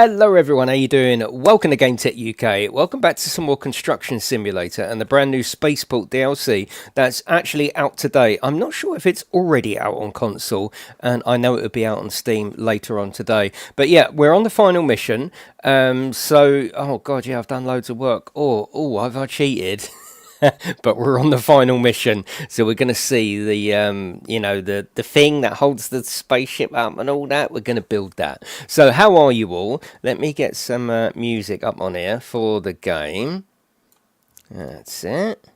Hello everyone, how you doing? Welcome to GameTechUK. Welcome back to some more Construction Simulator and the brand new Spaceport DLC that's actually out today. I'm not sure if it's already out on console, and I know it will be out on Steam later on today. But yeah, we're on the final mission. Oh god, yeah, I've done loads of work. Have I cheated? But we're on the final mission, so we're going to see the the thing that holds the spaceship up and all that. We're going to build that. So how are you all? Let me get some music up on here for the game. That's it.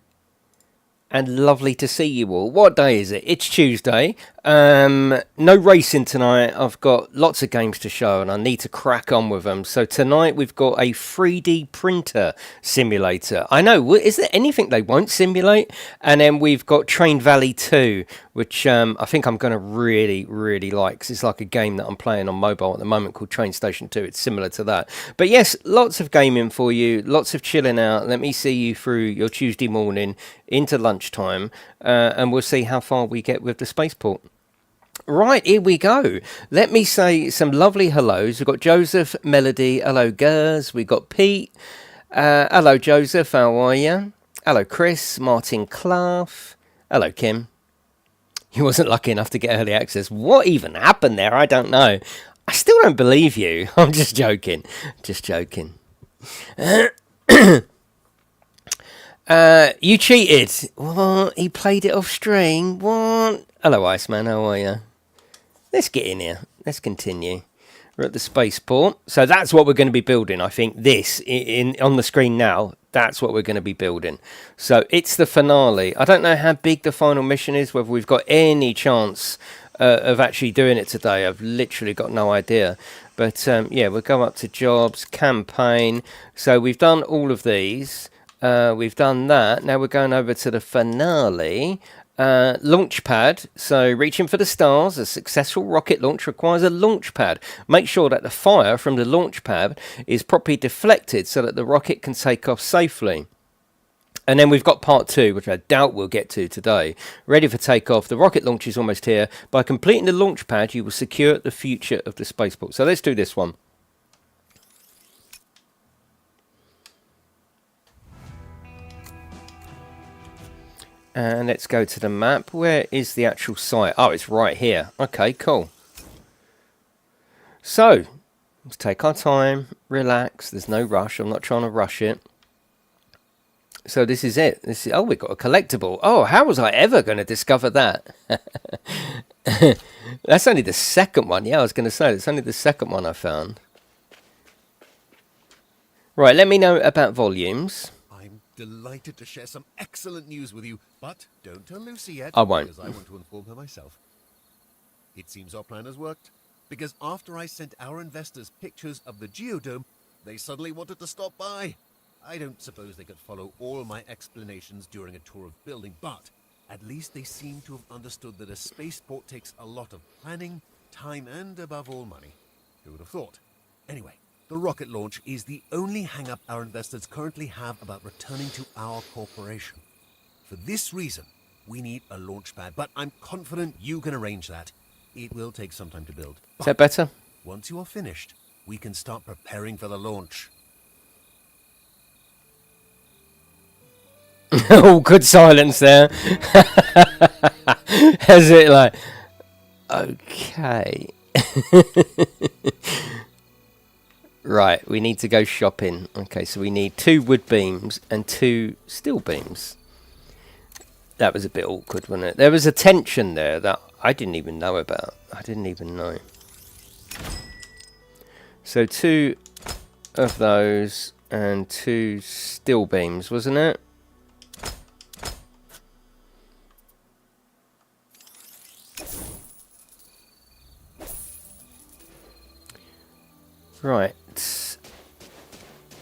And lovely to see you all. What day is it? It's Tuesday. No racing tonight. I've got lots of games to show and I need to crack on with them. So tonight we've got a 3D printer simulator. I know, is there anything they won't simulate? And then we've got Train Valley 2, which I think I'm going to really like, because it's like a game that I'm playing on mobile at the moment called Train Station 2. It's similar to that. But yes, lots of gaming for you, lots of chilling out. Let me see you through your Tuesday morning into lunchtime, and we'll see how far we get with the Spaceport. Right, here we go. Let me say some lovely hellos. We've got Joseph, Melody, hello Gers. We've got Pete. Hello Joseph, how are you? Hello Chris, Martin Clough. Hello Kim. You wasn't lucky enough to get early access. What even happened there? I don't know. I still don't believe you. I'm just joking. Just joking. You cheated. What? He played it off stream? What? Hello Iceman, how are you? Let's get in here. Let's continue. We're at the Spaceport. So that's what we're going to be building. I think this, on the screen now, that's what we're going to be building. So it's the finale. I don't know how big the final mission is, whether we've got any chance of actually doing it today. I've literally got no idea. But yeah, we'll go up to jobs, campaign. So we've done all of these. We've done that. Now we're going over to the finale. Launchpad. So reaching for the stars, a successful rocket launch requires a launch pad. Make sure that the fire from the launch pad is properly deflected so that the rocket can take off safely. And then we've got part 2, which I doubt we'll get to today. Ready for takeoff. The rocket launch is almost here. By completing the launch pad, you will secure the future of the spaceport. So let's do this one. And let's go to the map. Where is the actual site? Oh, it's right here. Okay, cool. So, let's take our time, relax. There's no rush. I'm not trying to rush it. So this is it. Oh, we've got a collectible. Oh, how was I ever going to discover that? That's only the second one. Yeah, I was going to say, it's only the second one I found. Right, let me know about volumes. Delighted to share some excellent news with you, but don't tell Lucy yet. I won't. Because I want to inform her myself. It seems our plan has worked, because after I sent our investors pictures of the geodome, they suddenly wanted to stop by. I don't suppose they could follow all my explanations during a tour of building, but at least they seem to have understood that a spaceport takes a lot of planning, time, and above all money. Who would have thought? Anyway. The rocket launch is the only hang-up our investors currently have about returning to our corporation. For this reason, we need a launch pad, but I'm confident you can arrange that. It will take some time to build. Is that better? Once you are finished, we can start preparing for the launch. Oh, good silence there. As it like, okay. Right, we need to go shopping. Okay, so we need 2 wood beams and 2 steel beams. That was a bit awkward, wasn't it? There was a tension there that I didn't even know about. I didn't even know. So 2 of those and 2 steel beams, wasn't it? Right.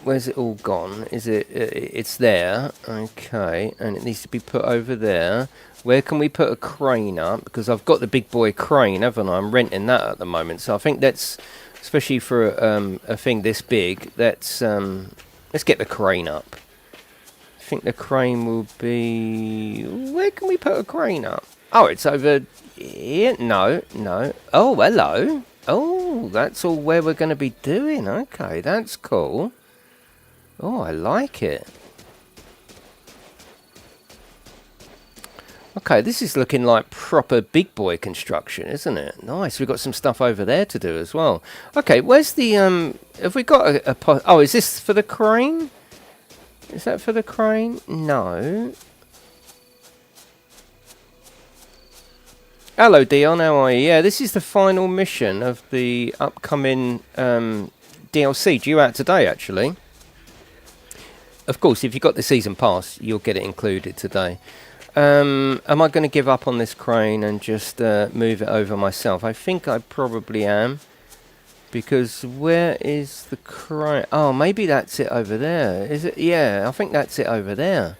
Where's it all gone? Is it? It's there. Okay, and it needs to be put over there. Where can we put a crane up? Because I've got the big boy crane, haven't I? I'm renting that at the moment, so I think that's, especially for a thing this big. Let's get the crane up. I think the crane will be. Where can we put a crane up? Oh, it's over here. No. Oh, hello. Oh, that's all where we're going to be doing. Okay, that's cool. Oh, I like it. Okay, this is looking like proper big boy construction, isn't it? Nice. We've got some stuff over there to do as well. Okay, where's the have we got oh, is this for the crane? Is that for the crane? No. Hello, Dion. How are you? Yeah, this is the final mission of the upcoming DLC due out today, actually. Of course, if you've got the season pass, you'll get it included today. Am I going to give up on this crane and just move it over myself? I think I probably am. Because where is the crane? Oh, maybe that's it over there. Is it? Yeah, I think that's it over there.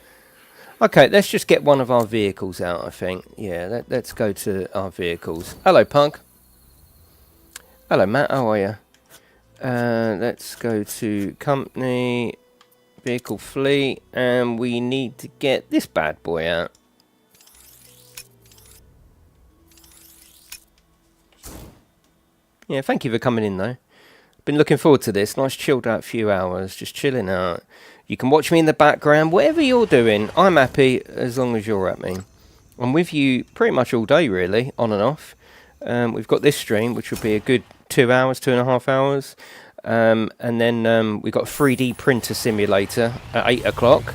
Okay, let's just get one of our vehicles out, I think. Yeah, let's go to our vehicles. Hello, Punk. Hello, Matt. How are you? Let's go to company, vehicle fleet, and we need to get this bad boy out. Yeah, thank you for coming in, though. Been looking forward to this. Nice chilled out few hours, just chilling out. You can watch me in the background, whatever you're doing. I'm happy as long as you're happy. I'm with you pretty much all day, really, on and off. We've got this stream, which will be a good 2 hours, 2.5 hours. And then we've got a 3D printer simulator at 8 o'clock.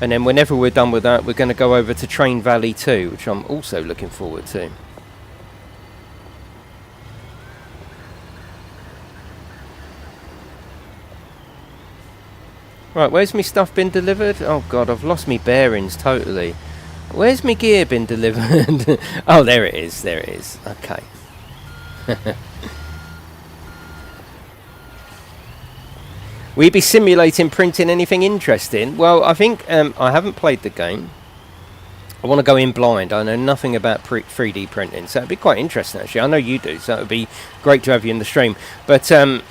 And then whenever we're done with that, we're going to go over to Train Valley 2, which I'm also looking forward to. Right, where's my stuff been delivered? Oh god, I've lost me bearings totally. Where's my gear been delivered? Oh, there it is, there it is. Okay. Will you be simulating printing anything interesting? Well, I think I haven't played the game. I want to go in blind. I know nothing about 3D printing, so it'd be quite interesting actually. I know you do, so it would be great to have you in the stream. But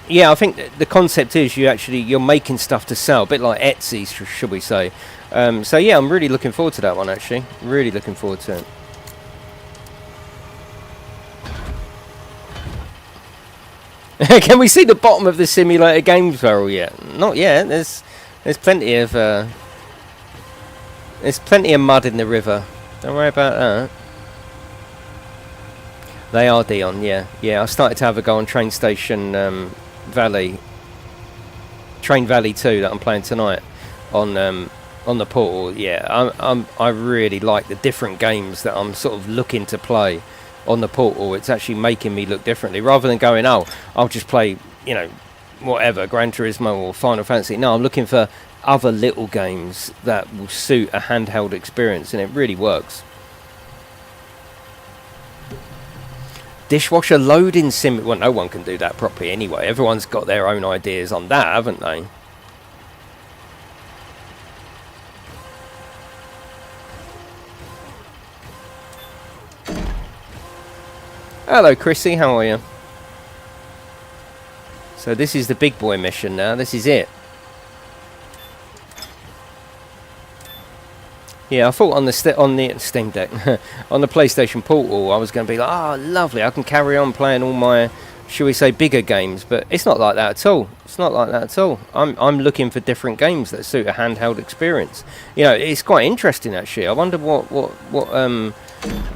yeah, I think the concept is you're making stuff to sell, a bit like Etsy, should we say? So yeah, I'm really looking forward to that one actually. Really looking forward to it. Can we see the bottom of the simulator games barrel yet? Not yet. There's plenty of mud in the river. Don't worry about that. They are, Dion. Yeah, yeah. I started to have a go on Train Valley 2 that I'm playing tonight on the portal. Yeah, I really like the different games that I'm sort of looking to play on the portal. It's actually making me look differently rather than going, oh, I'll just play, you know, whatever, Gran Turismo or Final Fantasy. No, I'm looking for other little games that will suit a handheld experience, and it really works. Dishwasher loading sim. Well, no one can do that properly anyway. Everyone's got their own ideas on that, haven't they? Hello, Chrissy. How are you? So this is the big boy mission now. This is it. Yeah, I thought on the Steam Deck, on the PlayStation Portal, I was going to be like, oh, lovely, I can carry on playing all my, shall we say, bigger games. But it's not like that at all. It's not like that at all. I'm looking for different games that suit a handheld experience. You know, it's quite interesting actually. I wonder what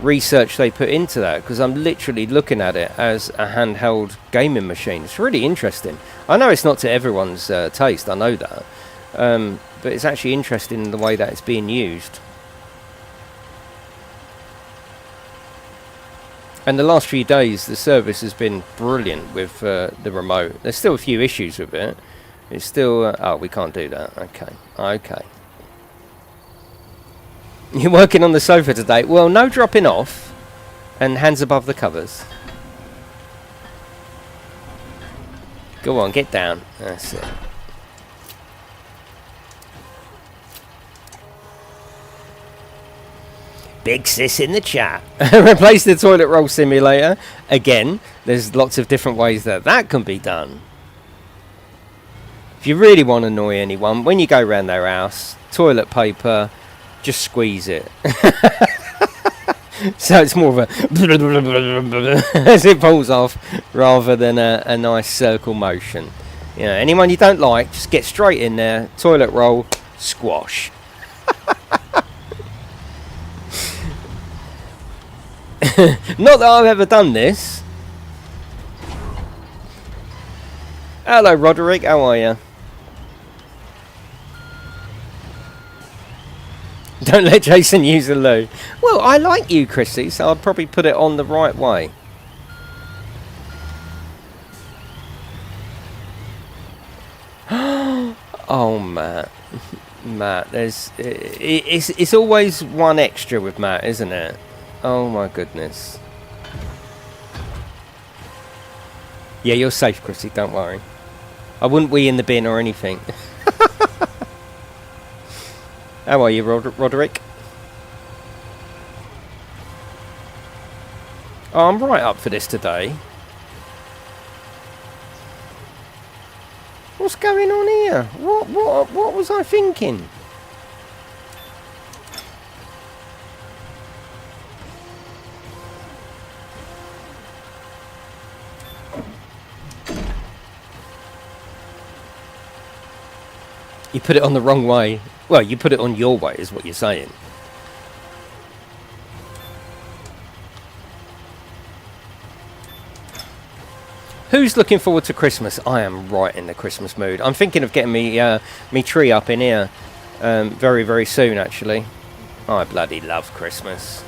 research they put into that, because I'm literally looking at it as a handheld gaming machine. It's really interesting. I know it's not to everyone's taste. I know that. But it's actually interesting in the way that it's being used. And the last few days, the service has been brilliant with the remote. There's still a few issues with it. It's still... oh, we can't do that. Okay. Okay. You're working on the sofa today? Well, no dropping off. And hands above the covers. Go on, get down. That's it. Big sis in the chat. Replace the toilet roll simulator. Again, there's lots of different ways that can be done. If you really want to annoy anyone, when you go around their house, toilet paper, just squeeze it. So it's more of a as it pulls off rather than a nice circle motion. You know, anyone you don't like, just get straight in there, toilet roll, squash. Not that I've ever done this. Hello, Roderick. How are you? Don't let Jason use the loo. Well, I like you, Chrissy, so I'll probably put it on the right way. Oh, Matt. Matt, it's always one extra with Matt, isn't it? Oh my goodness. Yeah, you're safe, Chrissy, don't worry. I wouldn't wee in the bin or anything. How are you, Roderick? Oh, I'm right up for this today. What's going on here? What was I thinking? You put it on the wrong way. Well, you put it on your way, is what you're saying. Who's looking forward to Christmas? I am right in the Christmas mood. I'm thinking of getting me tree up in here very, very soon, actually. I bloody love Christmas.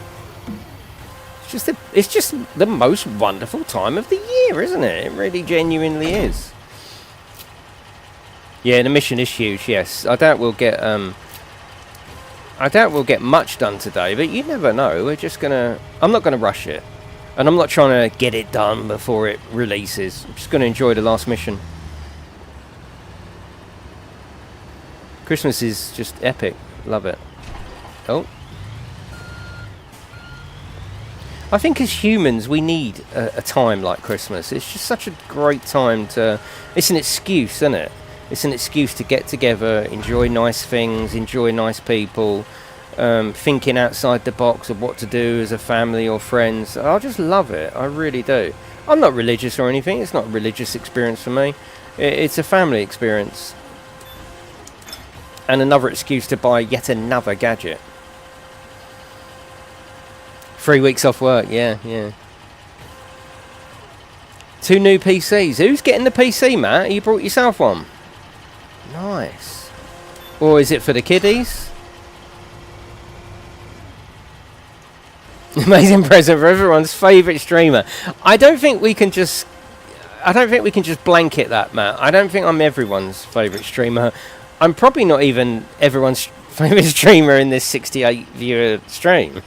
It's just the most wonderful time of the year, isn't it? It really genuinely is. Yeah, the mission is huge. Yes, I doubt we'll get much done today, but you never know. I'm not gonna rush it, and I'm not trying to get it done before it releases. I'm just gonna enjoy the last mission. Christmas is just epic. Love it. Oh. I think as humans we need a time like Christmas. It's just such a great time to... It's an excuse, isn't it? It's an excuse to get together, enjoy nice things, enjoy nice people, thinking outside the box of what to do as a family or friends. I just love it. I really do. I'm not religious or anything. It's not a religious experience for me. It's a family experience. And another excuse to buy yet another gadget. 3 weeks off work, yeah. 2 new PCs. Who's getting the PC, Matt? You brought yourself one. Nice. Or is it for the kiddies? Amazing present for everyone's favourite streamer. I don't think we can just blanket that, Matt. I don't think I'm everyone's favourite streamer. I'm probably not even everyone's favourite streamer in this 68 viewer stream.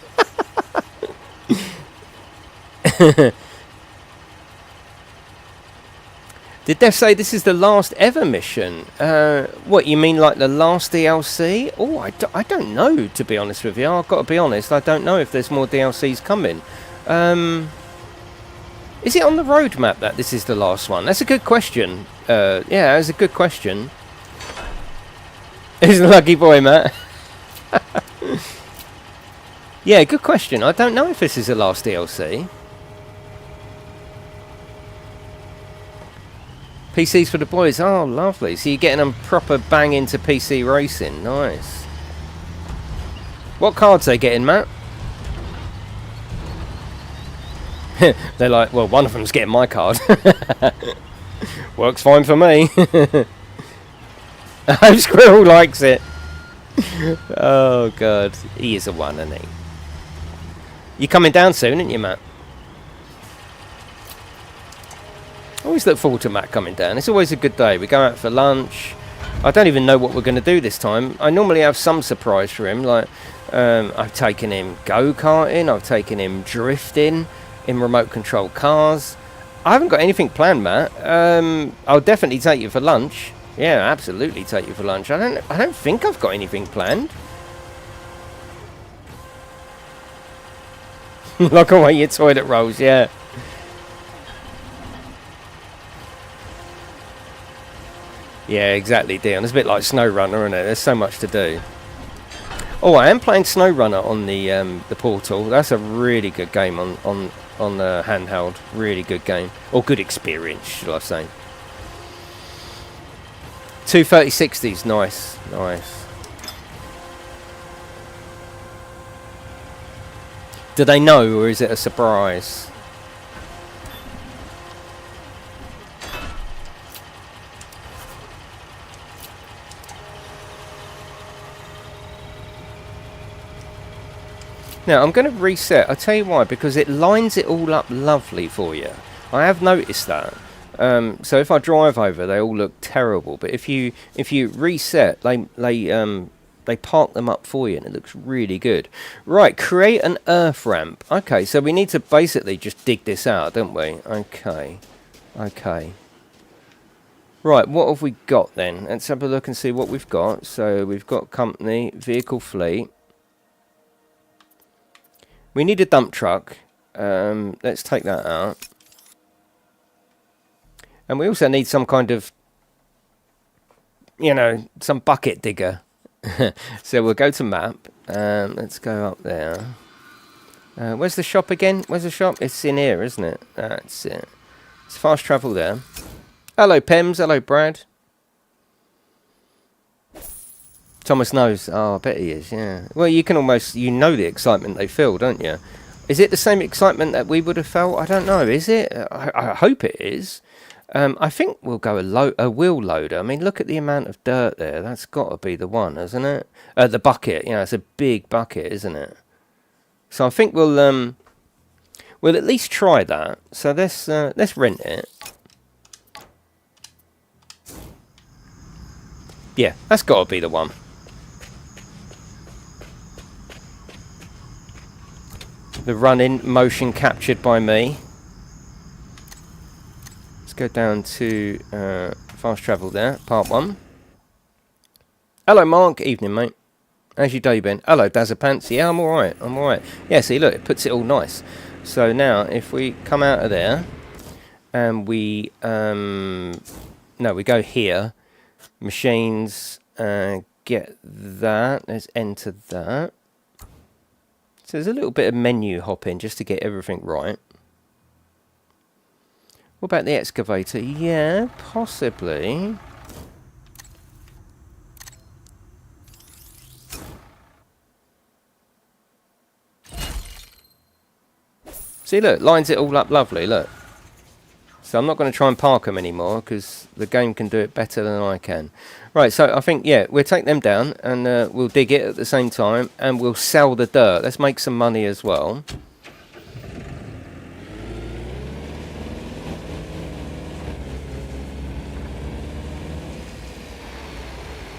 Did Def say this is the last ever mission? What, you mean like the last DLC? Oh, I don't know, to be honest with you. I've got to be honest, I don't know if there's more DLCs coming. Is it on the roadmap that this is the last one? That's a good question. Yeah, that's a good question. Who's the lucky boy, Matt? Yeah, good question. I don't know if this is the last DLC. PCs for the boys. Oh, lovely. So you're getting them proper bang into PC racing. Nice. What cards they getting, Matt? They're like, well, one of them's getting my card. Works fine for me. I hope Squirrel likes it. Oh, God. He is a one, isn't he? You're coming down soon, aren't you, Matt? I always look forward to Matt coming down. It's always a good day. We go out for lunch. I don't even know what we're going to do this time. I normally have some surprise for him. Like, I've taken him go-karting. I've taken him drifting in remote control cars. I haven't got anything planned, Matt. I'll definitely take you for lunch. Yeah, absolutely take you for lunch. I don't think I've got anything planned. Lock away your toilet rolls, yeah. Yeah, exactly, Dion. It's a bit like SnowRunner, isn't it? There's so much to do. Oh, I am playing SnowRunner on the Portal. That's a really good game on the handheld. Really good game, or good experience, should I say? 23060s, nice, nice. Do they know, or is it a surprise? Now, I'm going to reset. I'll tell you why, because it lines it all up lovely for you. I have noticed that. So if I drive over, they all look terrible. But if you reset, they park them up for you, and it looks really good. Right, create an earth ramp. Okay, so we need to basically just dig this out, don't we? Okay, okay. Right, what have we got then? Let's have a look and see what we've got. So we've got company, vehicle fleet. We need a dump truck. Let's take that out. And we also need some kind of, you know, some bucket digger. So we'll go to map. Let's go up there. Where's the shop again? Where's the shop? It's in here, isn't it? That's it. It's fast travel there. Hello, Pems. Hello, Brad. Thomas knows. Oh, I bet he is, yeah. Well, you can almost, you know the excitement they feel, don't you? Is it the same excitement that we would have felt? I don't know. Is it? I hope it is. I think we'll go a wheel loader. I mean, look at the amount of dirt there. That's got to be the one, hasn't it? The bucket. You know, it's a big bucket, isn't it? So I think we'll at least try that. So let's rent it. Yeah, that's got to be the one. The running motion captured by me. Let's go down to fast travel there, part 1. Hello, Mark. Evening, mate. How's your day been? Hello, Dazapants. Yeah, I'm alright. I'm alright. Yeah, see, look, it puts it all nice. So now, if we come out of there, and we we go here, machines, get that. Let's enter that. So there's a little bit of menu hopping just to get everything right. What about the excavator? Yeah, possibly. See, look, lines it all up lovely, look. So I'm not going to try and park them anymore because the game can do it better than I can. Right, so I think, yeah, we'll take them down and we'll dig it at the same time and we'll sell the dirt. Let's make some money as well.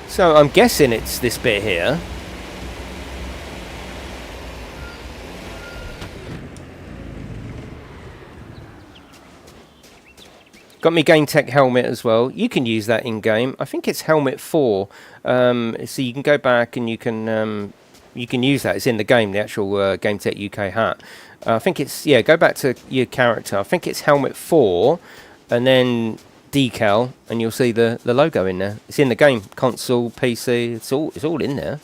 So I'm guessing it's this bit here. Got me GameTech helmet as well. You can use that in game. I think it's helmet 4. So you can go back and you can use that. It's in the game, the actual GameTechUK hat. I think it's, yeah, go back to your character. I think it's helmet 4 and then decal, and you'll see the logo in there. It's in the game, console, PC. It's all in there.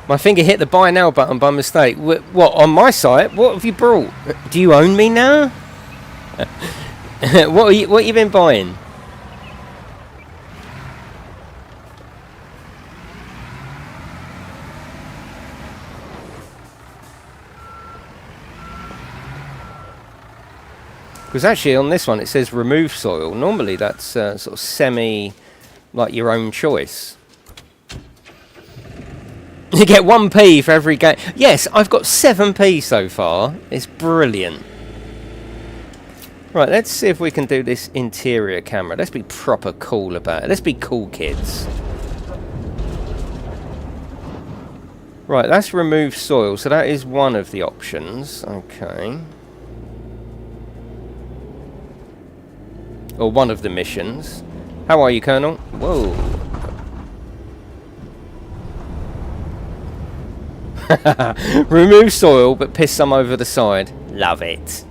My finger hit the buy now button by mistake. What, on my site? What have you brought? Do you own me now? What you been buying? Because actually on this one it says remove soil. Normally that's sort of semi, like your own choice. You get 1p for every game. Yes, I've got 7p so far. It's brilliant. Right, let's see if we can do this interior camera. Let's be proper cool about it. Let's be cool kids. Right, that's remove soil. So that is one of the options. Okay. Or one of the missions. How are you, Colonel? Whoa. Remove soil, but piss some over the side. Love it.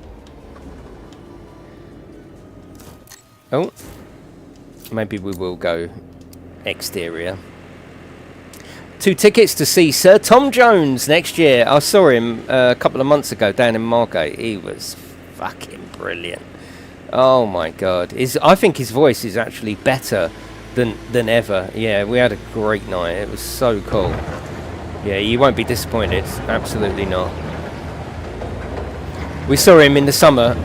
Oh, maybe we will go exterior. 2 tickets to see Sir Tom Jones next year. I saw him a couple of months ago down in Margate. He was fucking brilliant. Oh my god. I think his voice is actually better than ever. Yeah, we had a great night. It was so cool. Yeah, you won't be disappointed. Absolutely not. We saw him in the summer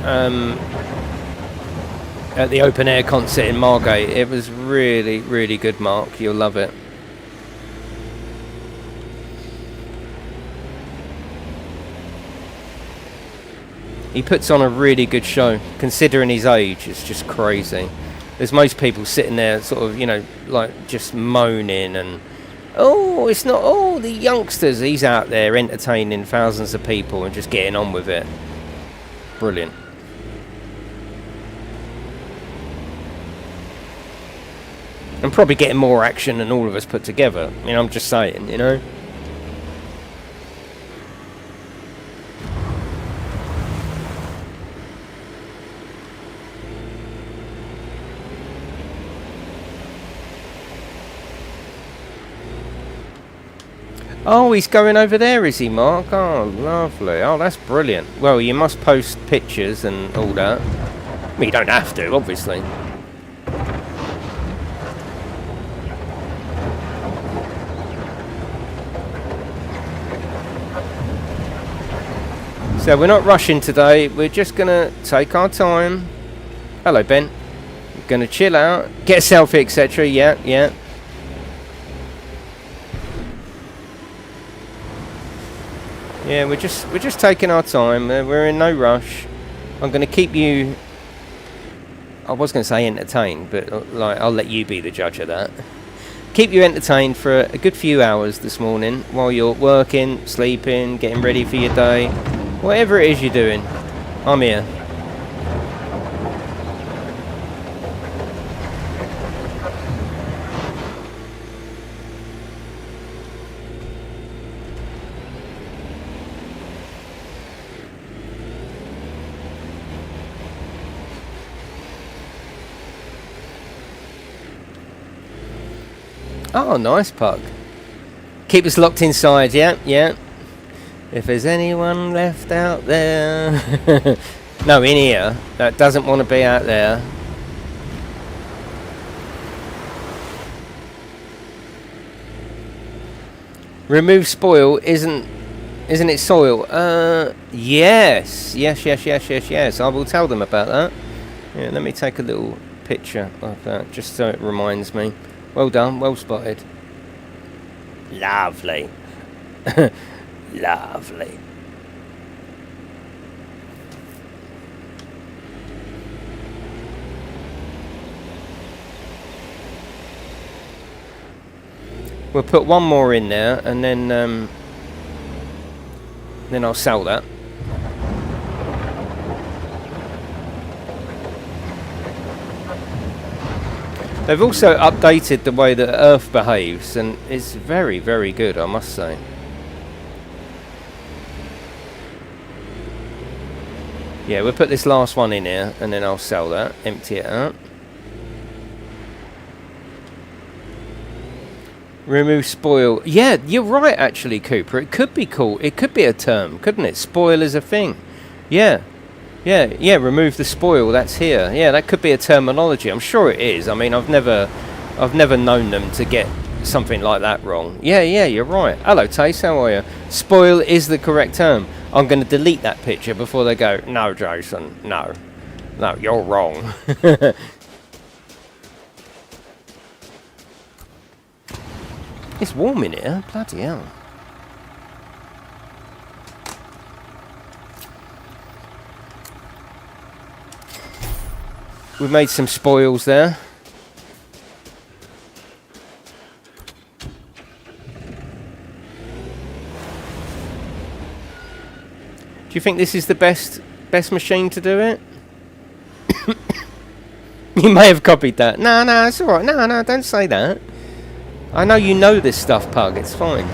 at the open air concert in Margate. It was really, really good, Mark. You'll love it. He puts on a really good show, considering his age. It's just crazy. There's most people sitting there sort of, you know, like just moaning and, oh, it's not, oh, the youngsters. He's out there entertaining thousands of people and just getting on with it. Brilliant. I'm probably getting more action than all of us put together. You know, I'm just saying, you know. Oh, he's going over there, is he, Mark? Oh, lovely. Oh, that's brilliant. Well, you must post pictures and all that. Well, you don't have to, obviously. So we're not rushing today. We're just going to take our time. Hello, Ben. We're going to chill out, get a selfie, etc. Yeah, yeah. Yeah, we're just taking our time. We're in no rush. I'm going to keep you. I was going to say entertained, but like I'll let you be the judge of that. Keep you entertained for a good few hours this morning while you're working, sleeping, getting ready for your day, whatever it is you're doing. I'm here. Oh, nice pug. Keep us locked inside, yeah, yeah. If there's anyone left out there. No, in here. That doesn't want to be out there. Remove spoil, isn't it soil? Yes. Yes. I will tell them about that. Yeah, let me take a little picture of that, just so it reminds me. Well done, well spotted. Lovely. Lovely. We'll put one more in there, and then I'll sell that. They've also updated the way that Earth behaves, and it's very, very good, I must say. Yeah, we'll put this last one in here, and then I'll sell that, empty it out. Remove spoil. Yeah, you're right, actually, Cooper. It could be cool. It could be a term, couldn't it? Spoil is a thing. Yeah. Yeah, remove the spoil, that's here. Yeah, that could be a terminology. I'm sure it is. I mean, I've never known them to get something like that wrong. Yeah, you're right. Hello, Tace, how are you? Spoil is the correct term. I'm going to delete that picture before they go, no, Jason, no, you're wrong. It's warm in here, bloody hell. We've made some spoils there. Do you think this is the best machine to do it? You may have copied that. No, it's alright. No, don't say that. I know you know this stuff, Pug. It's fine.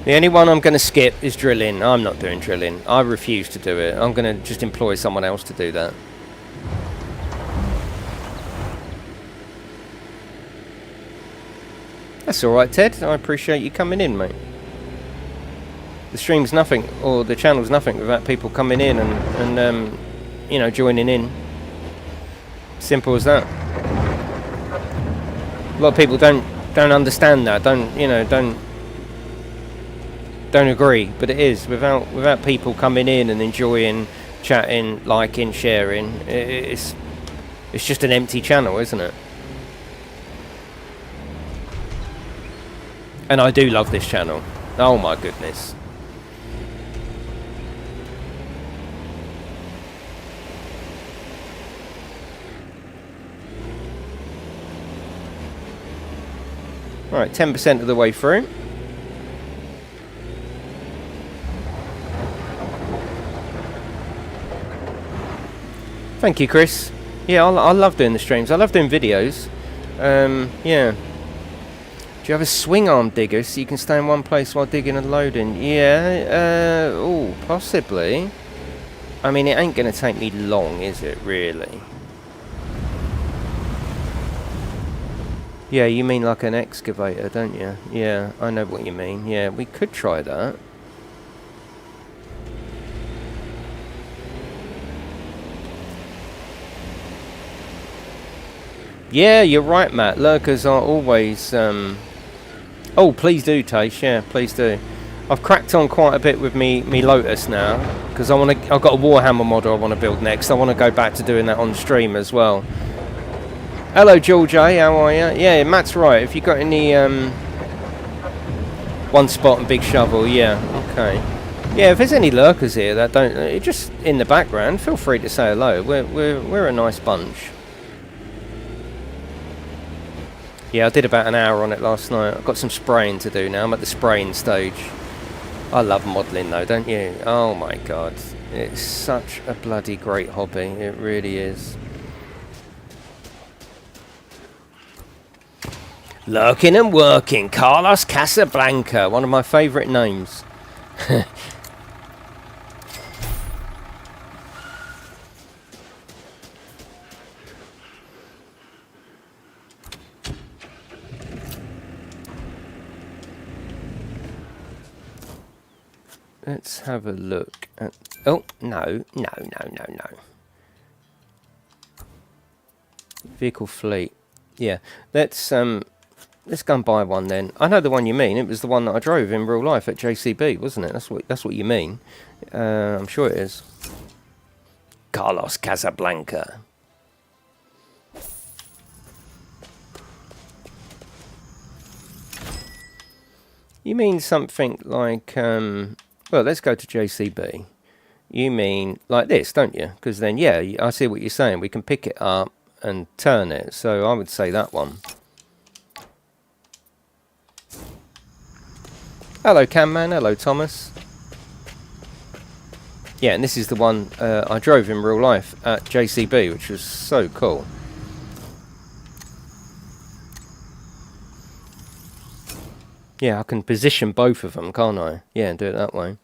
The only one I'm going to skip is drilling. I'm not doing drilling. I refuse to do it. I'm going to just employ someone else to do that. That's alright, Ted. I appreciate you coming in, mate. The stream's nothing, or the channel's nothing without people coming in and you know, joining in. Simple as that. A lot of people don't understand that. Don't agree, but it is. Without people coming in and enjoying, chatting, liking, sharing, it's just an empty channel, isn't it? And I do love this channel. Oh my goodness. Alright, 10% of the way through. Thank you, Chris. Yeah, I love doing the streams. I love doing videos. Yeah. Do you have a swing arm digger so you can stay in one place while digging and loading? Yeah, oh, possibly. I mean, it ain't going to take me long, is it, really? Yeah, you mean like an excavator, don't you? Yeah, I know what you mean. Yeah, we could try that. Yeah, you're right, Matt. Lurkers are always... Oh, please do, Tash. Yeah, please do. I've cracked on quite a bit with me Lotus now, because I've got a Warhammer model I want to build next. I want to go back to doing that on stream as well. Hello, George A. How are you? Yeah, Matt's right. If you got any one spot and big shovel, yeah, okay. Yeah, if there's any lurkers here that don't, just in the background, feel free to say hello. We're a nice bunch. Yeah, I did about an hour on it last night. I've got some spraying to do now. I'm at the spraying stage. I love modelling though, don't you? Oh my god. It's such a bloody great hobby. It really is. Lurking and working. Carlos Casablanca. One of my favourite names. Let's have a look at... Oh, no. Vehicle fleet. Yeah, let's go and buy one then. I know the one you mean. It was the one that I drove in real life at JCB, wasn't it? That's what you mean. I'm sure it is. Carlos Casablanca. You mean something like... Well, let's go to JCB. You mean like this, don't you? Because then, yeah, I see what you're saying. We can pick it up and turn it. So I would say that one. Hello, Camman. Hello, Thomas. Yeah, and this is the one I drove in real life at JCB, which was so cool. Yeah, I can position both of them, can't I? Yeah, and do it that way.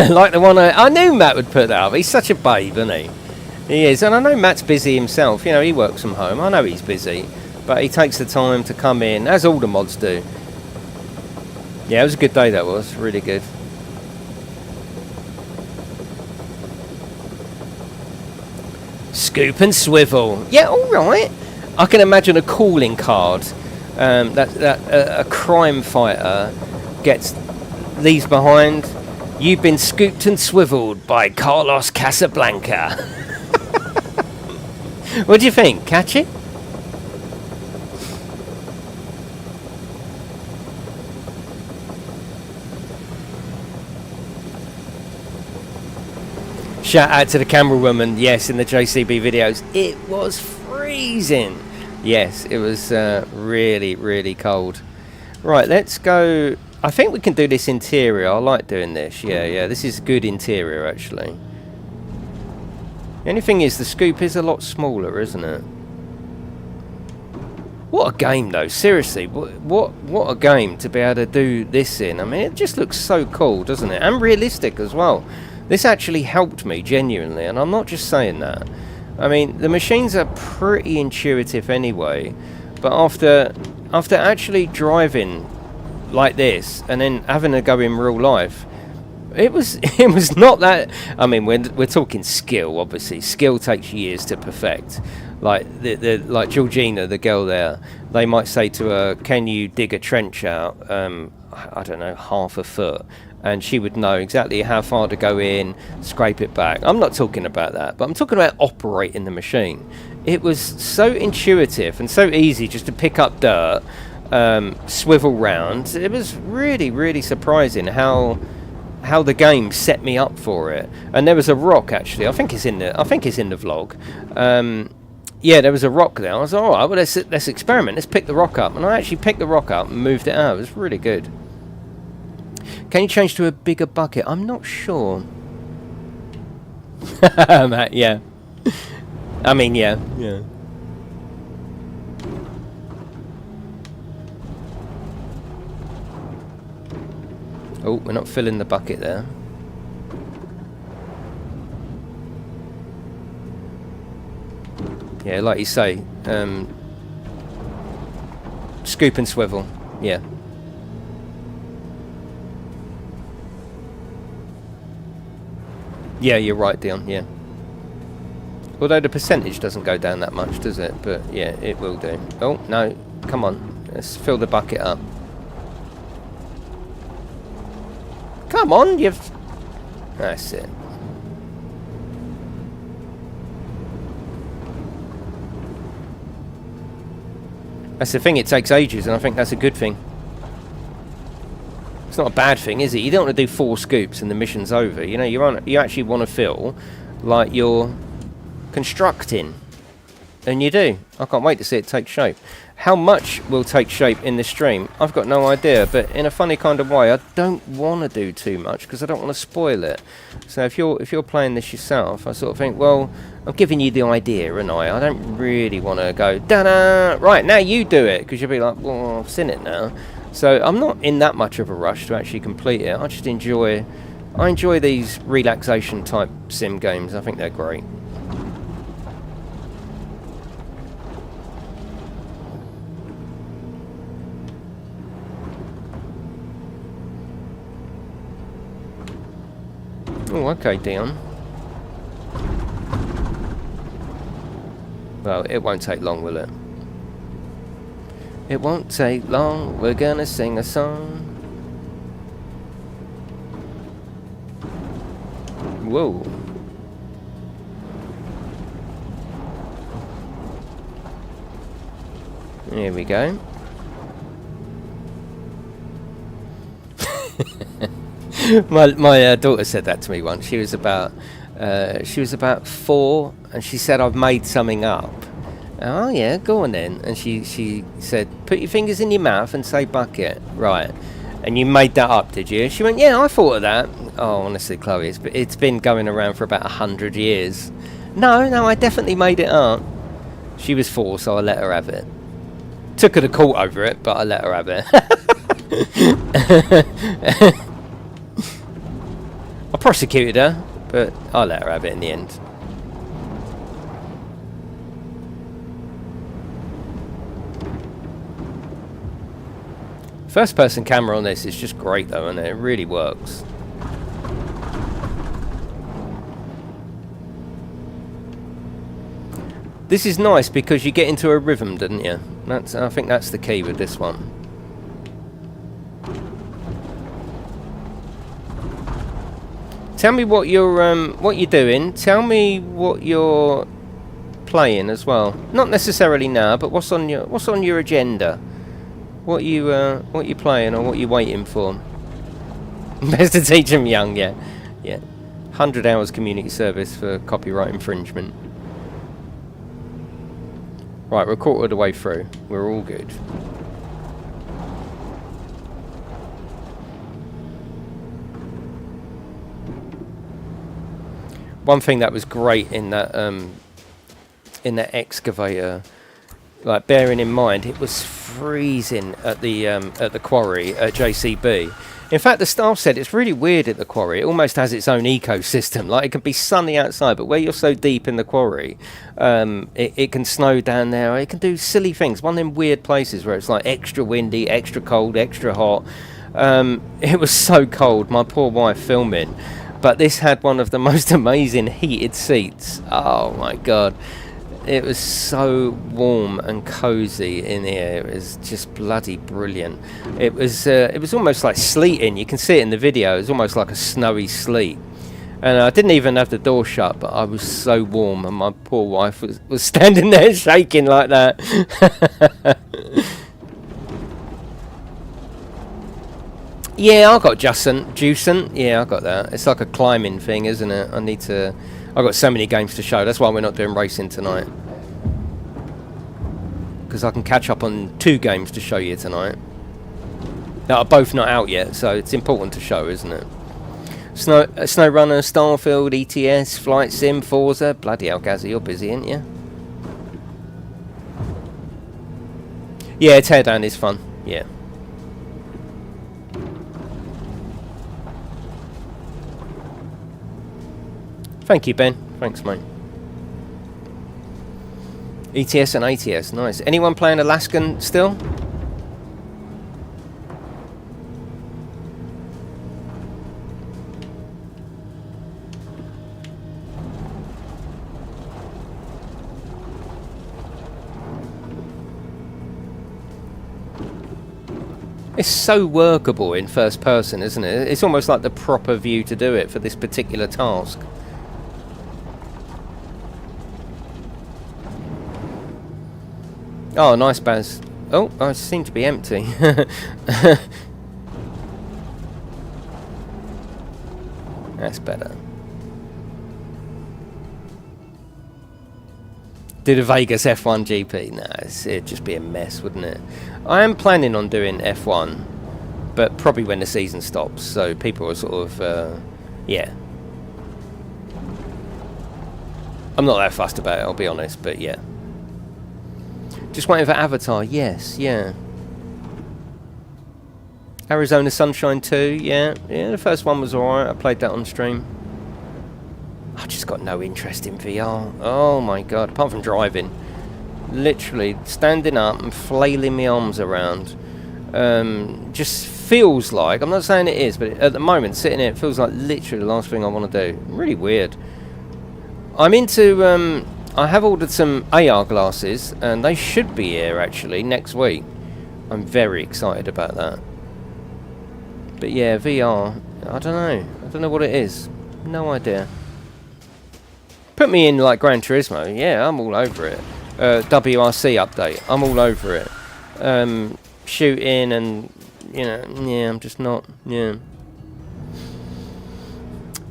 Like the one I knew Matt would put that up. He's such a babe, isn't he? He is, and I know Matt's busy himself. You know, he works from home. I know he's busy, but he takes the time to come in, as all the mods do. Yeah, it was a good day, that was. Really good. Scoop and swivel. Yeah, all right. I can imagine a calling card that a crime fighter leaves behind. You've been scooped and swiveled by Carlos Casablanca. What do you think? Catch it? Shout out to the camera woman, yes, in the JCB videos. It was freezing. Yes, it was really, really cold. Right, let's go. I think we can do this interior. I like doing this. Yeah, this is good interior, actually. The only thing is the scoop is a lot smaller, isn't it? What a game though, seriously, what a game to be able to do this in. I mean, it just looks so cool, doesn't it? And realistic as well. This actually helped me, genuinely, and I'm not just saying that. I mean, the machines are pretty intuitive anyway, but after actually driving like this, and then having to go in real life, it was not that. I mean, we're talking skill, obviously. Skill takes years to perfect. Like like Georgina, the girl there, they might say to her, "Can you dig a trench out? I don't know, half a foot," and she would know exactly how far to go in, scrape it back. I'm not talking about that, but I'm talking about operating the machine. It was so intuitive and so easy just to pick up dirt, swivel round. It was really, really surprising how the game set me up for it. And there was a rock actually. I think it's in the vlog. Yeah, there was a rock there. I was like, all right, well, let's experiment. Let's pick the rock up. And I actually picked the rock up and moved it out. It was really good. Can you change to a bigger bucket? I'm not sure. Matt, yeah. I mean, yeah. Oh, we're not filling the bucket there. Yeah, like you say, scoop and swivel, yeah. Yeah, you're right, Dion, yeah. Although the percentage doesn't go down that much, does it? But yeah, it will do. Oh, no, come on, let's fill the bucket up. Come on, you've... That's it. That's the thing, it takes ages, and I think that's a good thing. It's not a bad thing, is it? You don't want to do 4 scoops and the mission's over. You know, you actually want to feel like you're constructing. And you do. I can't wait to see it take shape. How much will take shape in this stream? I've got no idea, but in a funny kind of way, I don't want to do too much because I don't want to spoil it. So if you're playing this yourself, I sort of think, well, I'm giving you the idea, and I don't really want to go, da-da, right, now you do it, because you'll be like, well, I've seen it now. So I'm not in that much of a rush to actually complete it. I just enjoy these relaxation type sim games. I think they're great. Oh, okay, Dion. Well, it won't take long, will it? It won't take long. We're gonna sing a song. Whoa. Here we go. My daughter said that to me once. She was about 4, and she said, "I've made something up." Oh yeah, go on then. And she said, "Put your fingers in your mouth and say bucket." Right. And you made that up, did you? She went, "Yeah, I thought of that." Oh, honestly, Chloe, it's been going around for about 100 years. No, I definitely made it up. She was 4, so I let her have it. Took her to court over it, but I let her have it. I prosecuted her, but I let her have it in the end. First person camera on this is just great though, and it really works. This is nice because you get into a rhythm, didn't you? I think that's the key with this one. Tell me what you're doing. Tell me what you're playing as well. Not necessarily now, but what's on your agenda? What you playing or what you waiting for? Best to teach them young, yeah. 100 hours community service for copyright infringement. Right, we're a quarter of the way through. We're all good. One thing that was great in that excavator, like bearing in mind it was freezing at the quarry at JCB. In fact, the staff said it's really weird at the quarry. It almost has its own ecosystem. Like, it can be sunny outside, but where you're so deep in the quarry, it can snow down there. It can do silly things. One of them weird places where it's like extra windy, extra cold, extra hot. It was so cold, my poor wife filming. But this had one of the most amazing heated seats. Oh my god. It was so warm and cozy in here. It was just bloody brilliant. It was almost like sleeting. You can see it in the video. It was almost like a snowy sleet. And I didn't even have the door shut, but I was so warm, and my poor wife was standing there shaking like that. Yeah, I got Juicing. Yeah, I got that. It's like a climbing thing, isn't it? I've got so many games to show. That's why we're not doing racing tonight. Because I can catch up on 2 games to show you tonight. That are both not out yet, so it's important to show, isn't it? SnowRunner, Starfield, ETS, Flight Sim, Forza. Bloody hell, Gazzy, you're busy, ain't you? Yeah, Teardown is fun. Yeah. Thank you, Ben. Thanks, mate. ETS and ATS, nice. Anyone playing Alaskan still? It's so workable in first person, isn't it? It's almost like the proper view to do it for this particular task. Oh, nice, Baz. Oh, I seem to be empty. That's better. Do the Vegas F1 GP? Nah, it'd just be a mess, wouldn't it? I am planning on doing F1, but probably when the season stops, so people are sort of, yeah. I'm not that fussed about it, I'll be honest, but yeah. Just waiting for Avatar, yes, yeah. Arizona Sunshine 2, yeah. Yeah, the first one was alright, I played that on stream. I just got no interest in VR. Oh my god, apart from driving. Literally standing up and flailing my arms around. Just feels like, I'm not saying it is, but at the moment, sitting here, it feels like literally the last thing I want to do. Really weird. I'm into, I have ordered some AR glasses, and they should be here, actually, next week. I'm very excited about that. But yeah, VR, I don't know. I don't know what it is. No idea. Put me in, like, Gran Turismo. Yeah, I'm all over it. WRC update. I'm all over it. Shooting and, you know, yeah, I'm just not, yeah.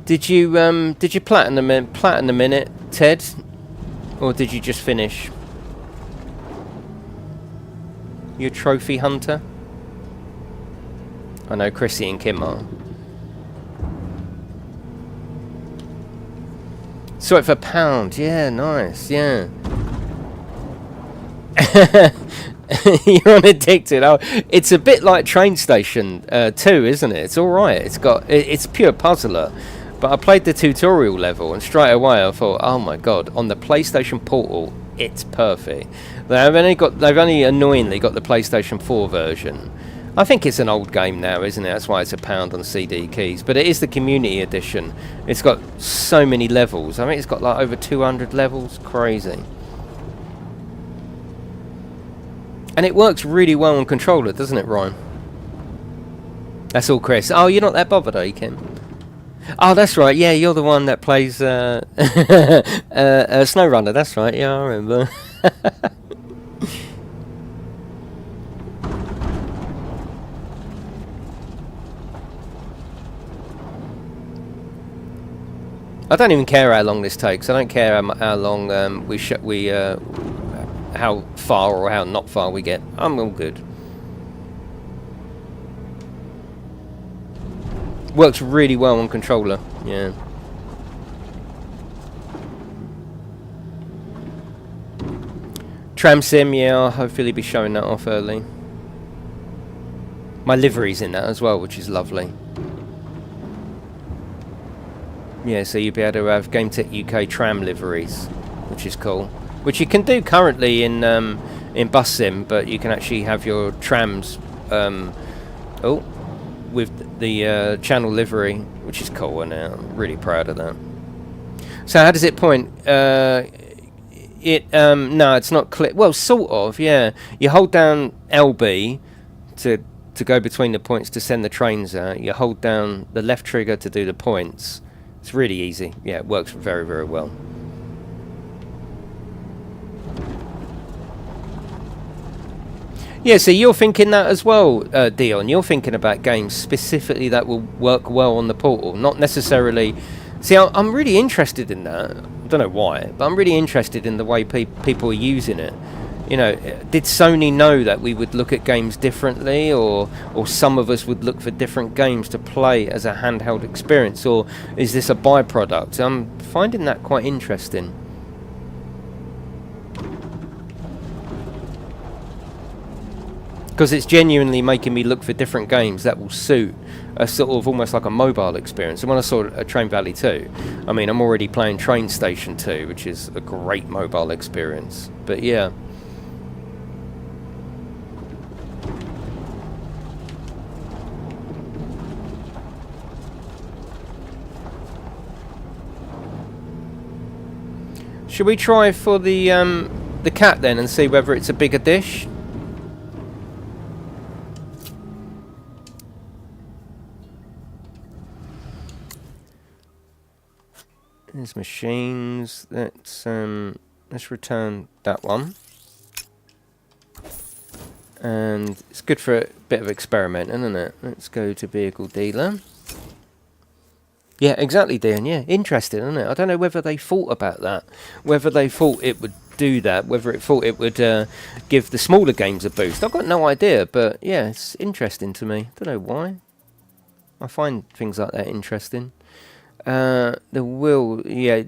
Did you platinum it, Ted? Or did you just finish? You a trophy hunter? I know Chrissy and Kim are. Saw it for £1. Yeah, nice. Yeah. You're on Addicted. Oh, it's a bit like Train Station 2, isn't it? It's all right. It's pure puzzler. But I played the tutorial level, and straight away I thought, oh my god, on the PlayStation Portal, it's perfect. They've only annoyingly got the PlayStation 4 version. I think it's an old game now, isn't it? That's why it's £1 on CD keys. But it is the community edition. It's got so many levels. I think it's got like over 200 levels. Crazy. And it works really well on controller, doesn't it, Ryan? That's all, Chris. Oh, you're not that bothered, are you, Kim? Oh, that's right. Yeah, you're the one that plays SnowRunner. That's right. Yeah, I remember. I don't even care how long this takes. I don't care how long how far or how not far we get. I'm all good. Works really well on controller. Yeah. Tram sim, yeah, I'll hopefully be showing that off early. My livery's in that as well, which is lovely. Yeah, so you'll be able to have GameTechUK tram liveries, which is cool. Which you can do currently in Bus Sim, but you can actually have your trams with the channel livery, which is cool, and I'm really proud of that. So how does it point? No, it's not click. Well, sort of, yeah. You hold down LB to go between the points to send the trains out. You hold down the left trigger to do the points. It's really easy. Yeah, it works very, very well. Yeah, so you're thinking that as well, Dion. You're thinking about games specifically that will work well on the Portal, not necessarily... See, I'm really interested in that. I don't know why, but I'm really interested in the way people are using it. You know, did Sony know that we would look at games differently, or some of us would look for different games to play as a handheld experience, or is this a byproduct? I'm finding that quite interesting. Because it's genuinely making me look for different games that will suit a sort of almost like a mobile experience. And when I saw Train Valley 2, I mean, I'm already playing Train Station 2, which is a great mobile experience. But yeah. Should we try for the cat then and see whether it's a bigger dish? There's machines. Let's return that one. And it's good for a bit of experimenting, isn't it? Let's go to vehicle dealer. Yeah, exactly, Dean. Yeah, interesting, isn't it? I don't know whether they thought about that, whether they thought it would do that, whether it thought it would give the smaller games a boost. I've got no idea, but yeah, it's interesting to me. Don't know why. I find things like that interesting. The wheel, yeah.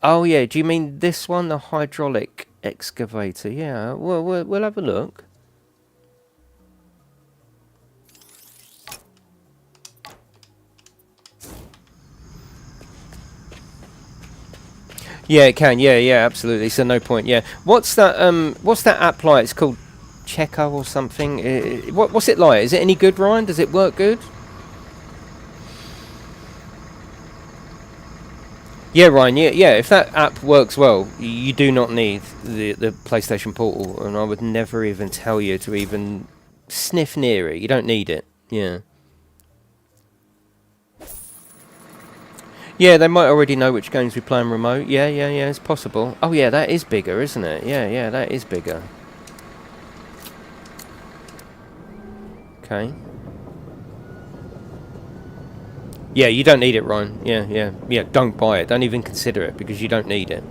Oh, yeah. Do you mean this one, the hydraulic excavator? Yeah. Well, we'll have a look. Yeah, it can. Yeah, absolutely. So no point. Yeah. What's that app like? It's called Checo or something. What's it like? Is it any good, Ryan? Does it work good? Yeah, Ryan. Yeah. If that app works well, you do not need the PlayStation Portal, and I would never even tell you to even sniff near it. You don't need it. Yeah. Yeah, they might already know which games we play on remote. Yeah, it's possible. Oh, yeah, that is bigger, isn't it? Yeah, that is bigger. Okay. Yeah, you don't need it, Ryan. Yeah, don't buy it. Don't even consider it, because you don't need it.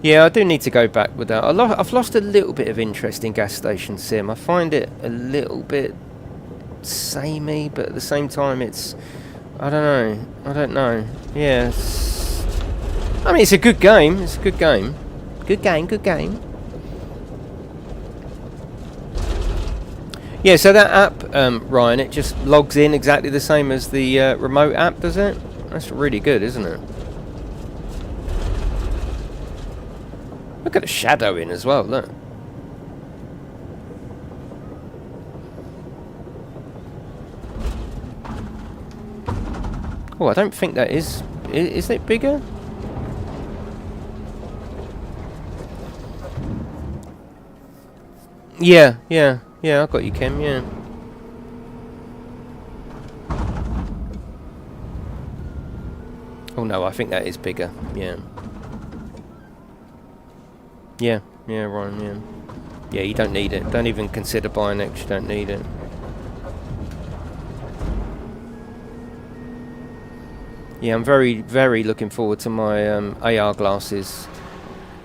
Yeah, I do need to go back with that. I've lost a little bit of interest in Gas Station Sim. I find it a little bit samey, but at the same time it's... I don't know. Yeah, I mean, it's a good game. It's a good game. Good game. Yeah, so that app, Ryan, it just logs in exactly the same as the remote app, does it? That's really good, isn't it? Look at the shadowing as well, look. Oh, I don't think that is... Is it bigger? Yeah, I got you, Kim, yeah. Oh no, I think that is bigger, yeah. Yeah, Ryan, yeah. Yeah, you don't need it. Don't even consider buying it, you don't need it. Yeah, I'm very, very looking forward to my AR glasses.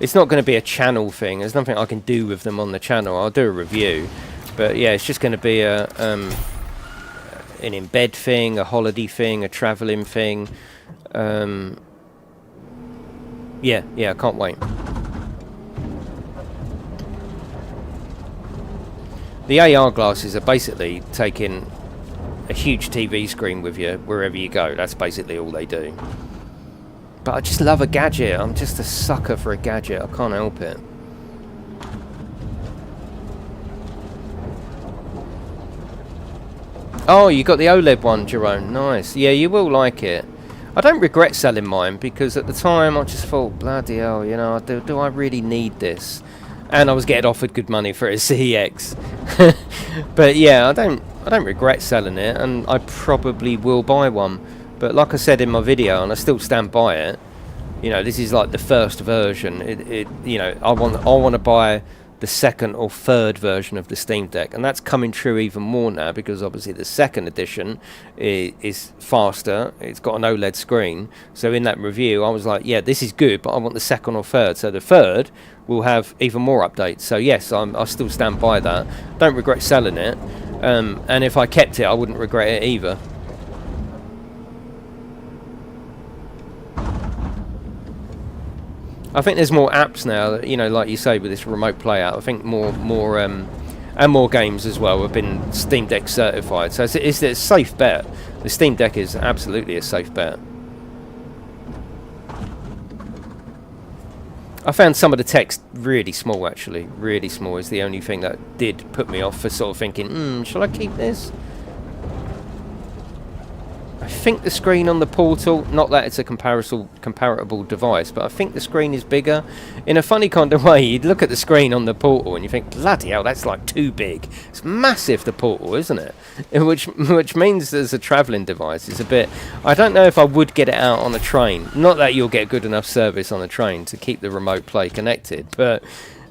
It's not going to be a channel thing. There's nothing I can do with them on the channel. I'll do a review. But yeah, it's just going to be a... an embed thing, a holiday thing, a travelling thing. Yeah, I can't wait. The AR glasses are basically taking a huge TV screen with you wherever you go. That's basically all they do. But I just love a gadget. I'm just a sucker for a gadget. I can't help it. Oh, you got the OLED one, Jerome. Nice. Yeah, you will like it. I don't regret selling mine because at the time I just thought, bloody hell, you know, do I really need this? And I was getting offered good money for a CX. But yeah, I don't regret selling it, and I probably will buy one. But like I said in my video, and I still stand by it, you know, this is like the first version. You know, I want to buy the second or third version of the Steam Deck, and that's coming true even more now because obviously the second edition is faster. It's got an OLED screen. So in that review, I was like, yeah, this is good, but I want the second or third. So the third will have even more updates. So yes, I still stand by that. Don't regret selling it, and if I kept it, I wouldn't regret it either. I think there's more apps now that, you know, like you say, with this remote play out. I think more games as well have been Steam Deck certified. So it's a safe bet. The Steam Deck is absolutely a safe bet. I found some of the text really small, actually. Really small is the only thing that did put me off for sort of thinking, shall I keep this? I think the screen on the Portal, not that it's a comparable device, but I think the screen is bigger. In a funny kind of way, you'd look at the screen on the Portal and you think, bloody hell, that's like too big. It's massive, the Portal, isn't it? Which means as a travelling device, it's a bit... I don't know if I would get it out on a train. Not that you'll get good enough service on a train to keep the remote play connected, but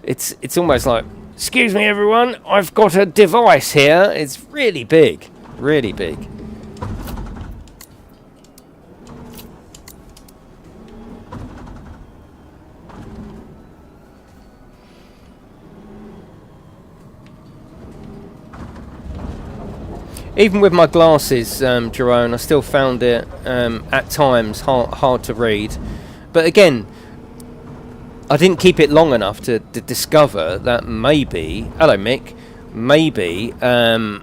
it's almost like, excuse me everyone, I've got a device here. It's really big, really big. Even with my glasses, Jerome, I still found it at times hard to read. But again, I didn't keep it long enough to discover that maybe, hello Mick, maybe I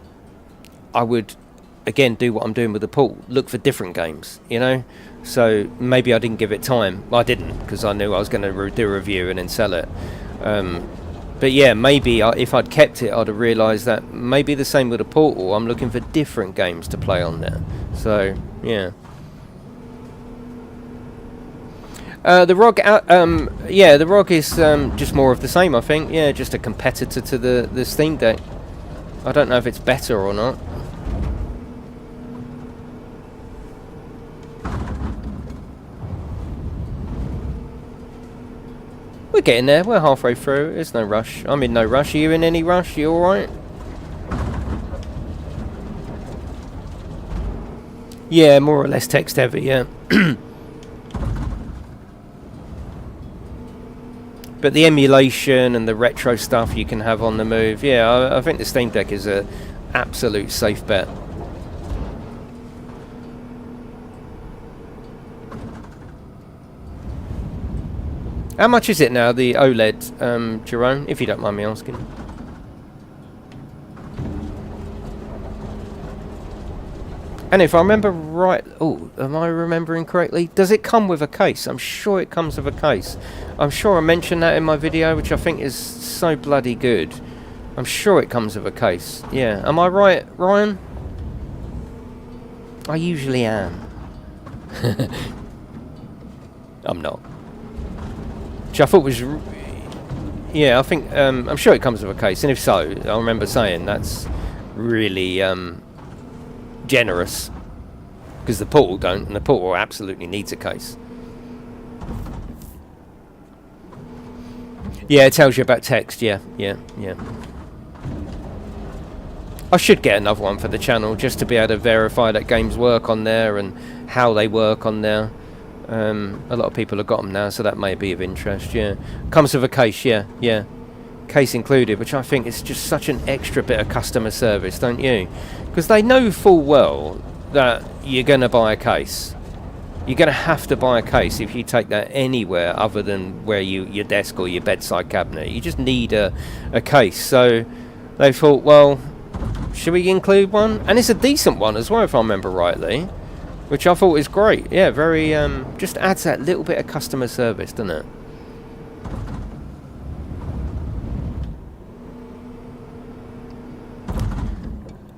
would, again, do what I'm doing with the Portal, look for different games, you know? So maybe I didn't give it time. Well, I didn't, because I knew I was going to do a review and then sell it. But yeah, maybe if I'd kept it, I'd have realised that maybe the same with the Portal. I'm looking for different games to play on there. So, yeah. The ROG, yeah, the ROG is just more of the same, I think. Yeah, just a competitor to the Steam Deck. I don't know if it's better or not. We're getting there. We're halfway through. There's no rush. I'm in no rush. Are you in any rush? You alright? Yeah, more or less text heavy, yeah. But the emulation and the retro stuff you can have on the move, yeah, I think the Steam Deck is a absolute safe bet. How much is it now, the OLED, Jerome, if you don't mind me asking? And if I remember right... Oh, am I remembering correctly? Does it come with a case? I'm sure it comes with a case. I'm sure I mentioned that in my video, which I think is so bloody good. I'm sure it comes with a case. Yeah. Am I right, Ryan? I usually am. I'm not. Which I thought was... Yeah, I think... I'm sure it comes with a case. And if so, I remember saying that's really... generous, because the Portal don't, and the Portal absolutely needs a case. Yeah, it tells you about text. Yeah. I should get another one for the channel just to be able to verify that games work on there and how they work on there. A lot of people have got them now, so that may be of interest. Yeah, comes with a case. Yeah. case included, which I think is just such an extra bit of customer service, don't you? Because they know full well that you're going to buy a case. You're going to have to buy a case if you take that anywhere other than where your desk or your bedside cabinet. You just need a case. So they thought, well, should we include one? And it's a decent one as well, if I remember rightly, which I thought is great. Yeah, very, just adds that little bit of customer service, doesn't it?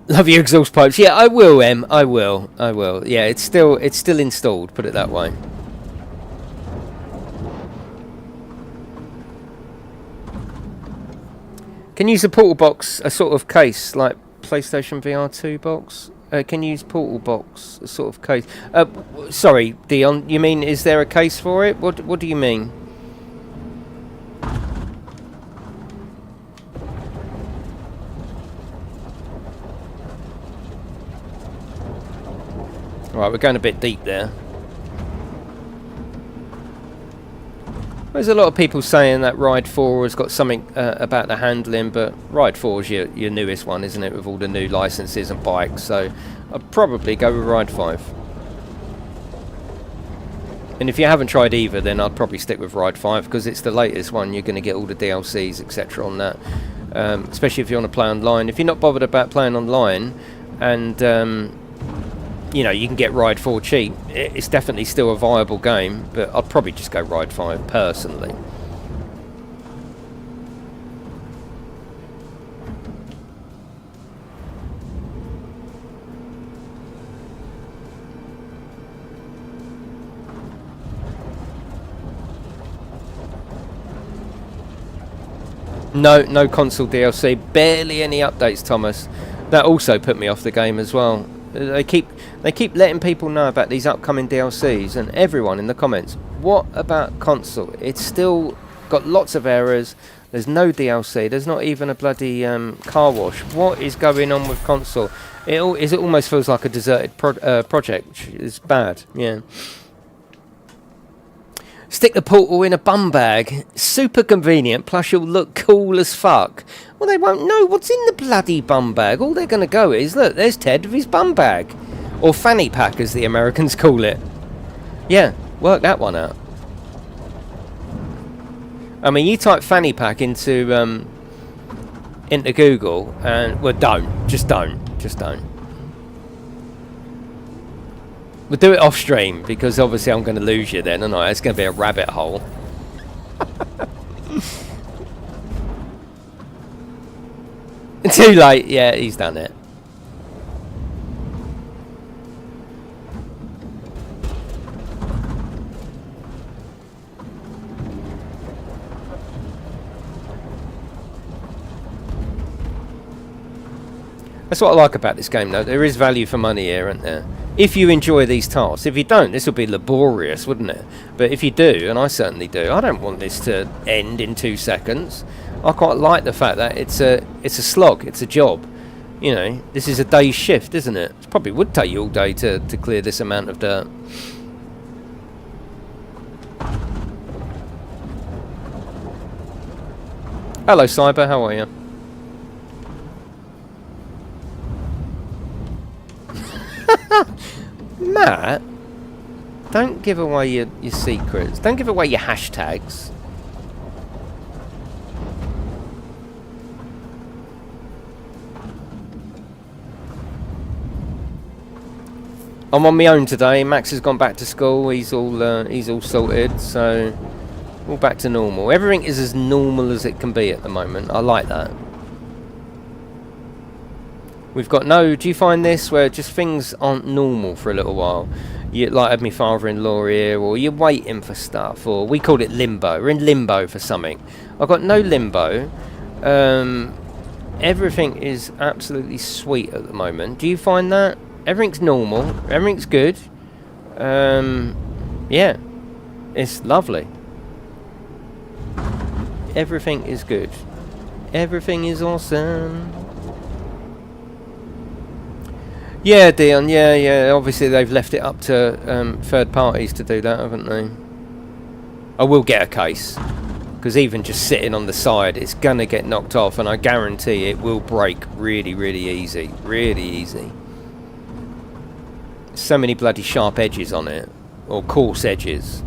Love your exhaust pipes. Yeah, I will, Em. I will. Yeah, it's still installed, put it that way. Can you use a portal box, a sort of case, like PlayStation VR2 box? Can you use portal box, a sort of case? Sorry, Dion, you mean, is there a case for it? What do you mean? Right, we're going a bit deep there. There's a lot of people saying that Ride 4 has got something about the handling, but Ride 4 is your newest one, isn't it, with all the new licenses and bikes, so I'd probably go with Ride 5. And if you haven't tried either, then I'd probably stick with Ride 5, because it's the latest one. You're going to get all the DLCs, etc. on that, especially if you want to play online. If you're not bothered about playing online, and you know, you can get Ride 4 cheap, it's definitely still a viable game, but I'd probably just go Ride 5 personally. No console DLC, barely any updates, Thomas. That also put me off the game as well. They keep letting people know about these upcoming DLCs, and everyone in the comments, what about console? It's still got lots of errors. There's no DLC. There's not even a bloody car wash. What is going on with console? It almost feels like a deserted project. It's bad. Yeah. Stick the portal in a bum bag. Super convenient, plus you'll look cool as fuck. Well, they won't know what's in the bloody bum bag. All they're going to go is, look, there's Ted with his bum bag. Or fanny pack, as the Americans call it. Yeah, work that one out. I mean, you type fanny pack into Google, and, well, don't. Just don't. We'll do it off stream, because obviously I'm going to lose you then, and it's going to be a rabbit hole. Too late. Yeah, he's done it. That's what I like about this game, though. There is value for money here, isn't there? If you enjoy these tasks. If you don't, this will be laborious, wouldn't it? But if you do, and I certainly do, I don't want this to end in 2 seconds. I quite like the fact that it's a slog, it's a job. You know, this is a day's shift, isn't it? It probably would take you all day to clear this amount of dirt. Hello, Cyber, how are you? Matt, don't give away your secrets. Don't give away your hashtags. I'm on my own today. Max has gone back to school. He's all sorted, so all back to normal. Everything is as normal as it can be at the moment. I like that. We've got no... Do you find this where just things aren't normal for a little while? You like have my father-in-law here, or you're waiting for stuff, or we call it limbo. We're in limbo for something. I've got no limbo. Everything is absolutely sweet at the moment. Do you find that? Everything's normal. Everything's good. Yeah. It's lovely. Everything is good. Everything is awesome. Yeah, Dion, yeah. Obviously, they've left it up to third parties to do that, haven't they? I will get a case. because even just sitting on the side, it's gonna get knocked off, and I guarantee it will break really, really easy. Really easy. So many bloody sharp edges on it, or coarse edges.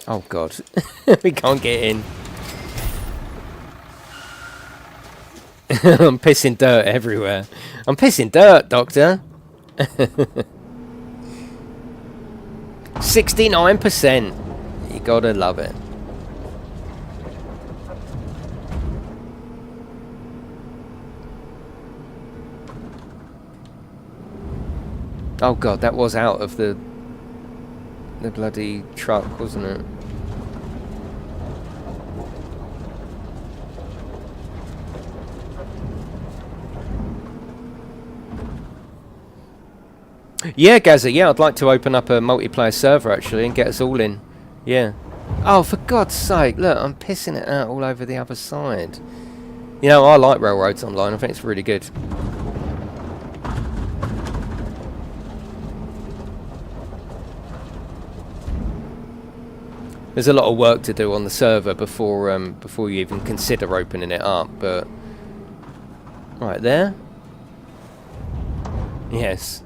Oh god, we can't get in. I'm pissing dirt everywhere. I'm pissing dirt, Doctor. 69%. You gotta love it. Oh god, that was out of the bloody truck, wasn't it? Yeah, Gazza, yeah, I'd like to open up a multiplayer server actually and get us all in. Yeah. Oh, for God's sake, look, I'm pissing it out all over the other side. You know, I like Railroads Online, I think it's really good. There's a lot of work to do on the server before before you even consider opening it up, but... Right there? Yes.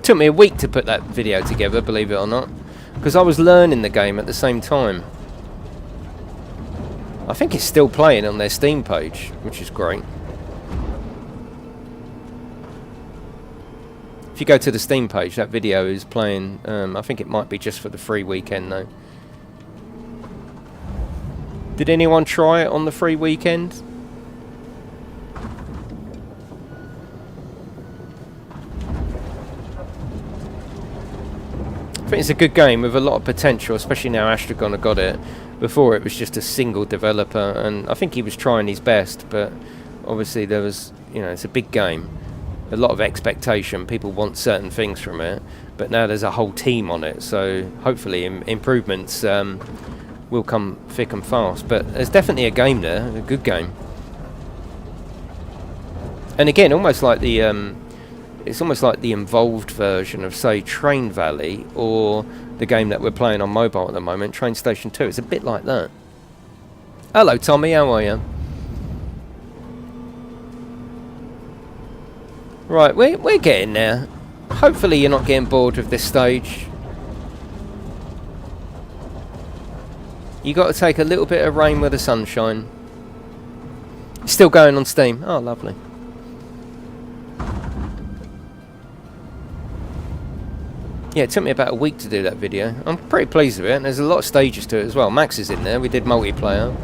Took me a week to put that video together, believe it or not, because I was learning the game at the same time. I think it's still playing on their Steam page, which is great. If you go to the Steam page, that video is playing. I think it might be just for the free weekend though. Did anyone try it on the free weekend? I think it's a good game with a lot of potential, especially now Astragon have got it. Before it was just a single developer, and I think he was trying his best, but obviously there was, you know, it's a big game, a lot of expectation, people want certain things from it, but now there's a whole team on it, so hopefully improvements will come thick and fast. But there's definitely a game there, a good game. And again, almost like the it's almost like the involved version of, say, Train Valley, or the game that we're playing on mobile at the moment, Train Station 2. It's a bit like that. Hello, Tommy. How are you? Right, we're getting there. Hopefully you're not getting bored with this stage. You got to take a little bit of rain with the sunshine. Still going on Steam. Oh, lovely. Yeah, it took me about a week to do that video. I'm pretty pleased with it, and there's a lot of stages to it as well. Max is in there, we did multiplayer.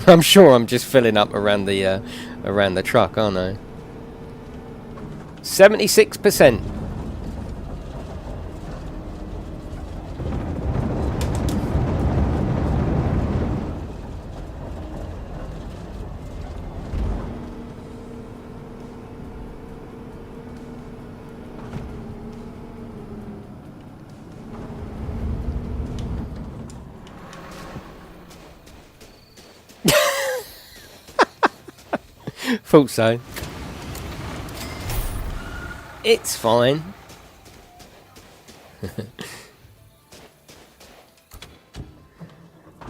I'm sure I'm just filling up around the truck, aren't I? 76%. Thought so. It's fine.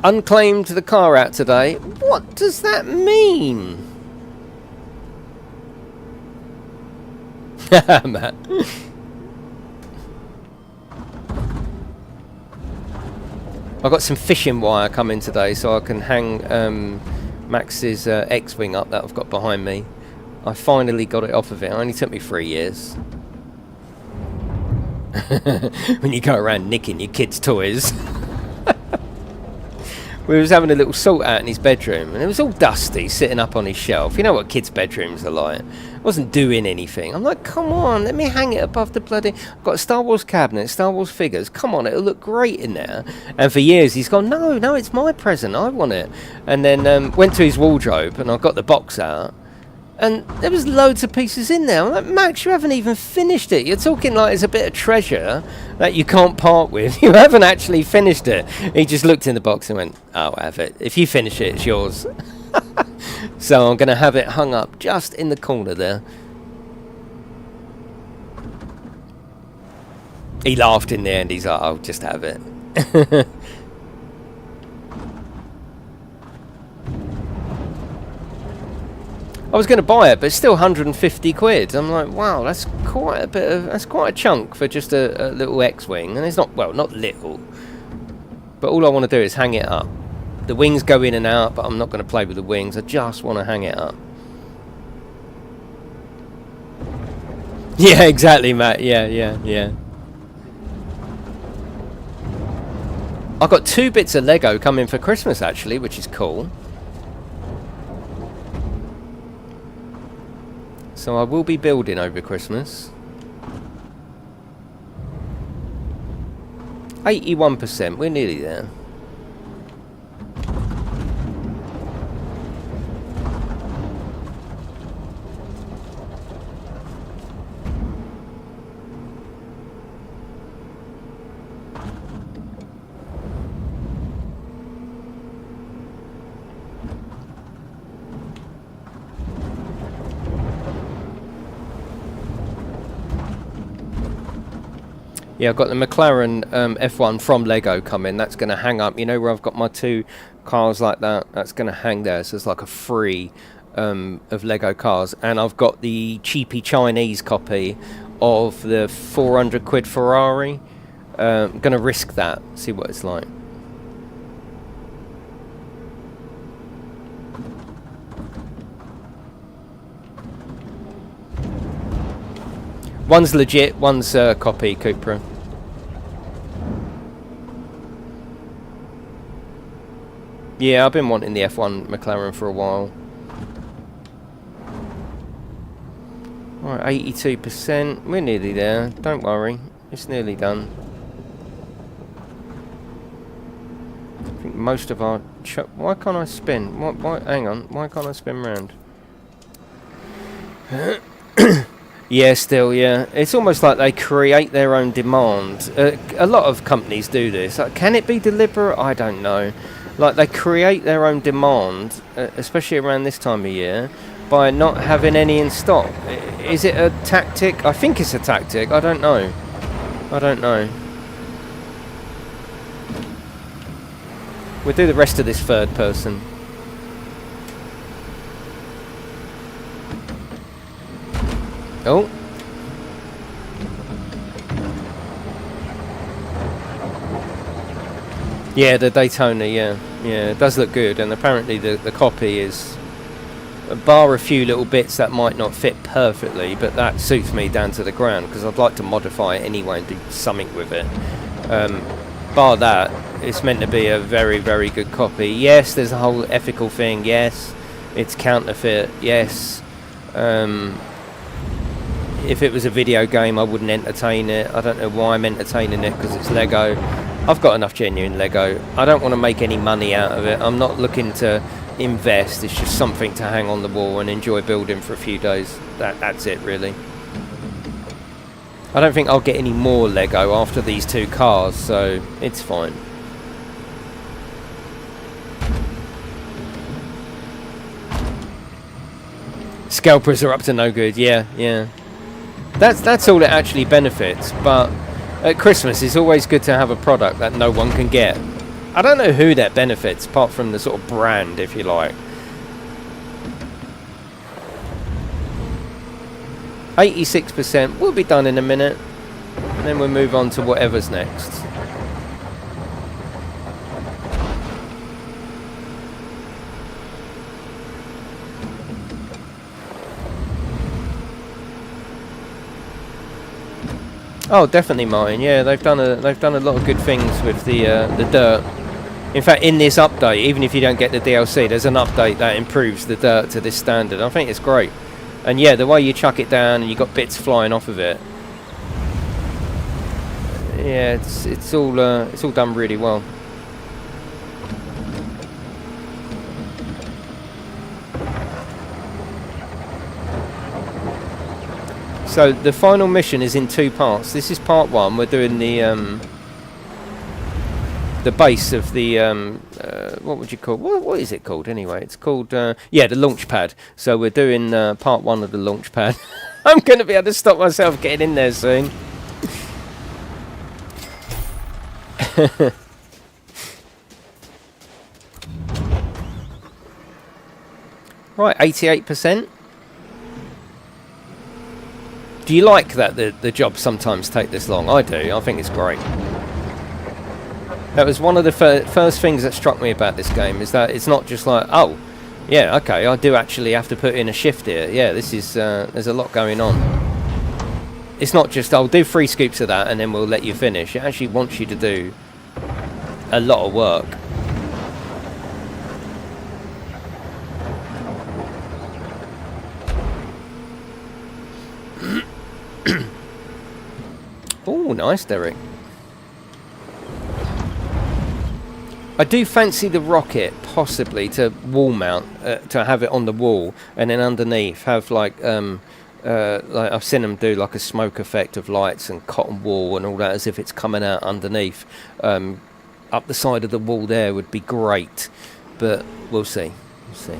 Unclaimed the car out today. What does that mean? Matt. I got some fishing wire coming today, so I can hang Max's X-Wing up that I've got behind me. I finally got it off of it. It only took me 3 years. When you go around nicking your kids' toys. We was having a little sort out in his bedroom, and it was all dusty sitting up on his shelf. You know what kids' bedrooms are like. I wasn't doing anything. I'm like, come on, let me hang it above the bloody... I've got a Star Wars cabinet, Star Wars figures. Come on, it'll look great in there. And for years he's gone, no, it's my present, I want it. And then went to his wardrobe, and I got the box out, And there was loads of pieces in there. I'm like, Max, you haven't even finished it. You're talking like it's a bit of treasure that you can't part with. You haven't actually finished it. He just looked in the box and went, I'll have it. If you finish it, it's yours. So I'm going to have it hung up just in the corner there. He laughed in the end. He's like, I'll just have it. I was going to buy it, but it's still 150 quid. I'm like, wow, that's quite a bit of, that's quite a chunk for just a little X-wing. And it's not, well, not little. But all I want to do is hang it up. The wings go in and out, but I'm not going to play with the wings. I just want to hang it up. Yeah, exactly, Matt. Yeah. I've got 2 bits of Lego coming for Christmas, actually, which is cool. So I will be building over Christmas. 81%, we're nearly there. Yeah, I've got the McLaren F1 from Lego coming. That's going to hang up. You know where I've got my 2 cars like that? That's going to hang there. So it's like a free of Lego cars. And I've got the cheapy Chinese copy of the 400 quid Ferrari. I'm going to risk that. See what it's like. One's legit, one's copy, Cupra. Yeah, I've been wanting the F1 McLaren for a while. Alright, 82%. We're nearly there. Don't worry. It's nearly done. I think most of our... Why can't I spin? Why, hang on. Why can't I spin round? Yeah, still, yeah. It's almost like they create their own demand. A lot of companies do this. Like, can it be deliberate? I don't know. Like, they create their own demand, especially around this time of year, by not having any in stock. Is it a tactic? I think it's a tactic. I don't know. I don't know. We'll do the rest of this third person. Oh. Yeah, the Daytona, yeah. Yeah, it does look good, and apparently the copy is, bar a few little bits that might not fit perfectly, but that suits me down to the ground, because I'd like to modify it anyway and do something with it. Bar that, it's meant to be a very, very good copy. Yes, there's a whole ethical thing, yes. It's counterfeit, yes. If it was a video game, I wouldn't entertain it. I don't know why I'm entertaining it, because it's Lego. I've got enough genuine Lego. I don't want to make any money out of it. I'm not looking to invest. It's just something to hang on the wall and enjoy building for a few days. That's it, really. I don't think I'll get any more Lego after these 2 cars, so it's fine. Scalpers are up to no good. Yeah. That's all it actually benefits, but at Christmas it's always good to have a product that no one can get. I don't know who that benefits, apart from the sort of brand, if you like. 86%, we'll be done in a minute, and then we'll move on to whatever's next. Oh, definitely mine. Yeah, they've done a lot of good things with the dirt. In fact, in this update, even if you don't get the DLC, there's an update that improves the dirt to this standard. I think it's great. And yeah, the way you chuck it down and you got bits flying off of it. Yeah, it's all done really well. So the final mission is in 2 parts. This is part 1. We're doing the base of the what would you call, what is it called anyway? It's called yeah, the Launchpad. So we're doing part 1 of the Launchpad. I'm going to be able to stop myself getting in there soon. Right, 88%. Do you like that the jobs sometimes take this long? I do. I think it's great. That was one of the first things that struck me about this game, is that it's not just like, oh, yeah, okay, I do actually have to put in a shift here. Yeah, this is, there's a lot going on. It's not just, I'll do 3 scoops of that and then we'll let you finish. It actually wants you to do a lot of work. Oh, nice, Derek. I do fancy the rocket, possibly, to wall mount, to have it on the wall, and then underneath have like I've seen them do like a smoke effect of lights and cotton wool and all that, as if it's coming out underneath. Up the side of the wall there would be great, but we'll see. We'll see.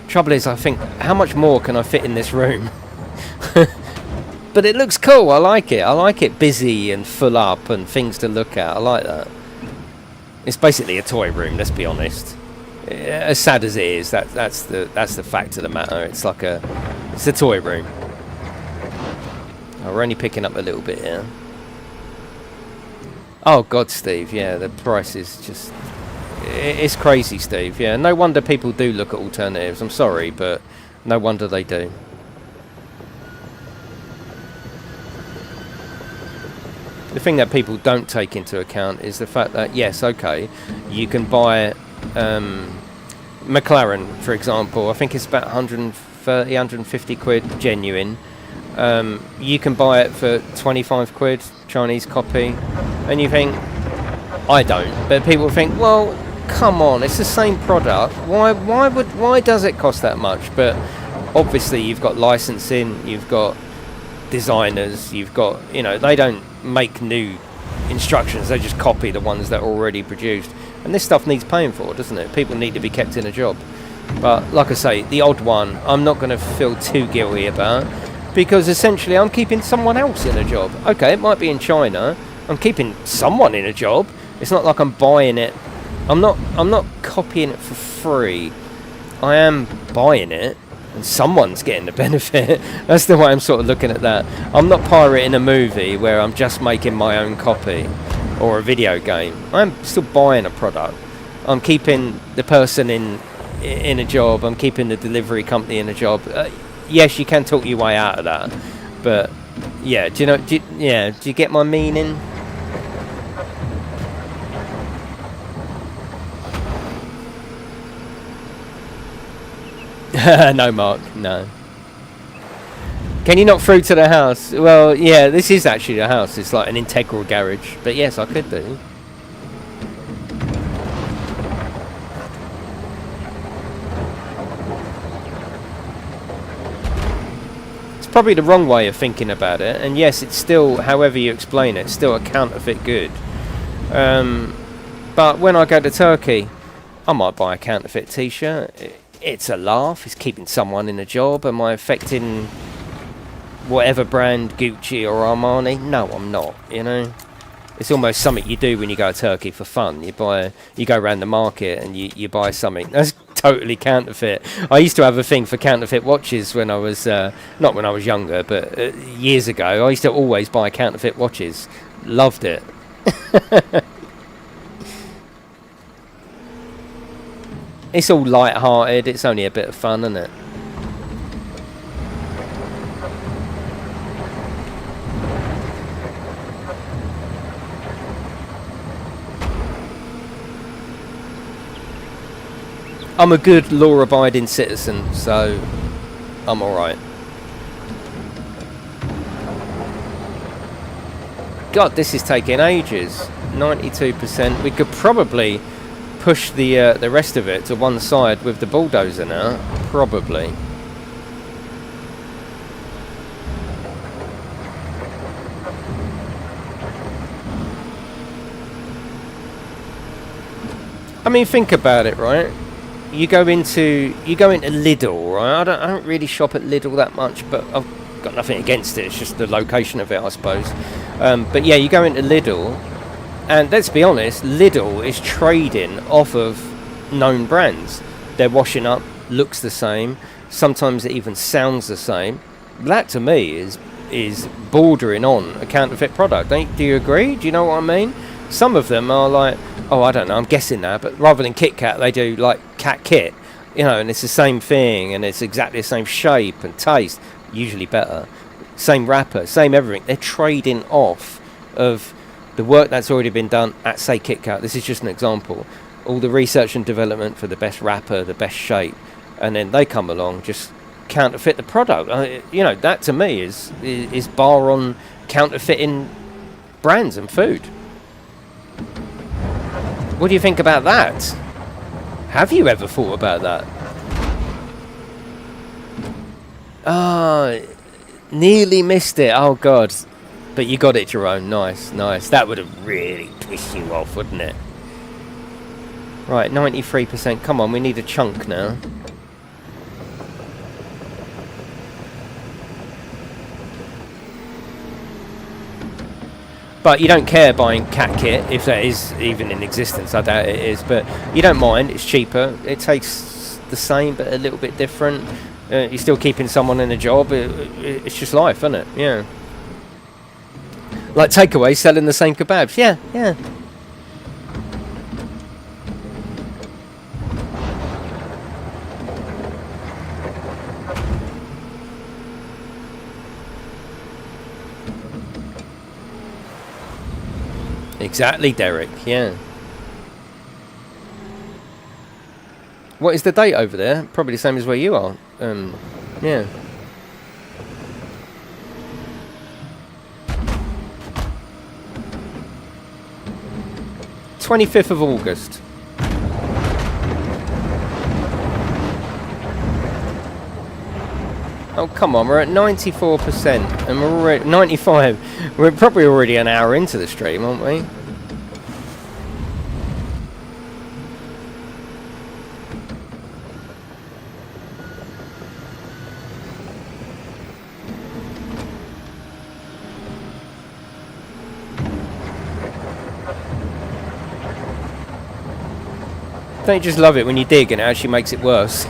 Trouble is, I think, how much more can I fit in this room? But it looks cool. I like it. I like it busy and full up and things to look at. I like that. It's basically a toy room, let's be honest. As sad as it is, that's the fact of the matter. It's like it's a toy room. Oh, we're only picking up a little bit here. Oh God, Steve, yeah, the price is just, it's crazy, Steve. Yeah, no wonder people do look at alternatives. I'm sorry, but no wonder they do. The thing that people don't take into account is the fact that, yes, okay, you can buy McLaren, for example. I think it's about 130, 150 quid genuine. You can buy it for 25 quid, Chinese copy. And you think, I don't. But people think, well, come on, it's the same product. Why does it cost that much? But obviously you've got licensing, you've got designers, you've got, you know, they don't make new instructions, they just copy the ones that are already produced, and this stuff needs paying for, doesn't it? People need to be kept in a job. But like I say, the odd one I'm not going to feel too guilty about, because essentially I'm keeping someone else in a job. Okay, it might be in China, I'm keeping someone in a job. It's not like I'm buying it. I'm not copying it for free. I am buying it and someone's getting the benefit. That's the way I'm sort of looking at that. I'm not pirating a movie where I'm just making my own copy, or a video game. I'm still buying a product. I'm keeping the person in a job. I'm keeping the delivery company in a job. Yes, you can talk your way out of that, but yeah, do you get my meaning? No, Mark, no. Can you knock through to the house? Well, yeah, this is actually the house. It's like an integral garage. But yes, I could do. It's probably the wrong way of thinking about it. And yes, it's still, however you explain it, still a counterfeit good. But when I go to Turkey, I might buy a counterfeit t-shirt. It's a laugh. It's keeping someone in a job. Am I affecting whatever brand, Gucci or Armani? No, I'm not, you know. It's almost something you do when you go to Turkey for fun. You go around the market and you buy something. That's totally counterfeit. I used to have a thing for counterfeit watches when I was, not when I was younger, but years ago. I used to always buy counterfeit watches. Loved it. It's all light-hearted. It's only a bit of fun, isn't it? I'm a good law-abiding citizen, so I'm alright. God, this is taking ages. 92%. We could probably push the rest of it to one side with the bulldozer now. Probably. mean, think about it, right? You go into Lidl, right? I don't really shop at Lidl that much, but I've got nothing against it. It's just the location of it, I suppose. But yeah, you go into Lidl, and let's be honest, Lidl is trading off of known brands. They're washing up, looks the same. Sometimes it even sounds the same. That to me is bordering on a counterfeit product. Do you agree? Do you know what I mean? Some of them are like, oh, I don't know, I'm guessing that, but rather than Kit Kat, they do like Cat Kit, you know, and it's the same thing, and it's exactly the same shape and taste, usually better. Same wrapper, same everything. They're trading off of the work that's already been done at, say, Kit Kat. This is just an example. All the research and development for the best wrapper, the best shape, and then they come along, just counterfeit the product. You know, that to me is bar on counterfeiting brands and food. What do you think about that? Have you ever thought about that? Ah, nearly missed it. Oh god. But you got it, Jerome. Nice, nice. That would have really pissed you off, wouldn't it? Right, 93%. Come on, we need a chunk now. But you don't care buying Cat Kit, if that is even in existence. I doubt it is, but you don't mind. It's cheaper. It tastes the same, but a little bit different. You're still keeping someone in a job. It's just life, isn't it? Yeah. Like takeaway selling the same kebabs. Yeah, yeah. Exactly, Derek, yeah. What is the date over there? Probably the same as where you are. Yeah. "25th of August." Oh, come on, we're at 94%, and we're already 95. We're probably already an hour into the stream, aren't we? Don't you just love it when you dig and it actually makes it worse?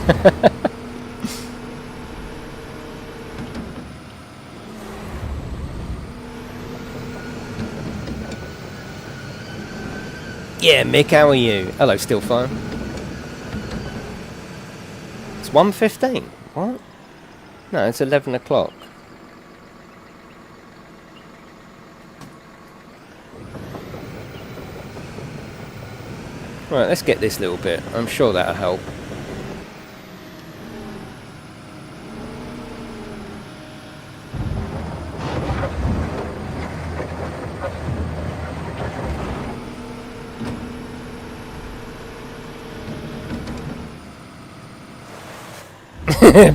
Yeah, Mick, how are you? Hello, Stillfire. It's 1:15. What? No, it's 11 o'clock. Right, let's get this little bit. I'm sure that'll help.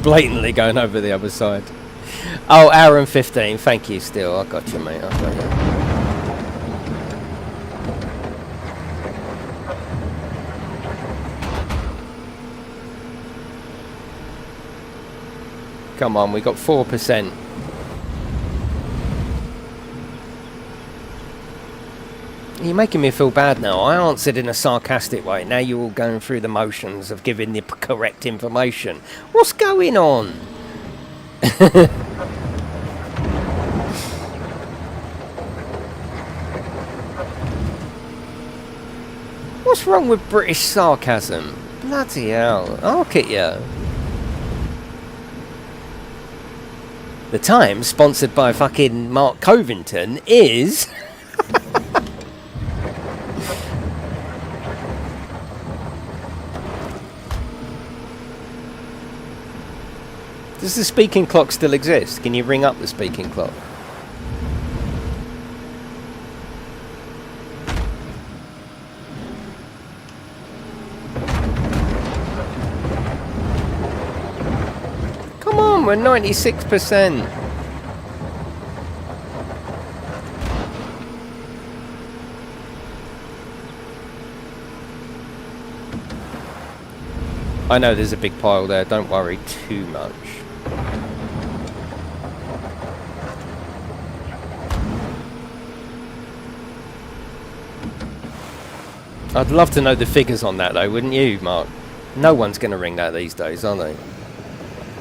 Blatantly going over the other side. Oh, hour and 15. Thank you, Still. I got you, mate. I got you. Come on, we got 4%. You're making me feel bad now. I answered in a sarcastic way. Now you're all going through the motions of giving the correct information. What's going on? What's wrong with British sarcasm? Bloody hell. I'll kick you. The Times, sponsored by fucking Mark Covington, is... Does the speaking clock still exist? Can you ring up the speaking clock? Come on, we're 96%. I know there's a big pile there, don't worry too much. I'd love to know the figures on that though, wouldn't you, Mark? No one's going to ring that these days, are they?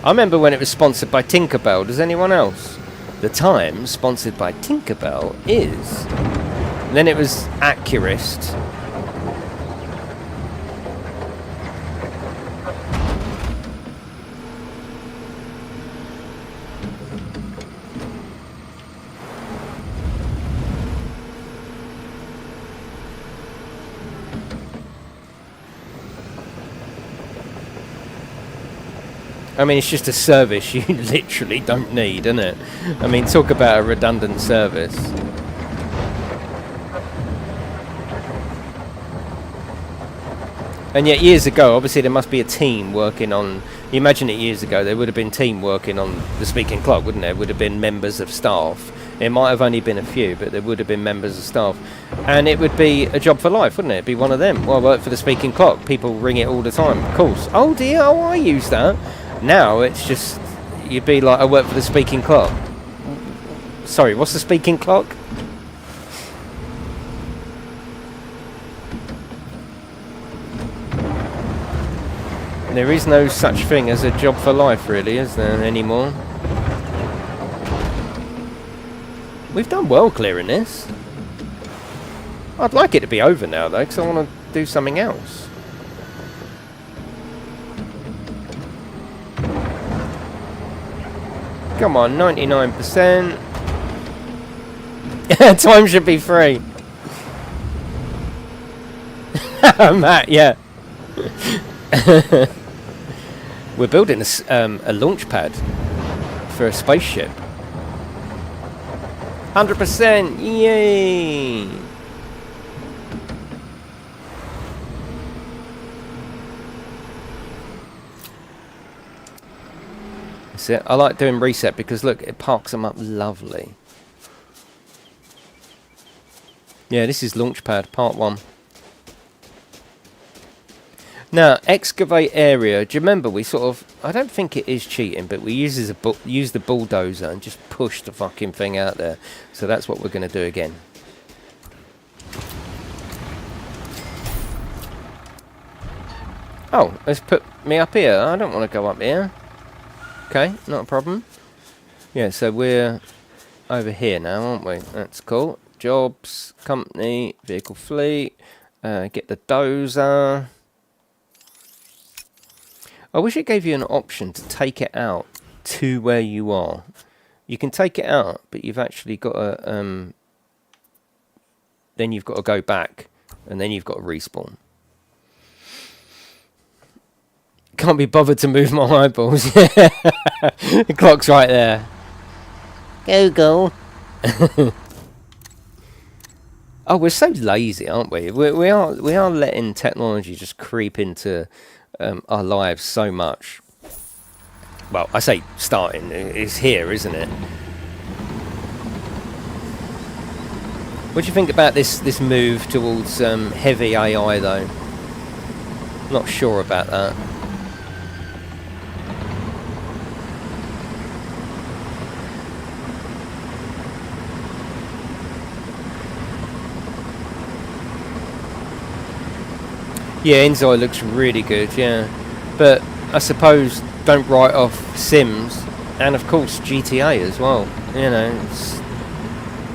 I remember when it was sponsored by Tinkerbell. Does anyone else? The Times, sponsored by Tinkerbell, is... And then it was Accurist. I mean, it's just a service you literally don't need, isn't it? I mean, talk about a redundant service. And yet years ago, obviously there must be a team working on... You imagine it years ago, there would have been a team working on the speaking clock, wouldn't there? Would have been members of staff. It might have only been a few, but there would have been members of staff. And it would be a job for life, wouldn't it? It'd be one of them. Well, I work for the speaking clock. People ring it all the time. Of course. Oh dear, oh, I use that. Now it's just... You'd be like, I work for the speaking clock. Sorry, what's the speaking clock? There is no such thing as a job for life, really, is there, anymore? We've done well clearing this. I'd like it to be over now, though, because I want to do something else. Come on, 99%. Time should be free. Matt, yeah. We're building a launch pad for a spaceship. 100%! Yay! That's it. I like doing reset because look, it parks them up lovely. Yeah, this is Launchpad Part 1. Now, excavate area. Do you remember we sort of... I don't think it is cheating, but we use the bulldozer and just push the fucking thing out there. So that's what we're going to do again. Oh, let's put me up here. I don't want to go up here. Okay, not a problem. Yeah, so we're over here now, aren't we? That's cool. Jobs, company, vehicle fleet. Get the dozer. I wish it gave you an option to take it out to where you are. You can take it out, but you've actually got to... then you've got to go back, and then you've got to respawn. Can't be bothered to move my eyeballs. The clock's right there. Go. Oh, we're so lazy, aren't we? We are letting technology just creep into... our lives so much. Well, I say starting, it's here, isn't it? What do you think about this move towards heavy AI though? Not sure about that. Yeah, Enzoi looks really good, yeah. But I suppose don't write off Sims and of course GTA as well. You know,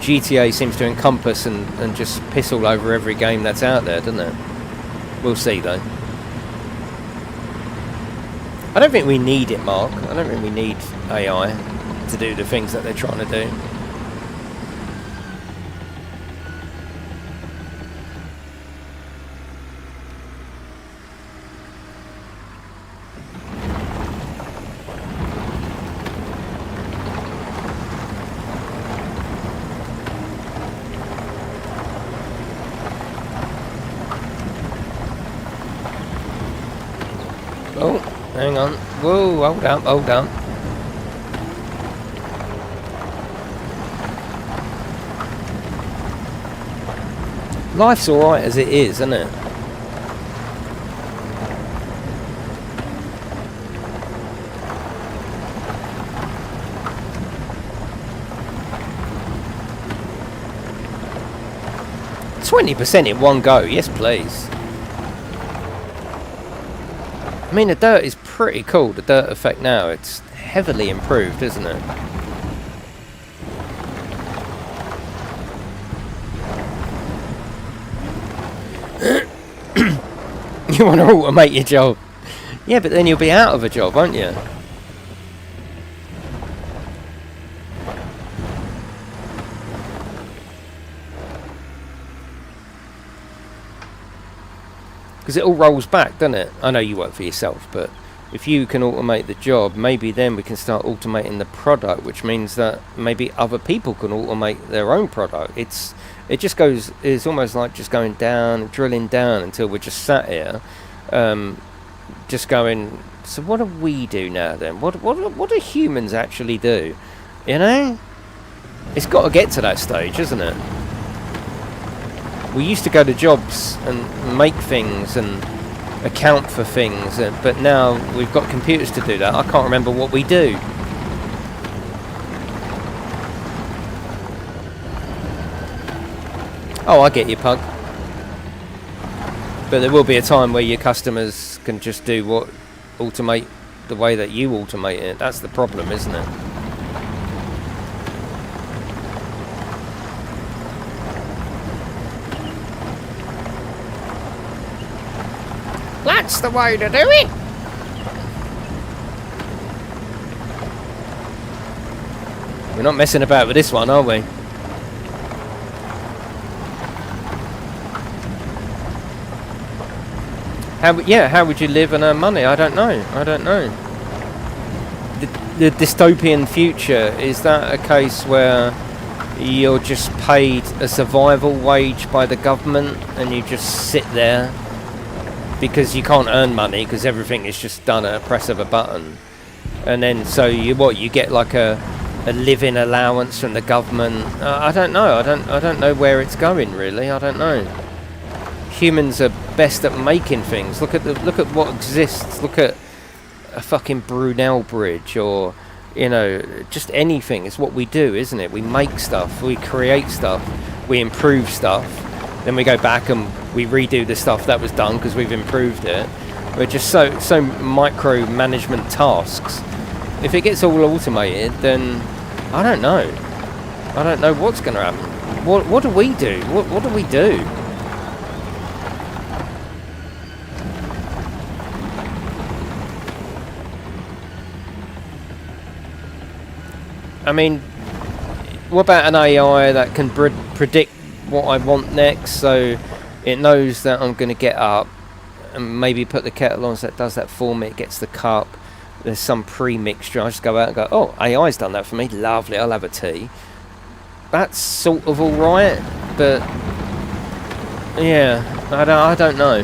GTA seems to encompass and just piss all over every game that's out there, doesn't it? We'll see though. I don't think we need it, Mark. I don't think we need AI to do the things that they're trying to do. Oh, hang on. Whoa, hold up. Life's alright as it is, isn't it? 20% in one go, yes please. I mean, the dirt is pretty cool, the dirt effect now. It's heavily improved, isn't it? You want to automate your job. Yeah, but then you'll be out of a job, won't you? Because it all rolls back, doesn't it? I know you work for yourself, but if you can automate the job, maybe then we can start automating the product, which means that maybe other people can automate their own product. It just goes, it's almost like just going down, drilling down until we're just sat here, just going, so what do we do now then? What do humans actually do? You know? It's got to get to that stage, isn't it? We used to go to jobs and make things and account for things, but now we've got computers to do that. I can't remember what we do. Oh, I get you, Pug. But there will be a time where your customers can just do automate the way that you automate it. That's the problem, isn't it? That's the way to do it. We're not messing about with this one, are we? How would you live and earn money? I don't know. The dystopian future, is that a case where you're just paid a survival wage by the government and you just sit there because you can't earn money because everything is just done at a press of a button, and then so you get like a living allowance from the government? I don't know. I don't know where it's going really. I don't know. Humans are best at making things. Look at what exists. Look at a fucking Brunel Bridge, or just anything. It's what we do, isn't it? We make stuff, we create stuff, we improve stuff, then we go back and we redo the stuff that was done because we've improved it. We're just so micro management tasks. If it gets all automated, then I don't know what's going to happen. What do we do? What do we do? I mean, what about an AI that can predict what I want next, so it knows that I'm going to get up and maybe put the kettle on, so it does that for me, it gets the cup, there's some pre-mixture, I just go out and go, oh, AI's done that for me, lovely, I'll have a tea. That's sort of alright, but yeah, I don't know.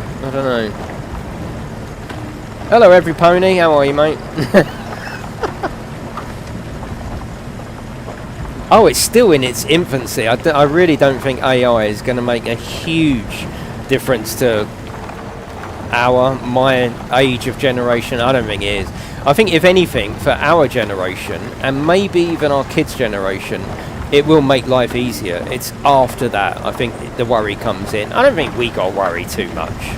Hello every pony, how are you, mate? Oh, it's still in its infancy. I really don't think AI is going to make a huge difference to my age of generation. I don't think it is. I think if anything, for our generation, and maybe even our kids' generation, it will make life easier. It's after that, I think, the worry comes in. I don't think we got to worry too much.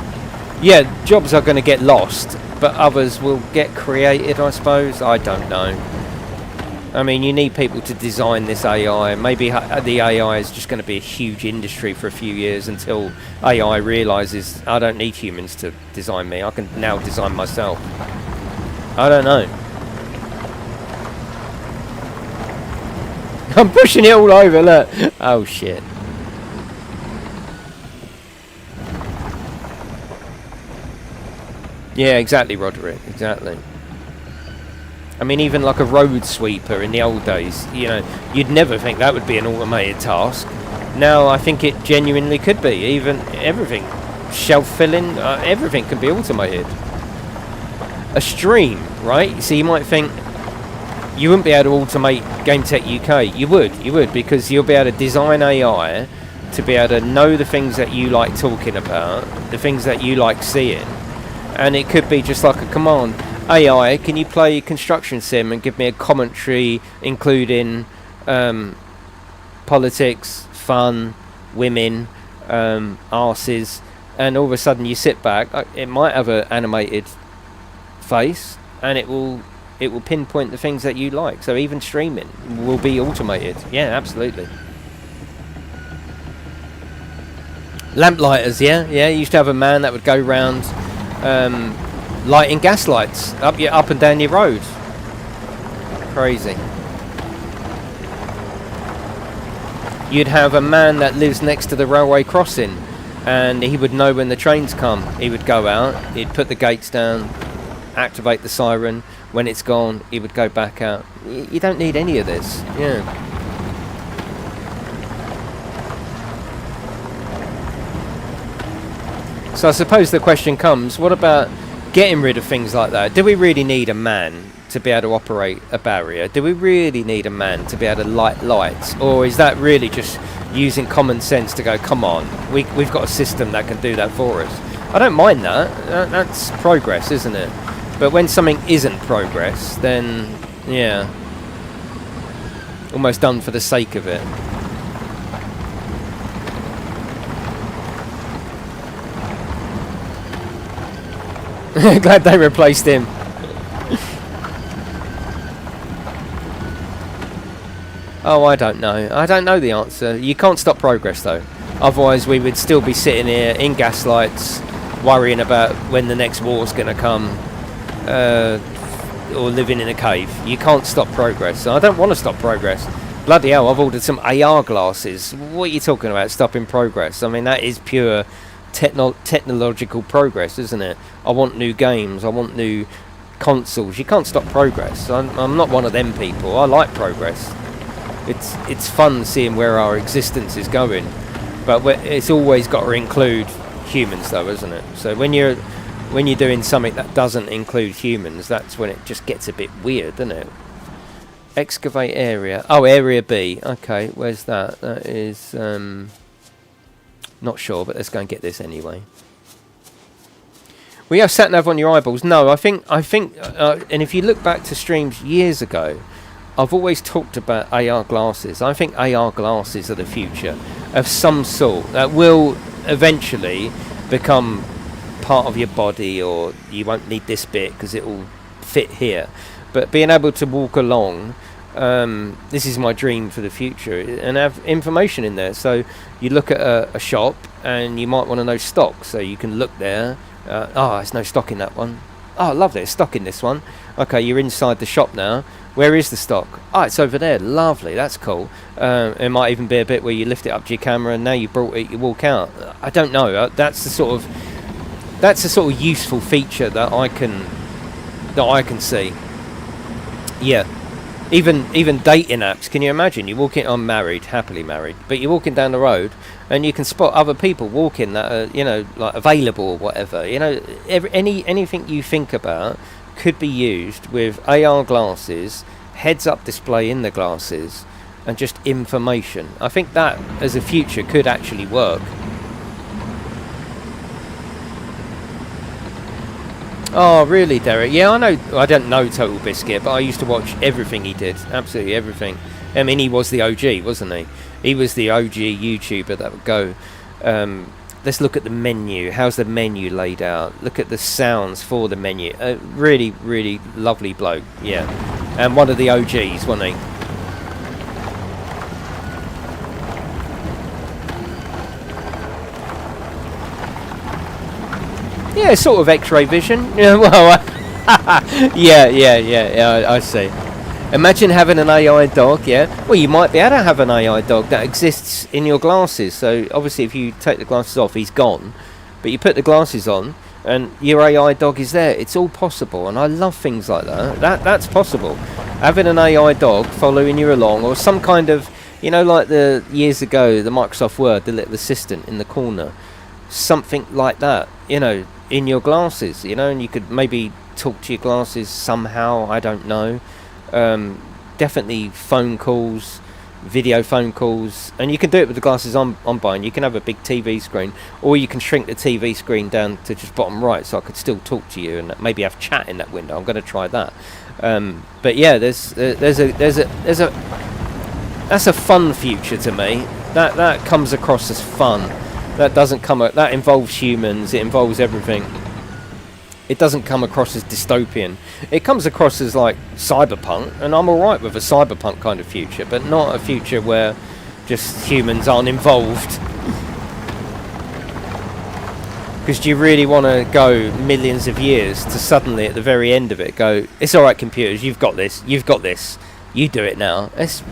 Yeah, jobs are going to get lost, but others will get created, I suppose. I don't know. I mean, you need people to design this AI. Maybe the AI is just going to be a huge industry for a few years until AI realizes I don't need humans to design me. I can now design myself. I don't know. I'm pushing it all over, look. Oh, shit. Yeah, exactly, Roderick. Exactly. I mean, even like a road sweeper in the old days, you'd never think that would be an automated task. Now I think it genuinely could be. Even everything, shelf filling, everything can be automated. A stream, right? So you might think you wouldn't be able to automate GameTechUK. You would, because you'll be able to design AI to be able to know the things that you like talking about, the things that you like seeing, and it could be just like a command. AI, can you play construction sim and give me a commentary including politics, fun, women, arses, and all of a sudden you sit back, it might have an animated face, and it will pinpoint the things that you like. So even streaming will be automated. Yeah, absolutely. Lamp lighters, yeah. You used to have a man that would go round lighting gas lights up and down your road. Crazy. You'd have a man that lives next to the railway crossing, and he would know when the trains come. He would go out, he'd put the gates down, activate the siren. When it's gone, he would go back out. You don't need any of this. Yeah. So I suppose the question comes, what about getting rid of things like that? Do we really need a man to be able to operate a barrier? Do we really need a man to be able to light lights? Or is that really just using common sense to go, come on, we've got a system that can do that for us? I don't mind that. That's progress, isn't it? But when something isn't progress, then, yeah, almost done for the sake of it. Glad they replaced him. Oh, I don't know. I don't know the answer. You can't stop progress, though. Otherwise, we would still be sitting here in gaslights, worrying about when the next war's going to come, or living in a cave. You can't stop progress. I don't want to stop progress. Bloody hell, I've ordered some AR glasses. What are you talking about, stopping progress? I mean, that is pure technological progress, isn't it? I want new games. I want new consoles. You can't stop progress. I'm not one of them people. I like progress. It's fun seeing where our existence is going, but it's always got to include humans, though, isn't it? So when you're doing something that doesn't include humans, that's when it just gets a bit weird, doesn't it? Excavate area. Oh, area B. Okay, where's that? That is not sure, but let's go and get this anyway. We have sat nav on your eyeballs. No, I think, and if you look back to streams years ago, I've always talked about AR glasses. I think AR glasses are the future of some sort that will eventually become part of your body, or you won't need this bit because it will fit here. But being able to walk along, this is my dream for the future, and have information in there. So you look at a shop and you might want to know stock, so you can look there. There's no stock in that one. Oh, lovely, there's stock in this one. Okay, you're inside the shop now. Where is the stock? Oh, it's over there. Lovely, that's cool. It might even be a bit where you lift it up to your camera and now you brought it, you walk out. I don't know. That's the sort of useful feature that I can see. Yeah. Even dating apps. Can you imagine? You're walking. I'm married, happily married, but you're walking down the road and you can spot other people walking that are, like available or whatever. Anything you think about could be used with AR glasses, heads-up display in the glasses, and just information. I think that, as a future, could actually work. Oh, really, Derek? Yeah, I know. I don't know Total Biscuit, but I used to watch everything he did. Absolutely everything. I mean, he was the OG, wasn't he? He was the OG YouTuber that would go... let's look at the menu. How's the menu laid out? Look at the sounds for the menu. Really, really lovely bloke. Yeah. And one of the OGs, wasn't he? Yeah, sort of X-ray vision. Yeah, well, yeah, I see. Imagine having an AI dog, yeah? Well, you might be able to have an AI dog that exists in your glasses. So, obviously, if you take the glasses off, he's gone. But you put the glasses on, and your AI dog is there. It's all possible, and I love things like that. That's possible. Having an AI dog following you along, or some kind of, like the years ago, the Microsoft Word, the little assistant in the corner. Something like that, in your glasses, and you could maybe talk to your glasses somehow. I don't know. Definitely phone calls, video phone calls, and you can do it with the glasses I'm buying. You can have a big TV screen, or you can shrink the TV screen down to just bottom right, so I could still talk to you and maybe have chat in that window. I'm going to try that. But yeah, there's a fun future to me. That comes across as fun. That doesn't come. That involves humans. It involves everything. It doesn't come across as dystopian. It comes across as like cyberpunk, and I'm alright with a cyberpunk kind of future, but not a future where just humans aren't involved. Because do you really want to go millions of years to suddenly at the very end of it go, it's alright computers, you've got this, you do it now. It's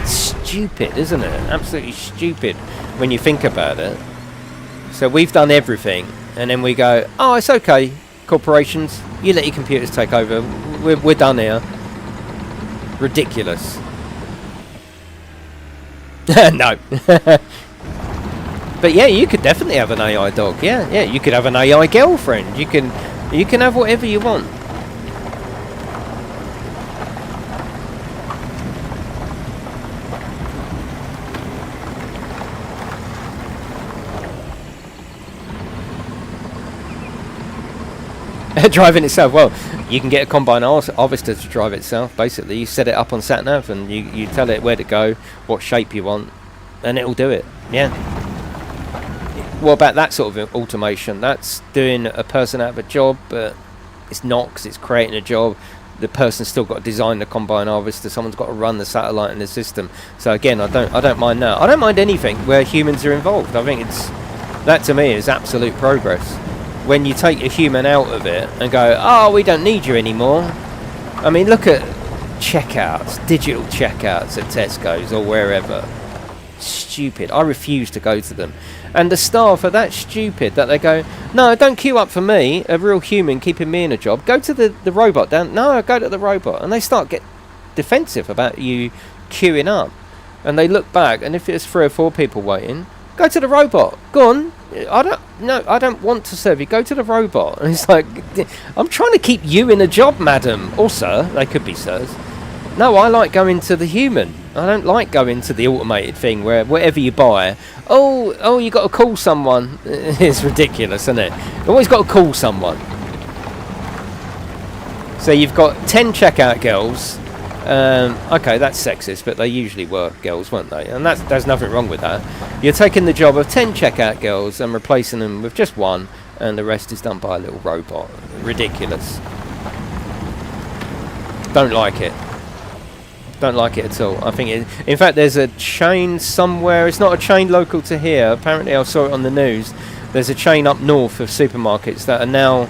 stupid, isn't it? Absolutely stupid when you think about it. So we've done everything, and then we go, oh, it's okay, corporations, you let your computers take over, we're done here. Ridiculous. No. But yeah, you could definitely have an AI dog. Yeah, you could have an AI girlfriend. You can have whatever you want. Driving itself. Well, you can get a combine harvester to drive itself. Basically, you set it up on sat nav and you tell it where to go, what shape you want, and it'll do it. Yeah. What about that sort of automation? That's doing a person out of a job, but it's not, because it's creating a job. The person's still got to design the combine harvester. Someone's got to run the satellite in the system. So again, I don't mind that. I don't mind anything where humans are involved. I think that to me is absolute progress. When you take a human out of it and go, oh, we don't need you anymore. I mean, look at checkouts, digital checkouts at Tesco's or wherever. Stupid. I refuse to go to them. And the staff are that stupid that they go, no, don't queue up for me, a real human keeping me in a job. Go to the robot. No, go to the robot. And they start get defensive about you queuing up. And they look back, and if there's 3 or 4 people waiting, go to the robot. Go on. I don't want to serve you. Go to the robot. And it's like, I'm trying to keep you in a job, madam. Or sir. They could be sirs. No, I like going to the human. I don't like going to the automated thing where whatever you buy, oh, you got to call someone. It's ridiculous, isn't it? You always got to call someone. So you've got 10 checkout girls. Okay, that's sexist, but they usually were girls, weren't they? And there's nothing wrong with that. You're taking the job of 10 checkout girls and replacing them with just one, and the rest is done by a little robot. Ridiculous. Don't like it. Don't like it at all. I think in fact there's a chain somewhere. It's not a chain local to here. Apparently I saw it on the news. There's a chain up north of supermarkets that are now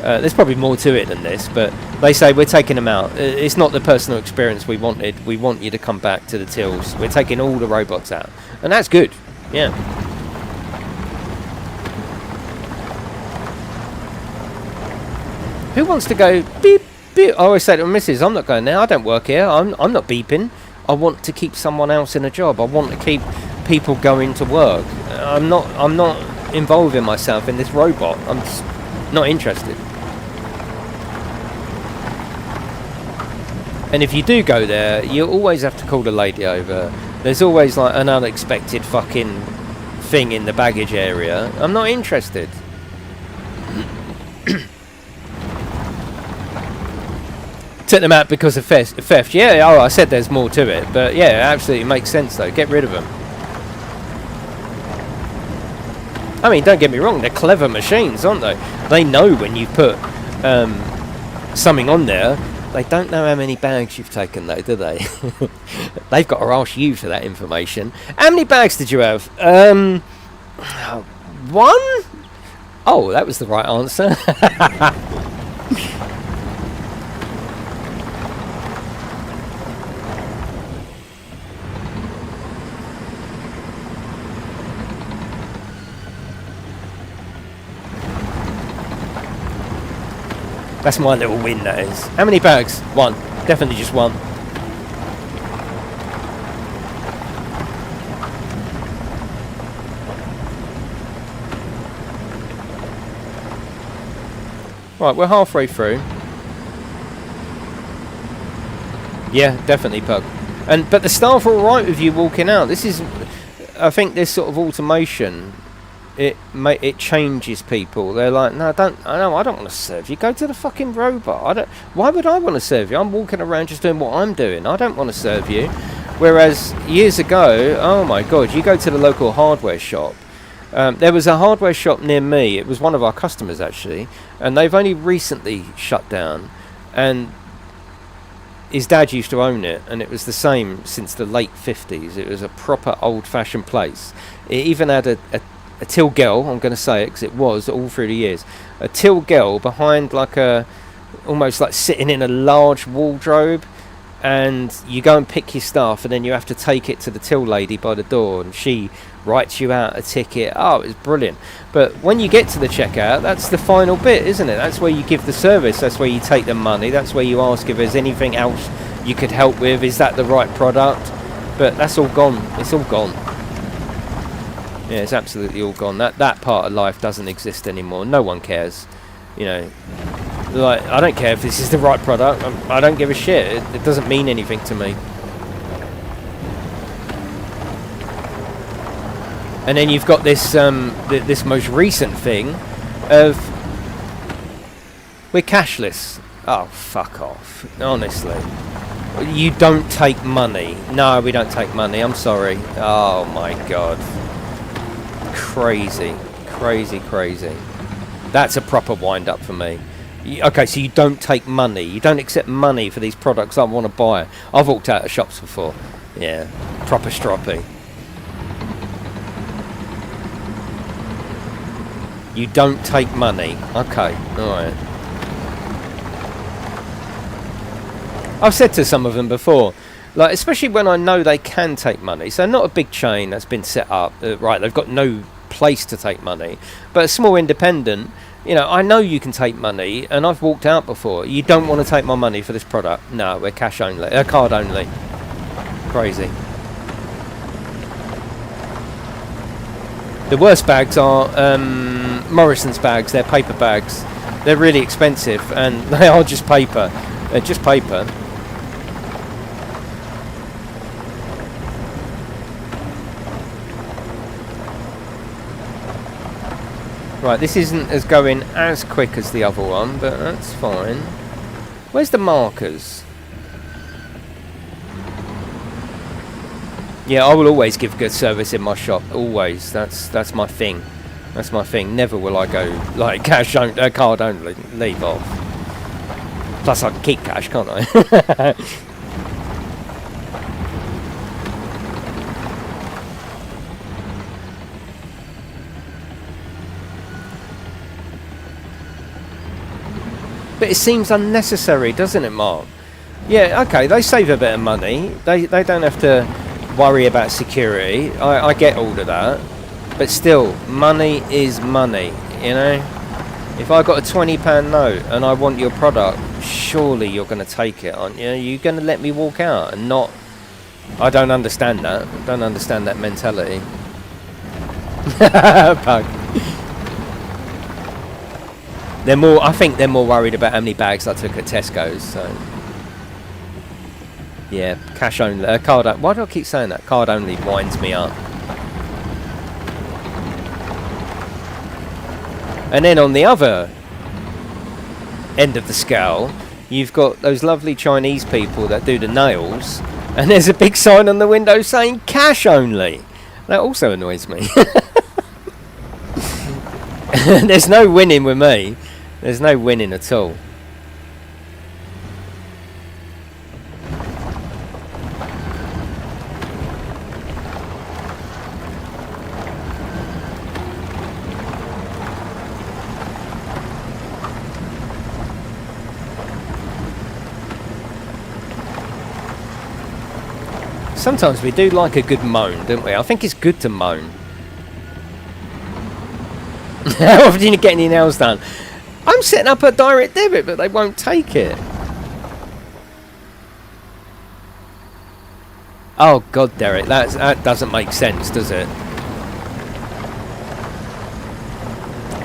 there's probably more to it than this, but they say we're taking them out. It's not the personal experience we wanted. We want you to come back to the tills. We're taking all the robots out, and that's good. Yeah. Who wants to go beep? I always say to my missus, I'm not going there. I don't work here. I'm not beeping. I want to keep someone else in a job. I want to keep people going to work. I'm not involving myself in this robot. I'm just not interested. And if you do go there, you always have to call the lady over. There's always like an unexpected fucking thing in the baggage area. I'm not interested. Took them out because of theft. Yeah, I said there's more to it, but yeah, it absolutely makes sense though. Get rid of them. I mean, don't get me wrong, they're clever machines, aren't they? They know when you put something on there. They don't know how many bags you've taken though, do they? They've got to ask you for that information. How many bags did you have? 1? Oh, that was the right answer. That's my little win, that is. How many bags? 1. Definitely just 1. Right, we're halfway through. Yeah, definitely, Pug. But the staff are alright with you walking out. This is... I think this sort of automation... It changes people. They're like, no, I don't want to serve you. Go to the fucking robot. Why would I want to serve you? I'm walking around just doing what I'm doing. I don't want to serve you. Whereas years ago, oh my god, you go to the local hardware shop There was a hardware shop near me. It was one of our customers actually, and they've only recently shut down. And his dad used to own it, and it was the same since the late 50s. It was a proper old-fashioned place. It even had a till girl, I'm going to say it because it was all through the years, a till girl behind like almost like sitting in a large wardrobe, and you go and pick your stuff and then you have to take it to the till lady by the door and she writes you out a ticket. Oh, it was brilliant. But when you get to the checkout, that's the final bit, isn't it? That's where you give the service, that's where you take the money, that's where you ask if there's anything else you could help with, is that the right product? But that's all gone. It's all gone. Yeah, it's absolutely all gone. That part of life doesn't exist anymore. No one cares, you know. Like, I don't care if this is the right product. I don't give a shit. It doesn't mean anything to me. And then you've got this this most recent thing of we're cashless. Oh, fuck off. Honestly. You don't take money. No, we don't take money. I'm sorry. Oh my god. Crazy. Crazy, crazy. That's a proper wind up for me. Okay, so you don't take money. You don't accept money for these products I want to buy. I've walked out of shops before. Yeah, proper stroppy. You don't take money. Okay, alright. I've said to some of them before, like, especially when I know they can take money. So not a big chain that's been set up, right, they've got no place to take money. But a small independent, you know, I know you can take money, and I've walked out before. You don't want to take my money for this product? No, we're cash only, card only. Crazy. The worst bags are Morrison's bags. They're paper bags. They're really expensive, and they are just paper. They're just paper. Right, this isn't as going as quick as the other one, but that's fine. Where's the markers? Yeah, I will always give good service in my shop. Always. That's my thing. That's my thing. Never will I go like cash only, card only. Leave off. Plus, I can keep cash, can't I? But it seems unnecessary, doesn't it, Mark? Yeah, okay, they save a bit of money. They don't have to worry about security. I get all of that. But still, money is money, you know? If I got a £20 note and I want your product, surely you're going to take it, aren't you? You're going to let me walk out and not... I don't understand that. I don't understand that mentality. Pug. They're more. I think they're more worried about how many bags I took at Tesco's. So, yeah, cash only, card. Why do I keep saying that? Card only winds me up. And then on the other end of the scale, you've got those lovely Chinese people that do the nails, and there's a big sign on the window saying cash only. That also annoys me. There's no winning with me. There's no winning at all. Sometimes we do like a good moan, don't we? I think it's good to moan. How often are you getting your nails done? I'm setting up a direct debit, but they won't take it. Oh God, Derek, that doesn't make sense, does it?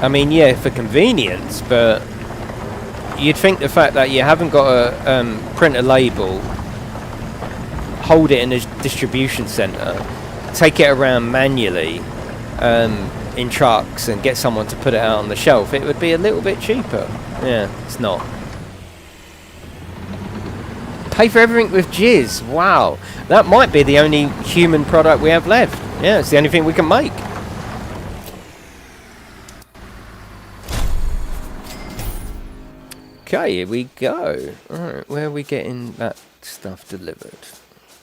I mean, yeah, for convenience, but you'd think the fact that you haven't got a print a label, hold it in a distribution centre, take it around manually, in trucks and get someone to put it out on the shelf, it would be a little bit cheaper. Yeah, it's not. Pay for everything with jizz. Wow, that might be the only human product we have left. Yeah, it's the only thing we can make. Okay, here we go. Alright, where are we getting that stuff delivered?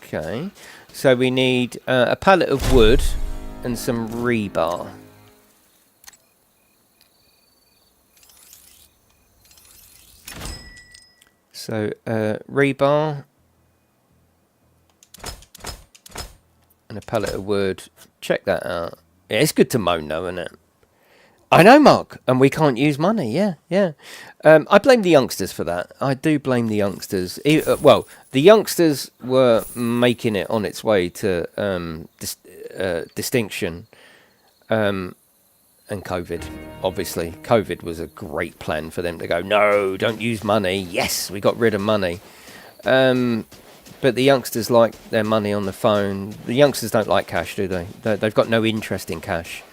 Okay, so we need a pallet of wood and some rebar. So, rebar and a pallet of wood. Check that out. Yeah, it's good to moan though, isn't it? I know, Mark, and we can't use money. Yeah, yeah. I blame the youngsters for that. I do blame the youngsters. Well, the youngsters were making it on its way to distinction, and COVID. Obviously, COVID was a great plan for them to go, no, don't use money. Yes, we got rid of money. But the youngsters like their money on the phone. The youngsters don't like cash, do they? They've got no interest in cash.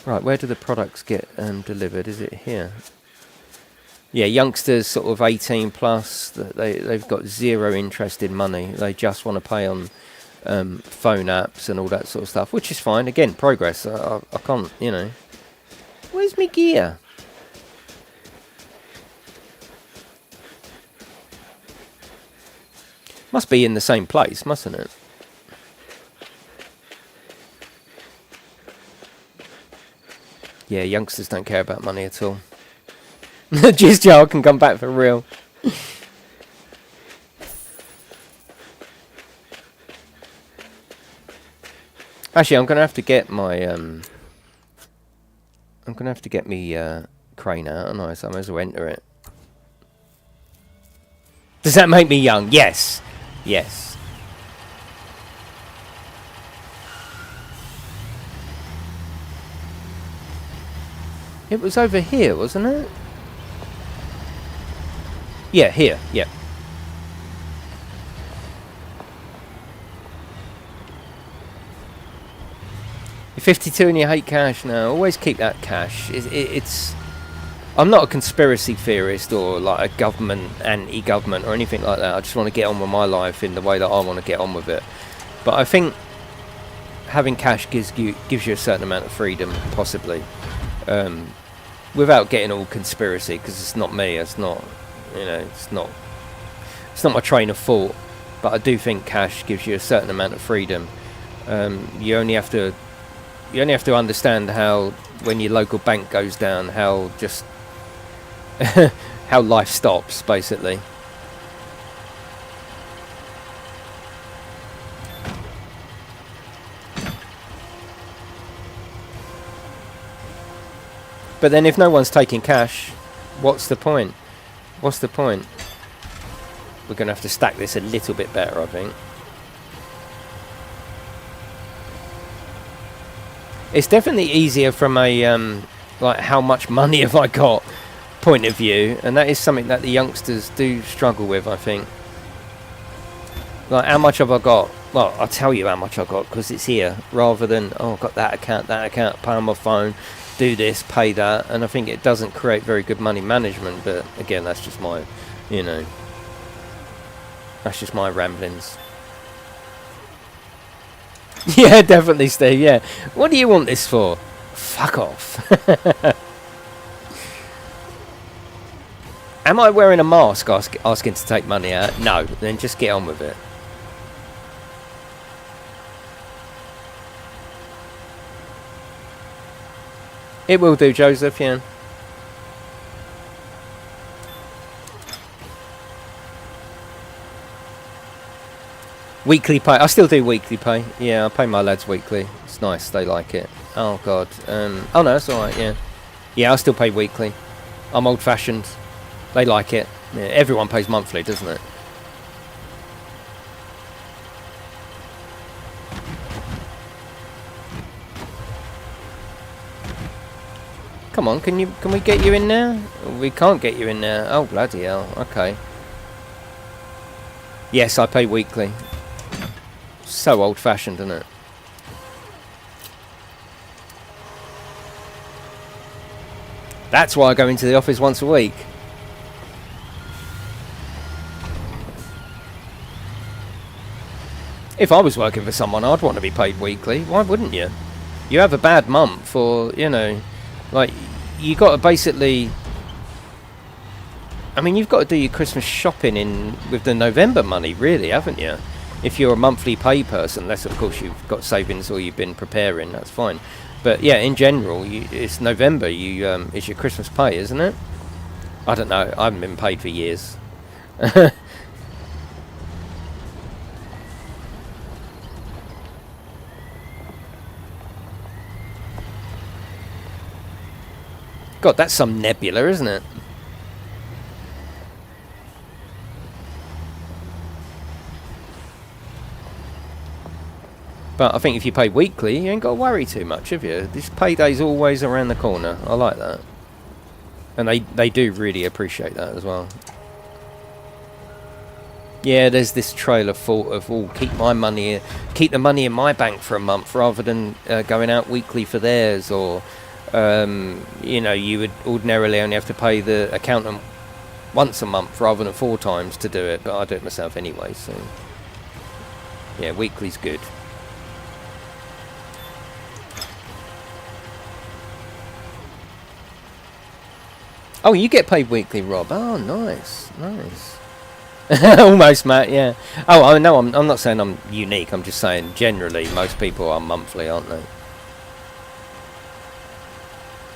Right, where do the products get delivered? Is it here? Yeah, youngsters sort of 18 plus, they've got zero interest in money. They just want to pay on phone apps and all that sort of stuff, which is fine. Again, progress. I can't, you know. Where's my gear? Must be in the same place, mustn't it? Yeah, youngsters don't care about money at all. Just y'all can come back for real. Actually, I'm gonna have to get my I'm gonna have to get me crane out, and I may as well enter it. Does that make me young? Yes. Yes. It was over here, wasn't it? Yeah, here. Yeah. You're 52 and you hate cash now. Always keep that cash. It's. I'm not a conspiracy theorist or like a government, anti-government or anything like that. I just want to get on with my life in the way that I want to get on with it. But I think having cash gives you a certain amount of freedom, possibly. Without getting all conspiracy, because it's not me, it's not, you know, it's not my train of thought, but I do think cash gives you a certain amount of freedom. You only have to understand how, when your local bank goes down, how just how life stops, basically. But then if no one's taking cash, what's the point? What's the point? We're going to have to stack this a little bit better, I think. It's definitely easier from a, like, how much money have I got point of view. And that is something that the youngsters do struggle with, I think. Like, how much have I got? Well, I'll tell you how much I got, because it's here. Rather than, oh, I've got that account, pay on my phone. Do this, pay that, and I think it doesn't create very good money management. But again, that's just my, you know, that's just my ramblings. Yeah, definitely, Steve. Yeah, what do you want this for? Fuck off. Am I wearing a mask asking to take money out? No, then just get on with it. It will do, Joseph, yeah. Weekly pay. I still do weekly pay. Yeah, I pay my lads weekly. It's nice, they like it. Oh, God. Oh, no, it's alright, yeah. Yeah, I still pay weekly. I'm old-fashioned. They like it. Yeah, everyone pays monthly, doesn't it? Come on, can we get you in there? We can't get you in there. Oh, bloody hell. Okay. Yes, I pay weekly. So old-fashioned, isn't it? That's why I go into the office once a week. If I was working for someone, I'd want to be paid weekly. Why wouldn't you? You have a bad month, or, you know, like, you got to basically I mean, you've got to do your Christmas shopping with the November money, really, haven't you? If you're a monthly pay person, unless of course you've got savings or you've been preparing, that's fine. But yeah, in general, it's November. It's your Christmas pay, isn't it? I don't know. I haven't been paid for years. God, that's some nebula, isn't it? But I think if you pay weekly, you ain't got to worry too much, have you? This payday's always around the corner. I like that. And they do really appreciate that as well. Yeah, there's this trail of thought of, oh, keep the money in my bank for a month rather than going out weekly for theirs, or you know, you would ordinarily only have to pay the accountant once a month rather than 4 times to do it, but I do it myself anyway, so yeah, weekly's good. Oh, you get paid weekly, Rob. Oh, nice, nice. Almost, Matt. Yeah. Oh, I know. I'm not saying I'm unique. I'm just saying generally most people are monthly, aren't they?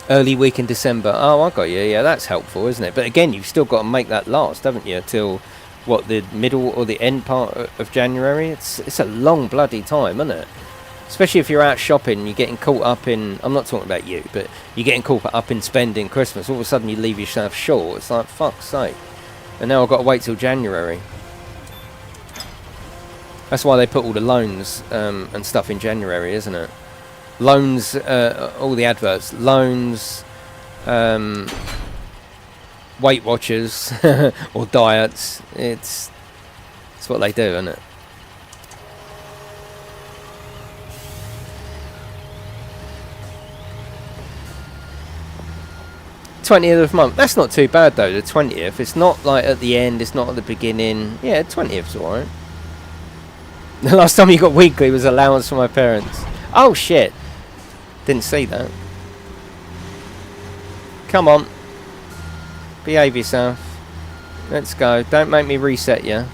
Early week in December. Oh, I got you. Yeah, that's helpful, isn't it? But again, you've still got to make that last, haven't you? Till what, the middle or the end part of January? It's a long bloody time, isn't it? Especially if you're out shopping, you're getting caught up in... I'm not talking about you, but you're getting caught up in spending Christmas. All of a sudden you leave yourself short. It's like, fuck's sake. And now I've got to wait till January. That's why they put all the loans and stuff in January, isn't it? Loans, all the adverts. Loans, Weight Watchers, or diets. It's what they do, isn't it? 20th of the month. That's not too bad though, the 20th. It's not like at the end, it's not at the beginning. Yeah, 20th's alright. The last time you got weekly was allowance for my parents. Oh shit. Didn't see that. Come on. Behave yourself. Let's go. Don't make me reset you.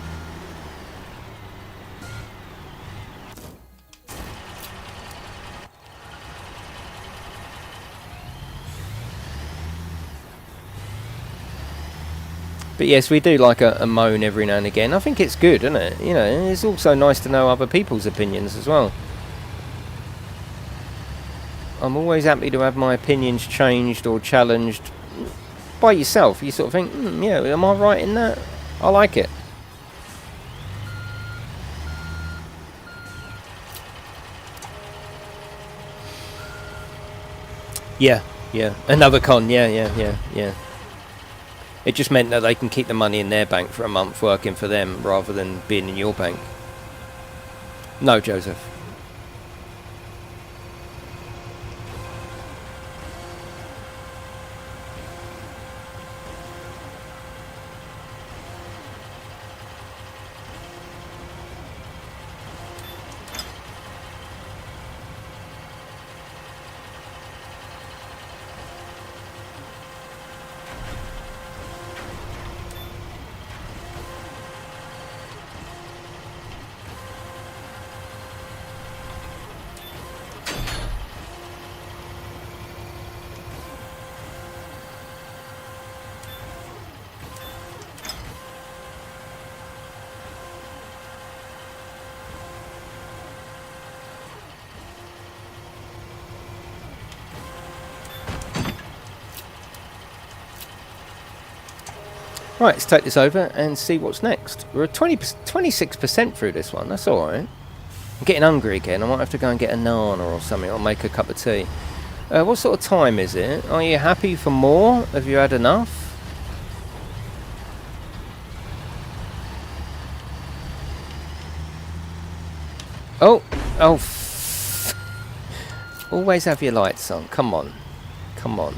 But yes, we do like a moan every now and again. I think it's good, isn't it? You know, it's also nice to know other people's opinions as well. I'm always happy to have my opinions changed or challenged by yourself. You sort of think, yeah, am I right in that? I like it. Yeah, yeah. Another con, yeah. It just meant that they can keep the money in their bank for a month working for them rather than being in your bank. No, Joseph. Right, let's take this over and see what's next. We're 26% through this one, that's alright. I'm getting hungry again, I might have to go and get a nana or something, or make a cup of tea. What sort of time is it? Are you happy for more? Have you had enough? Oh! Always have your lights on, come on. Come on.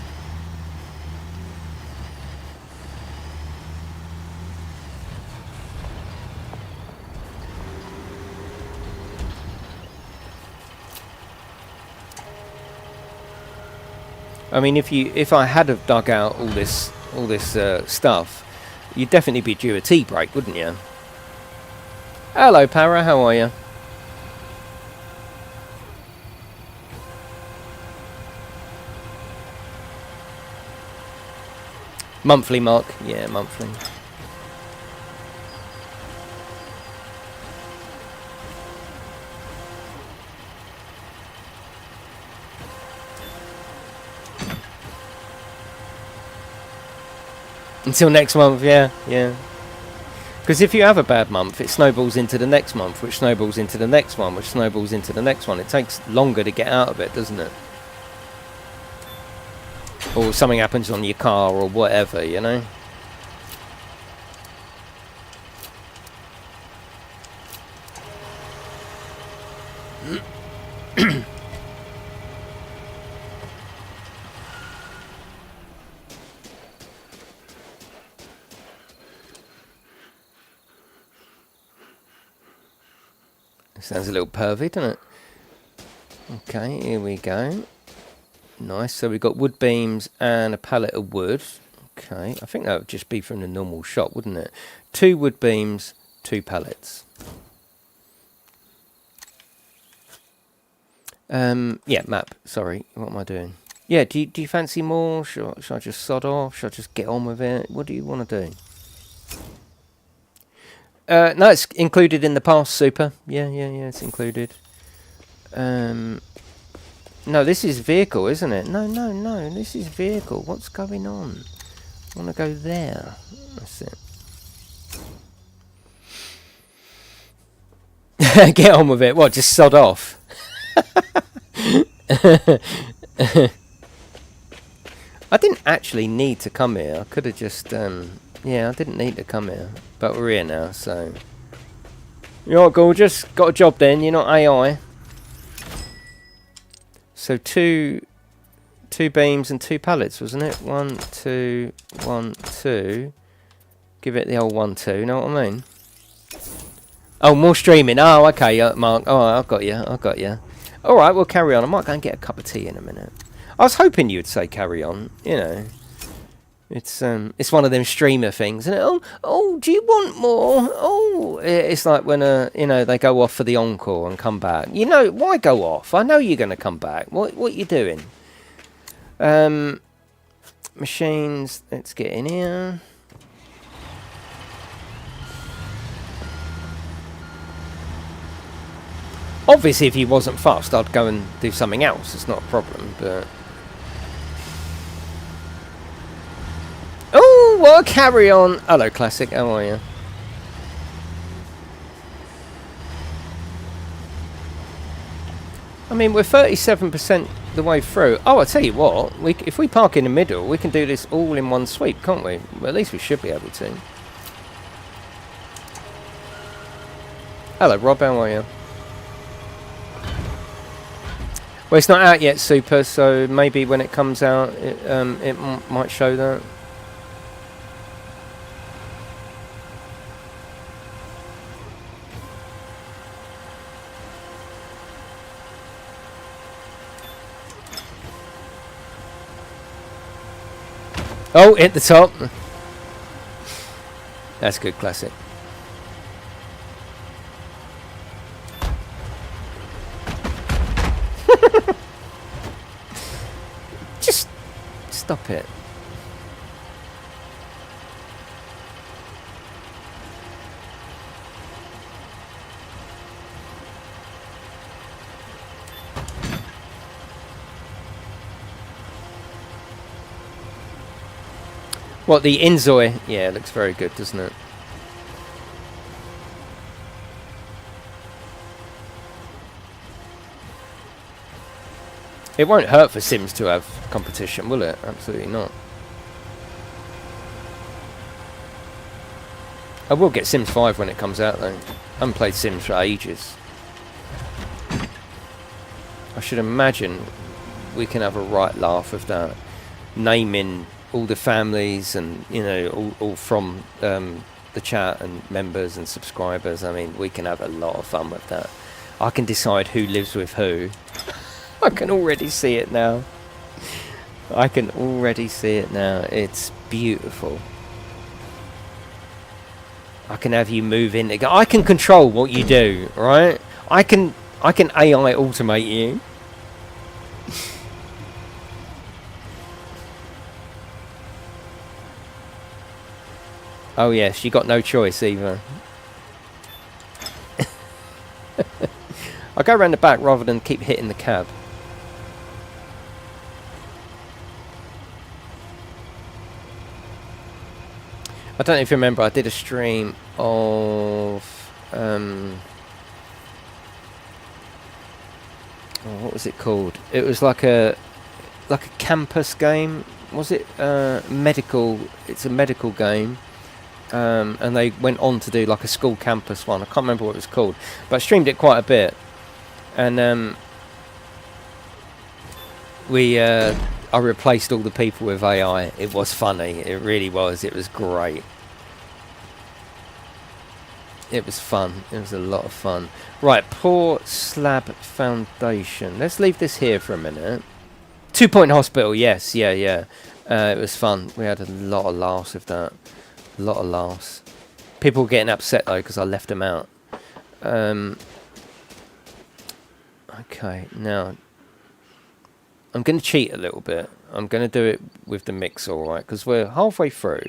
I mean, if I had have dug out all this stuff, You'd definitely be due a tea break, wouldn't you? Hello, Para. How are you? Monthly, Mark. Yeah, monthly. Until next month, yeah, yeah. Because if you have a bad month, it snowballs into the next month, which snowballs into the next one, which snowballs into the next one. It takes longer to get out of it, doesn't it? Or something happens on your car or whatever, you know? Sounds a little pervy, doesn't it? Okay, here we go. Nice. So we've got wood beams and a pallet of wood. Okay, I think that would just be from the normal shop, wouldn't it? 2 wood beams, 2 pallets. Yeah, map. Sorry, what am I doing? Yeah, do you fancy more? Should I just sod off? Should I just get on with it? What do you want to do? No, it's included in the pass, Super. Yeah, it's included. No, this is vehicle, isn't it? No, this is vehicle. What's going on? I want to go there. That's it. Get on with it. What, just sod off? I didn't actually need to come here. I could have just, yeah, I didn't need to come here. But we're here now, so... You're not gorgeous. Got a job then. You're not AI. So two beams and 2 pallets, wasn't it? 1, 2, 1, 2. Give it the old 1, 2. Know what I mean? Oh, more streaming. Oh, okay, Mark. Oh, I've got you. All right, we'll carry on. I might go and get a cup of tea in a minute. I was hoping you'd say carry on. You know, it's one of them streamer things. And oh, do you want more? Oh, it's like when you know, they go off for the encore and come back. You know, why go off? I know you're going to come back. What you doing? Machines. Let's get in here. Obviously, if he wasn't fast, I'd go and do something else. It's not a problem, but... Oh, well, carry on. Hello, Classic. How are you? I mean, we're 37% the way through. Oh, I'll tell you what. If we park in the middle, we can do this all in one sweep, can't we? Well, at least we should be able to. Hello, Rob. How are you? Well, it's not out yet, Super, so maybe when it comes out, it might show that. Oh, hit the top. That's good, Classic. Just stop it. What, the Inzoi? Yeah, it looks very good, doesn't it? It won't hurt for Sims to have competition, will it? Absolutely not. I will get Sims 5 when it comes out, though. I haven't played Sims for ages. I should imagine we can have a right laugh of that. Naming all the families and, you know, all from the chat and members and subscribers. I mean, we can have a lot of fun with that. I can decide who lives with who. I can already see it now. I can already see it now. It's beautiful. I can have you move in. I can control what you do, right? I can AI automate you. Oh yes, you got no choice either. I go around the back rather than keep hitting the cab. I don't know if you remember, I did a stream of oh, what was it called? It was like a campus game. Was it medical? It's a medical game. And they went on to do like a school campus one. I can't remember what it was called, but I streamed it quite a bit. And I replaced all the people with AI. It was funny. It really was. It was great. It was fun. It was a lot of fun. Right, poor slab foundation. Let's leave this here for a minute. 2-point hospital. Yes, yeah. It was fun. We had a lot of laughs with that. A lot of laughs. People were getting upset though because I left them out. Okay, now I'm going to cheat a little bit. I'm going to do it with the mix, alright, because we're halfway through.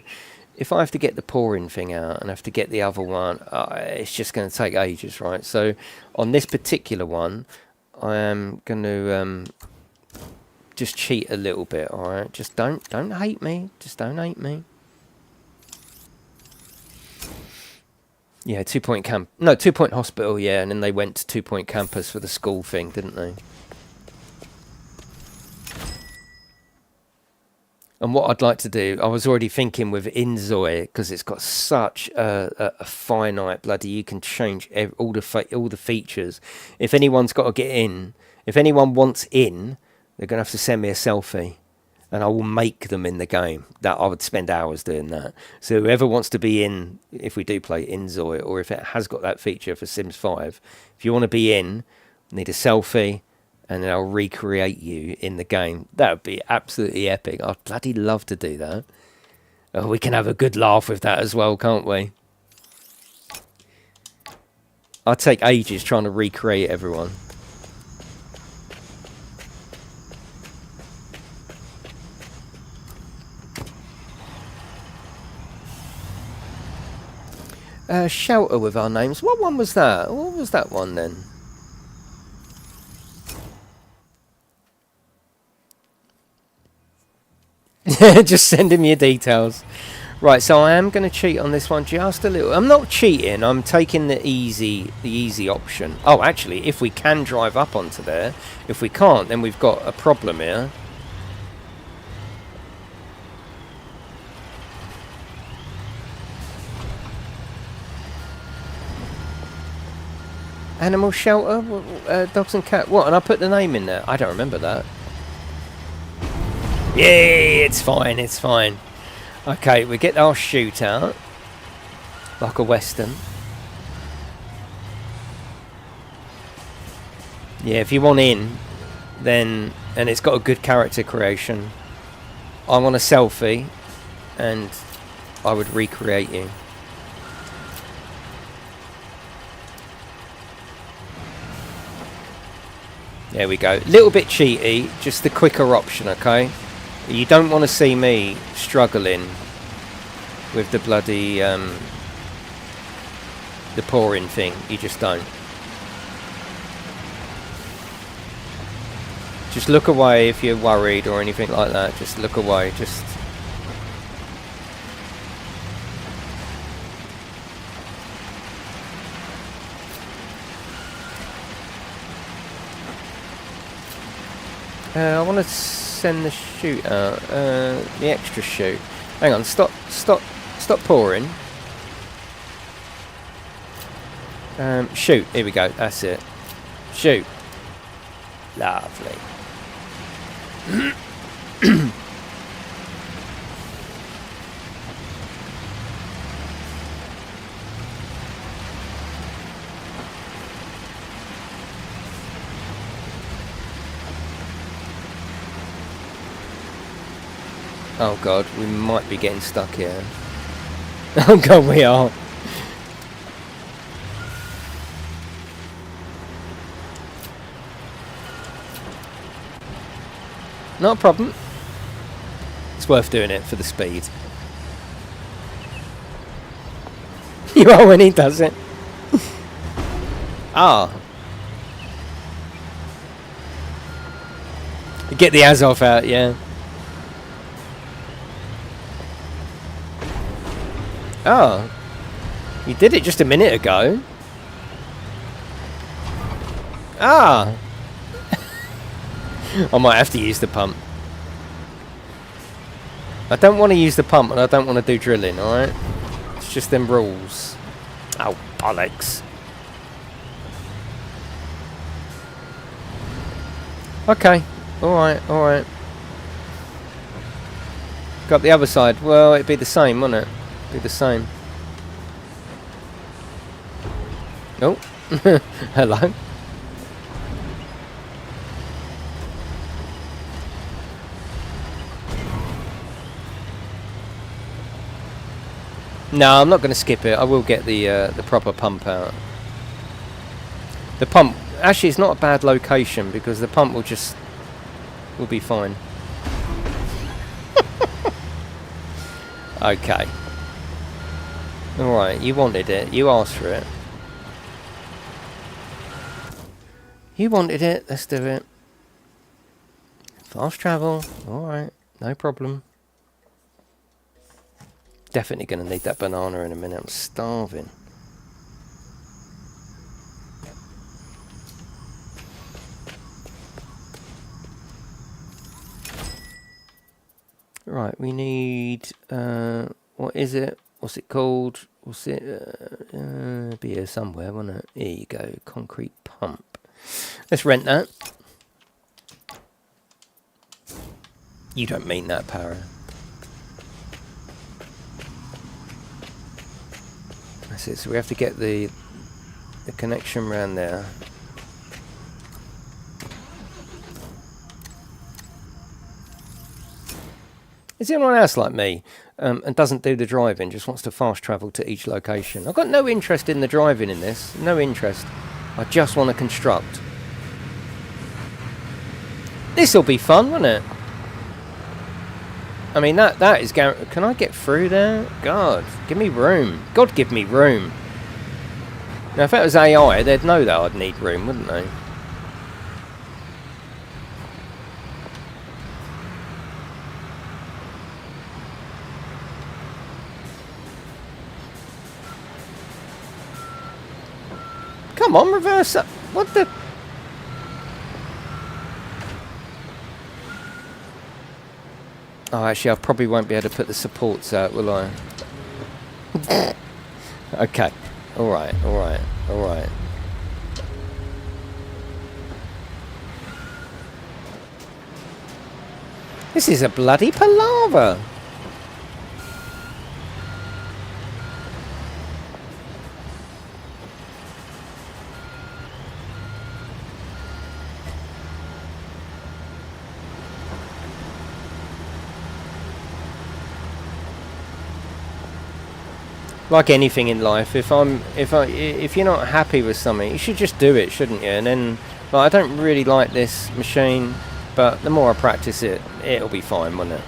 If I have to get the pouring thing out and have to get the other one, it's just going to take ages, right? So on this particular one, I am going to just cheat a little bit, alright? Just don't hate me. Just don't hate me. Yeah, 2-point camp. No, 2-point hospital, yeah, and then they went to 2-point campus for the school thing, didn't they? And what I'd like to do, I was already thinking with Inzoi, because it's got such a finite bloody, you can change all the features. If anyone's got to get in, if anyone wants in, they're going to have to send me a selfie. And I will make them in the game. That I would spend hours doing that. So whoever wants to be in, if we do play Inzoi, or if it has got that feature for Sims 5, if you want to be in, need a selfie, and then I'll recreate you in the game. That would be absolutely epic. I'd bloody love to do that. Oh, we can have a good laugh with that as well, can't we? I'd take ages trying to recreate everyone. Shelter with our names. What one was that? What was that one then? Just send him your details. Right, so I am going to cheat on this one just a little. I'm not cheating. I'm taking the easy option. Oh, actually, if we can drive up onto there, if we can't, then we've got a problem here. Animal shelter, dogs and cat. What? And I put the name in there. I don't remember that. Yay! It's fine. It's fine. Okay, we get our shootout like a western. Yeah, if you want in, then and it's got a good character creation. I want a selfie, and I would recreate you. There we go. Little bit cheaty, just the quicker option, okay? You don't want to see me struggling with the bloody the pouring thing. You just don't. Just look away if you're worried or anything like that. Just look away. Just I want to send the shoot out, the extra shoot. Hang on, stop pouring. Shoot, here we go, that's it. Shoot. Lovely. Oh god, we might be getting stuck here. Oh god, we are. Not a problem. It's worth doing it for the speed. You are when he does it. Ah. Get the Azov out, yeah. Oh. You did it just a minute ago. Ah. I might have to use the pump. I don't want to use the pump and I don't want to do drilling, alright? It's just them rules. Oh, bollocks. Okay. Alright, alright. Got the other side. Well, it'd be the same, wouldn't it? Be the same. Oh. Hello. No, I'm not going to skip it. I will get the proper pump out. The pump, actually, it's not a bad location because the pump will be fine. Okay. All right, you wanted it. You asked for it. You wanted it. Let's do it. Fast travel. All right, no problem. Definitely going to need that banana in a minute. I'm starving. Right, we need... what is it? What's it called? What's it? Be here somewhere, won't it? Here you go. Concrete pump. Let's rent that. You don't mean that, Para. That's it. So we have to get the connection round there. Is anyone else like me and doesn't do the driving, just wants to fast travel to each location? I've got no interest in the driving in this. No interest. I just want to construct. This'll be fun, won't it? I mean, that is... Can I get through there? God, give me room. God, give me room. Now, if that was AI, they'd know that I'd need room, wouldn't they? Come on, reverse up. What the... Oh, actually, I probably won't be able to put the supports out, will I? Okay. Alright, alright, alright. This is a bloody palaver. Like anything in life, if you're not happy with something, you should just do it, shouldn't you? And then, like, I don't really like this machine, but the more I practice it, it'll be fine, won't it?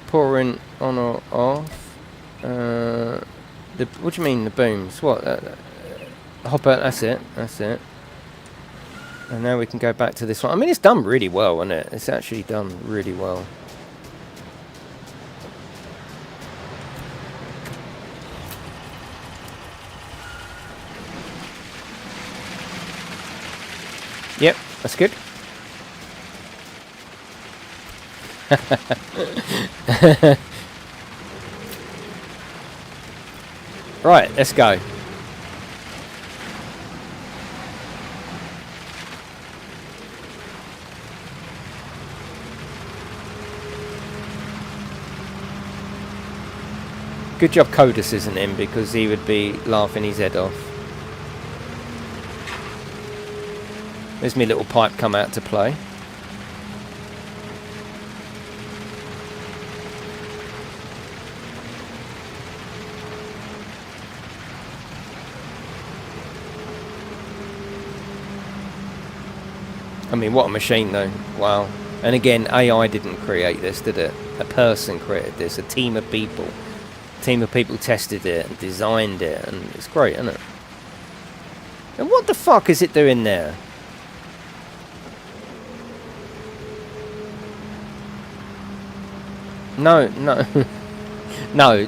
Pouring on or off. What do you mean the booms? What? Hopper. That's it. That's it. And now we can go back to this one. I mean, it's done really well, isn't it? It's actually done really well. Yep, that's good. Right, let's go. Good job Codus isn't in, because he would be laughing his head off. There's my little pipe come out to play. I mean, what a machine though. Wow. And again, AI didn't create this, did it? A person created this, a team of people. A team of people tested it and designed it, and it's great, isn't it? And what the fuck is it doing there? No, no. No.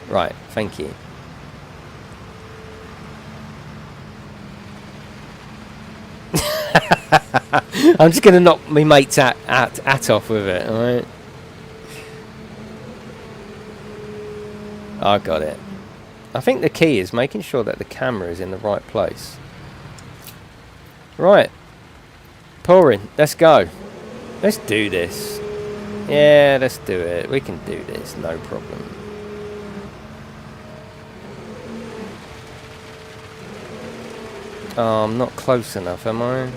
Right, thank you. I'm just going to knock my mate's at off with it, alright? I got it. I think the key is making sure that the camera is in the right place. Right. Pouring. Let's go. Let's do this. Yeah, let's do it. We can do this, no problem. Oh, I'm not close enough, am I?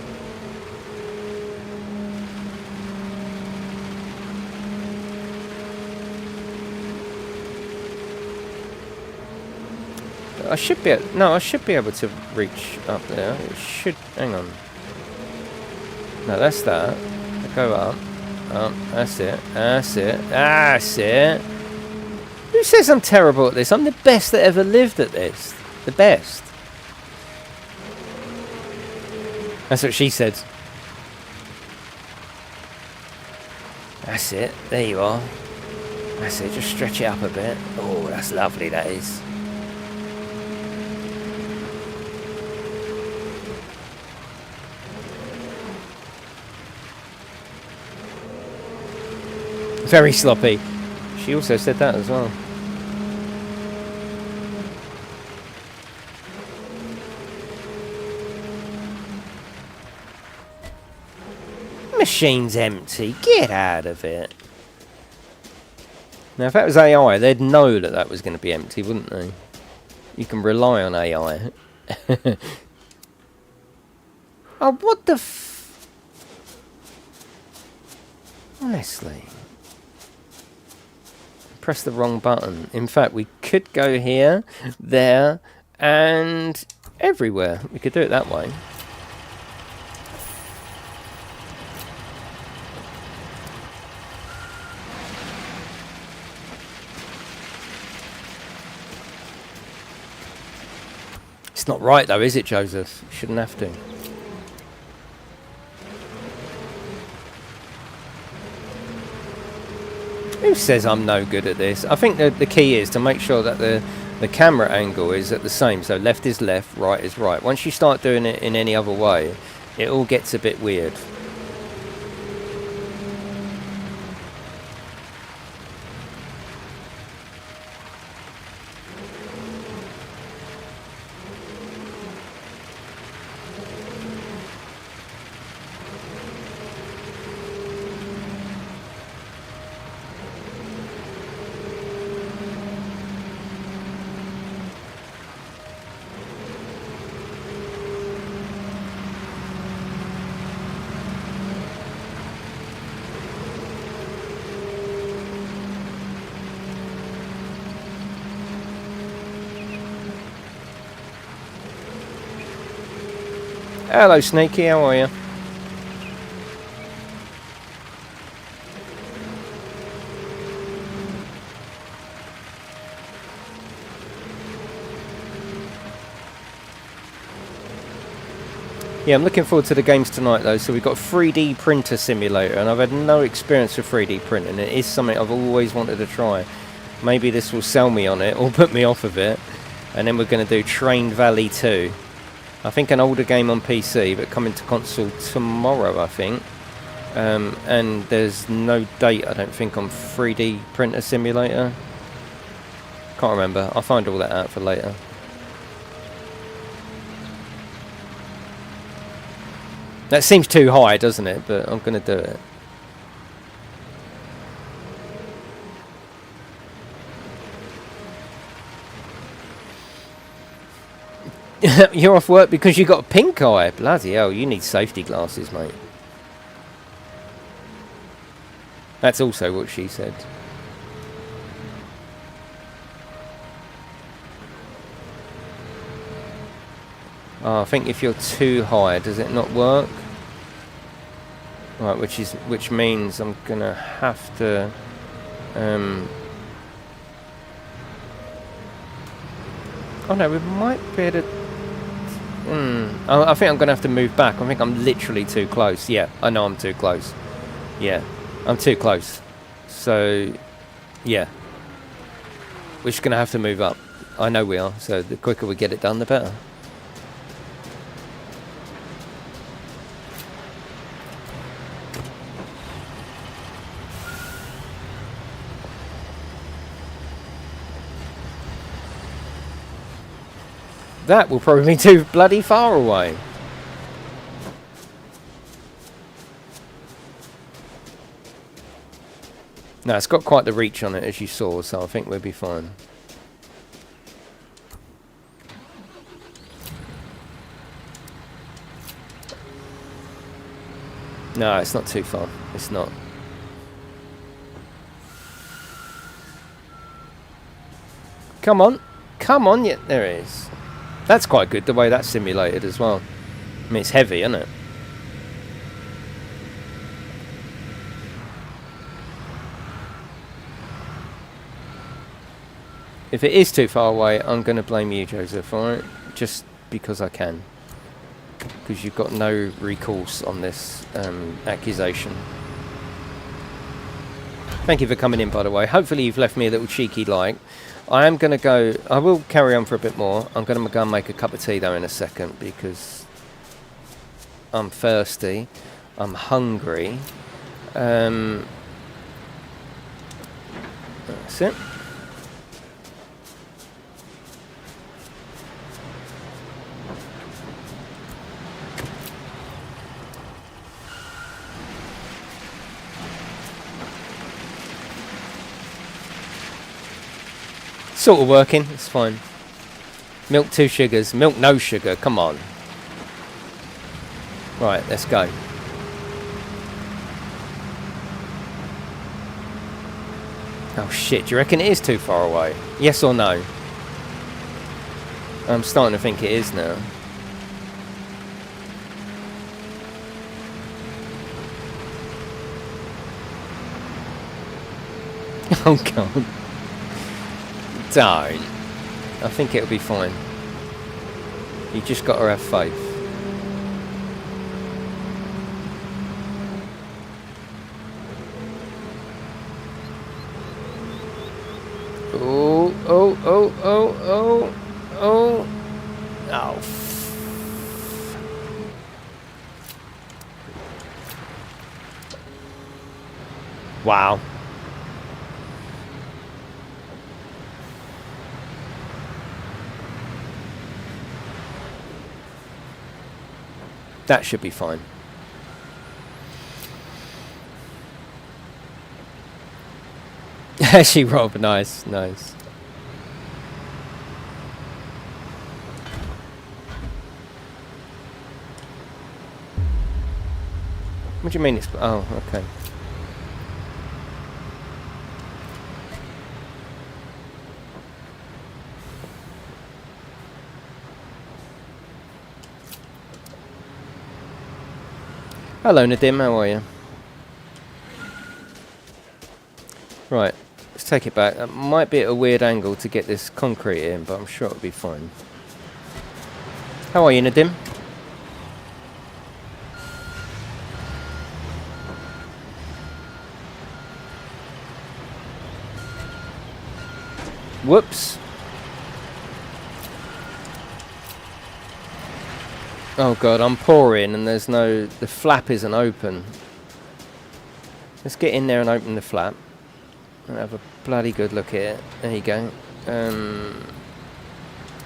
I should be no, I should be able to reach up there. It should. Hang on. No, that's that. Go up. That's it. That's it. That's it. Who says I'm terrible at this? I'm the best that ever lived at this. The best. That's what she said. That's it. There you are. That's it. Just stretch it up a bit. Oh, that's lovely. That is. Very sloppy. She also said that as well. Machine's empty. Get out of it. Now, if that was AI, they'd know that that was going to be empty, wouldn't they? You can rely on AI. Oh, what the f... Honestly. Press the wrong button. In fact, we could go here, there, and everywhere. We could do it that way. It's not right though, is it, Joseph? You shouldn't have to. Who says I'm no good at this? I think the key is to make sure that the camera angle is at the same. So left is left, right is right. Once you start doing it in any other way, it all gets a bit weird. Hello, Sneaky, how are you? Yeah, I'm looking forward to the games tonight though. So we've got 3D printer simulator, and I've had no experience with 3D printing. It is something I've always wanted to try. Maybe this will sell me on it or put me off of it. And then we're going to do Train Valley 2. I think an older game on PC, but coming to console tomorrow, I think. And there's no date, I don't think, on 3D printer simulator. Can't remember. I'll find all that out for later. That seems too high, doesn't it? But I'm going to do it. You're off work because you got a pink eye. Bloody hell, you need safety glasses, mate. That's also what she said. Oh, I think if you're too high, does it not work? Right, which means I'm gonna have to oh no, we might be able to I think I'm gonna have to move back. I think I'm literally too close. Yeah, I know I'm too close. Yeah, I'm too close. So yeah, we're just gonna have to move up. I know we are, so the quicker we get it done, the better. That will probably be too bloody far away. No, it's got quite the reach on it, as you saw, so I think we'll be fine. No, it's not too far. It's not. Come on. Come on. Yeah, there it is. That's quite good, the way that's simulated as well. I mean, it's heavy, isn't it? If it is too far away, I'm going to blame you, Joseph, alright? Just because I can. Because you've got no recourse on this accusation. Thank you for coming in, by the way. Hopefully you've left me a little cheeky like. I am going to go... I will carry on for a bit more. I'm going to go and make a cup of tea, though, in a second, because I'm thirsty. I'm hungry. That's it. Sort of working, it's fine. Milk 2 sugars, milk no sugar, come on. Right, let's go. Oh shit, do you reckon it is too far away? Yes or no? I'm starting to think it is now. Oh god. Don't. I think it'll be fine. You just got to have faith. Oh, oh, oh, oh, oh, oh. Oh. Wow. That should be fine. Actually, Rob, nice, nice. What do you mean it's... Oh, okay. Hello, Nadim, how are you? Right, let's take it back. That might be at a weird angle to get this concrete in, but I'm sure it'll be fine. How are you, Nadim? Whoops. Oh god, I'm pouring and there's no... The flap isn't open. Let's get in there and open the flap. And have a bloody good look at it. There you go.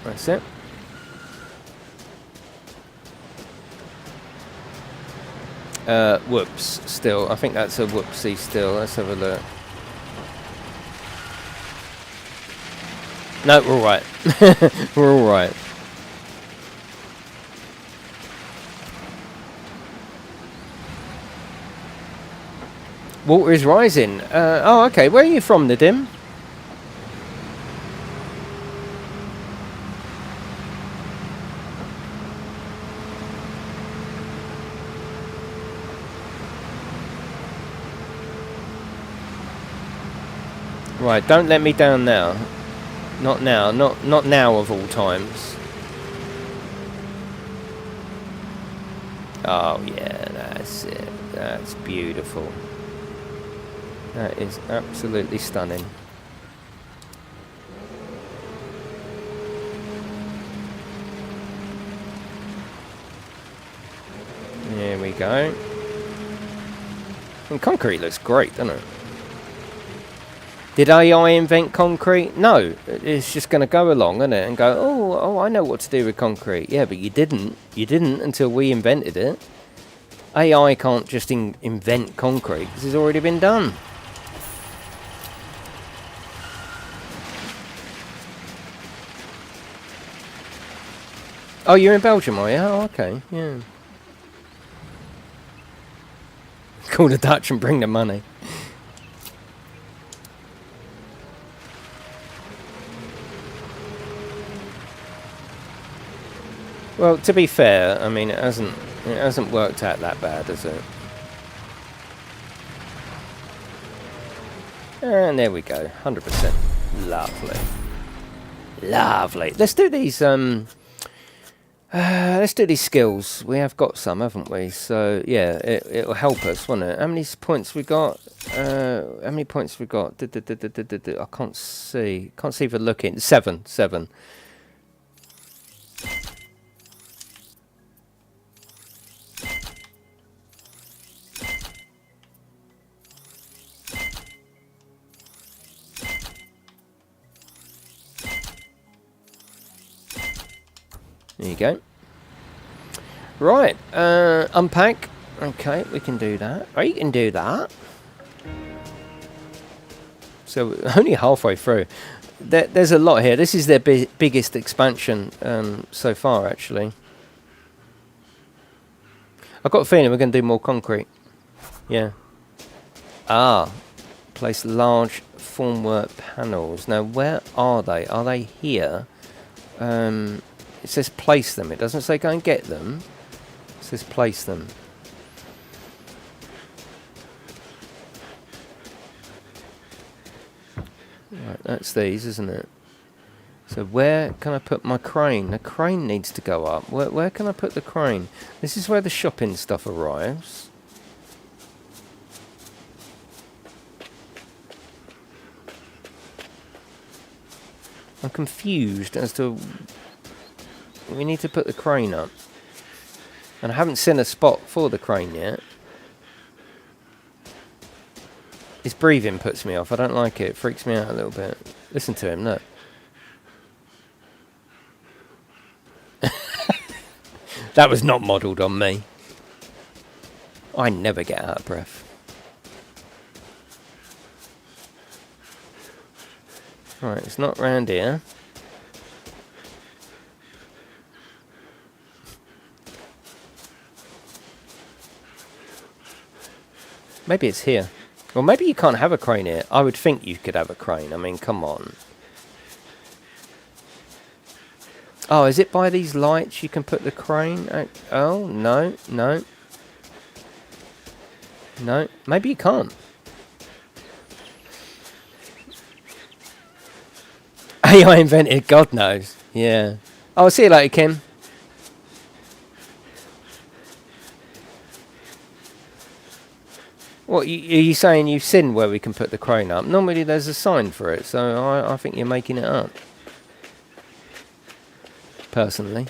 That's it. Whoops, still. I think that's a whoopsie still. Let's have a look. No, we're alright. We're alright. Water is rising. Oh, okay. Where are you from, Nadim? Right, don't let me down now. Not now. Not now of all times. Oh yeah, that's it. That's beautiful. That is absolutely stunning. There we go. And concrete looks great, doesn't it? Did AI invent concrete? No, it's just going to go along, isn't it? And go, oh, I know what to do with concrete. Yeah, but you didn't. You didn't until we invented it. AI can't just invent concrete because it's already been done. Oh, you're in Belgium, are you? Oh, okay, yeah. Call the Dutch and bring the money. Well, to be fair, I mean, it hasn't worked out that bad, has it? And there we go, 100%. Lovely. Lovely. Let's do these, let's do these skills. We have got some, haven't we? So, yeah, it'll help us, won't it? How many points we got? How many points we got? I can't see. Can't see for looking. 7. There you go. Right, unpack. Okay, we can do that. Oh, you can do that. So, only halfway through. There's a lot here. This is their biggest expansion so far, actually. I've got a feeling we're going to do more concrete. Yeah. Ah. Place large formwork panels. Now, where are they? Are they here? It says place them. It doesn't say go and get them. It says place them. Right, that's these, isn't it? So where can I put my crane? The crane needs to go up. Where can I put the crane? This is where the shopping stuff arrives. I'm confused as to... We need to put the crane up. And I haven't seen a spot for the crane yet. His breathing puts me off. I don't like it. It freaks me out a little bit. Listen to him, look. That was not modelled on me. I never get out of breath. Right, it's not round here. Maybe it's here. Well, maybe you can't have a crane here. I would think you could have a crane. I mean, come on. Oh, is it by these lights you can put the crane? Oh, no. No. Maybe you can't. AI invented, God knows. Yeah. Oh, I'll see you later, Kim. What, are you saying you've seen where we can put the crane up? Normally there's a sign for it, so I think you're making it up. Personally.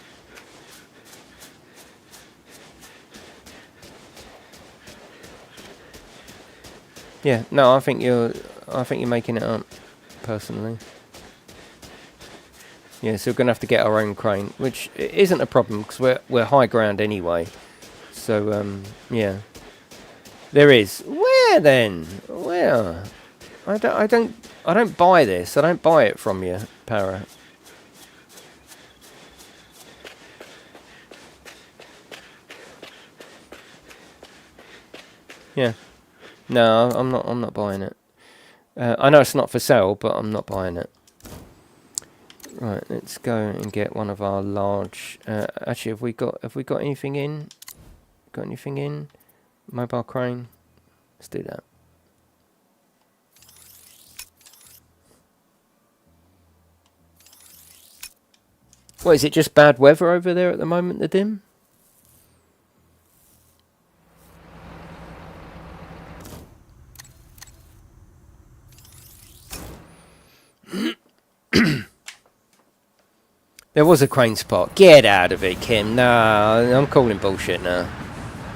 Yeah, no, I think you're making it up. Personally. Yeah, so we're gonna have to get our own crane, which isn't a problem because we're high ground anyway. So yeah. There is. Where then? Where? I don't buy this. I don't buy it from you, Para. Yeah. No, I'm not buying it. I know it's not for sale, but I'm not buying it. Right, let's go and get one of our large. Actually, have we got anything in? Got anything in? Mobile crane. Let's do that. What is it? Just bad weather over there at the moment, the dim? There was a crane spot. Get out of it, Kim. Nah, I'm calling bullshit now.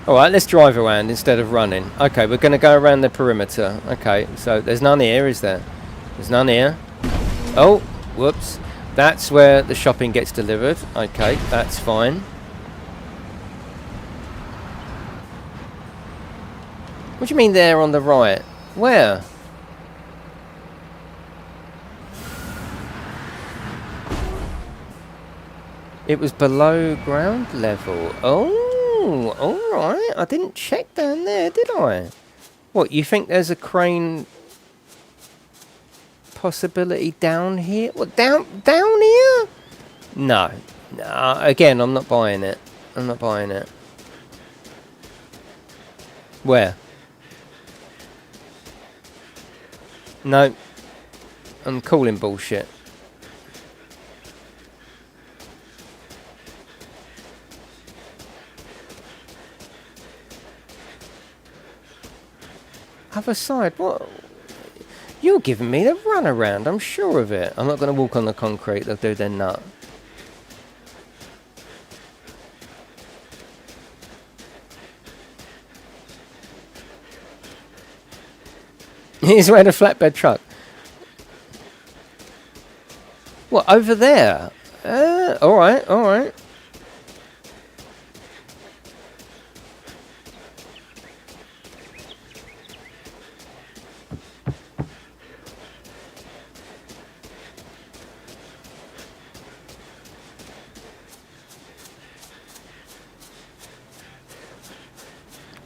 Alright, let's drive around instead of running. Okay, we're going to go around the perimeter. Okay, so there's none here, is there? There's none here. Oh, whoops. That's where the shopping gets delivered. Okay, that's fine. What do you mean there on the right? Where? It was below ground level. Oh, alright. I didn't check down there, did I? What, you think there's a crane possibility down here? What, down here? No. No, again, I'm not buying it. I'm not buying it. Where? No. I'm calling bullshit. Other side? What? You're giving me the runaround, I'm sure of it. I'm not going to walk on the concrete, they'll do their nut. Here's where the flatbed truck. What, over there? Alright, alright.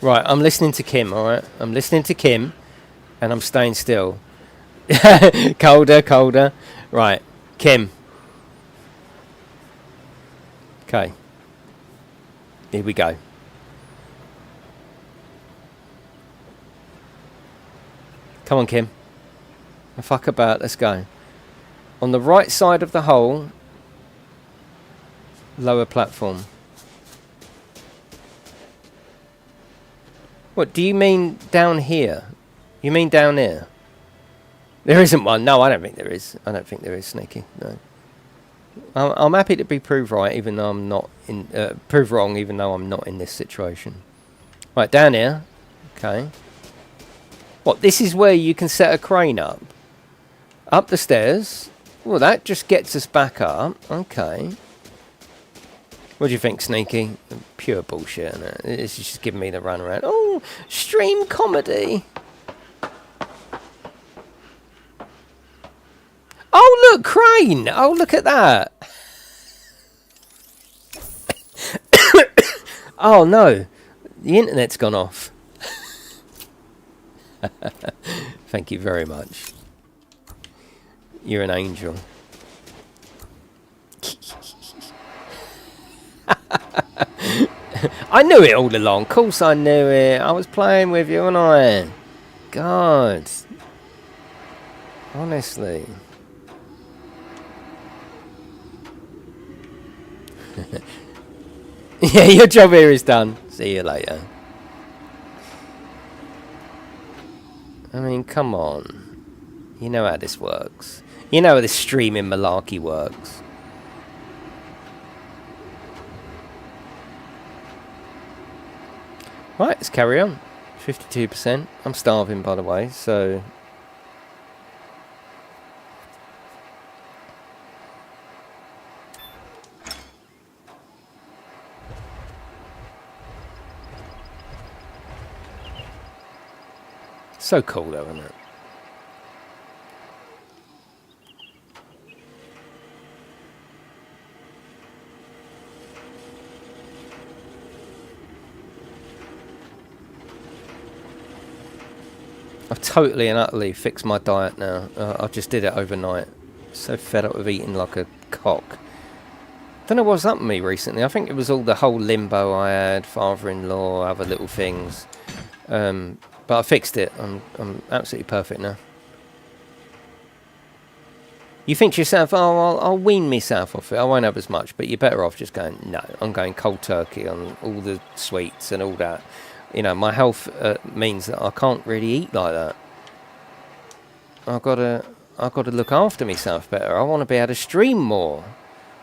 Right, I'm listening to Kim, alright? I'm listening to Kim, and I'm staying still. Colder, colder. Right, Kim. Okay. Here we go. Come on, Kim. No fuck about, let's go. On the right side of the hole, lower platform. What, do you mean down here? You mean down here? There isn't one. No, I don't think there is. I don't think there is, Sneaky. No. I'm happy to be proved right, even though I'm not in... proved wrong, even though I'm not in this situation. Right, down here. Okay. What, this is where you can set a crane up? Up the stairs? Well, that just gets us back up. Okay. What do you think, Sneaky? Pure bullshit, isn't it? It's just giving me the runaround. Oh, stream comedy. Oh, look, crane. Oh, look at that. Oh, no. The internet's gone off. Thank you very much. You're an angel. I knew it all along. Of course I knew it. I was playing with you, and I. God. Honestly. Yeah, your job here is done. See you later. I mean, come on. You know how this works. You know how this streaming malarkey works. Right, let's carry on. 52%. I'm starving, by the way, so... So cool, though, isn't it? I've totally and utterly fixed my diet now. I just did it overnight. So fed up with eating like a cock. Don't know what's up with me recently. I think it was all the whole limbo I had, father-in-law, other little things. But I fixed it. I'm absolutely perfect now. You think to yourself, oh, I'll wean myself off it. I won't have as much. But you're better off just going, no, I'm going cold turkey on all the sweets and all that. You know, my health means that I can't really eat like that. I've got to look after myself better. I want to be able to stream more.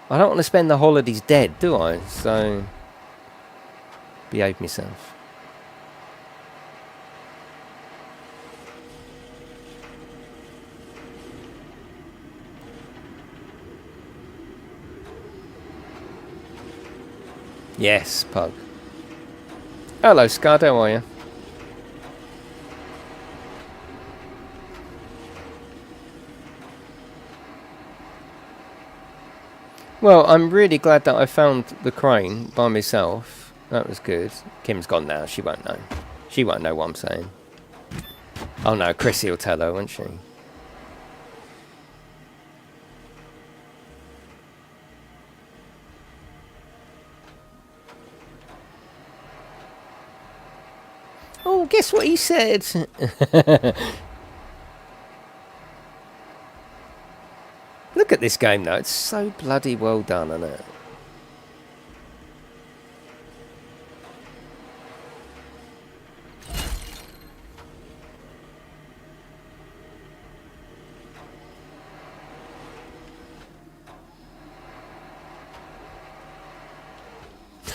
I don't want to spend the holidays dead, do I? So, behave myself. Yes, Pug. Hello, Scud, how are you? Well, I'm really glad that I found the crane by myself. That was good. Kim's gone now. She won't know. She won't know what I'm saying. Oh no, Chrissy will tell her, won't she? Oh, guess what he said? Look at this game though. It's so bloody well done, isn't it?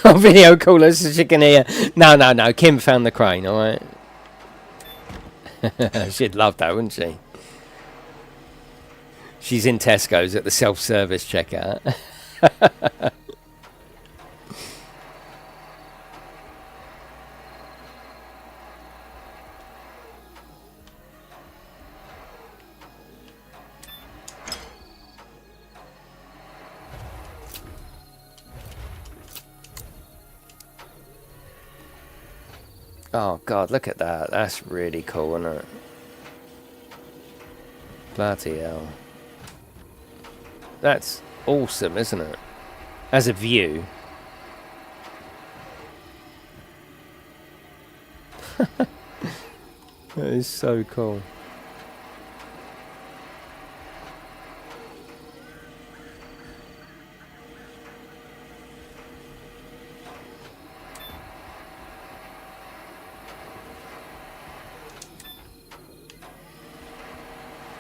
Oh, video callers so she can hear. No. Kim found the crane, alright? She'd love that, wouldn't she? She's in Tesco's at the self-service checkout. Oh god, look at that. That's really cool, isn't it? Bloody hell. That's awesome, isn't it? As a view. That is so cool.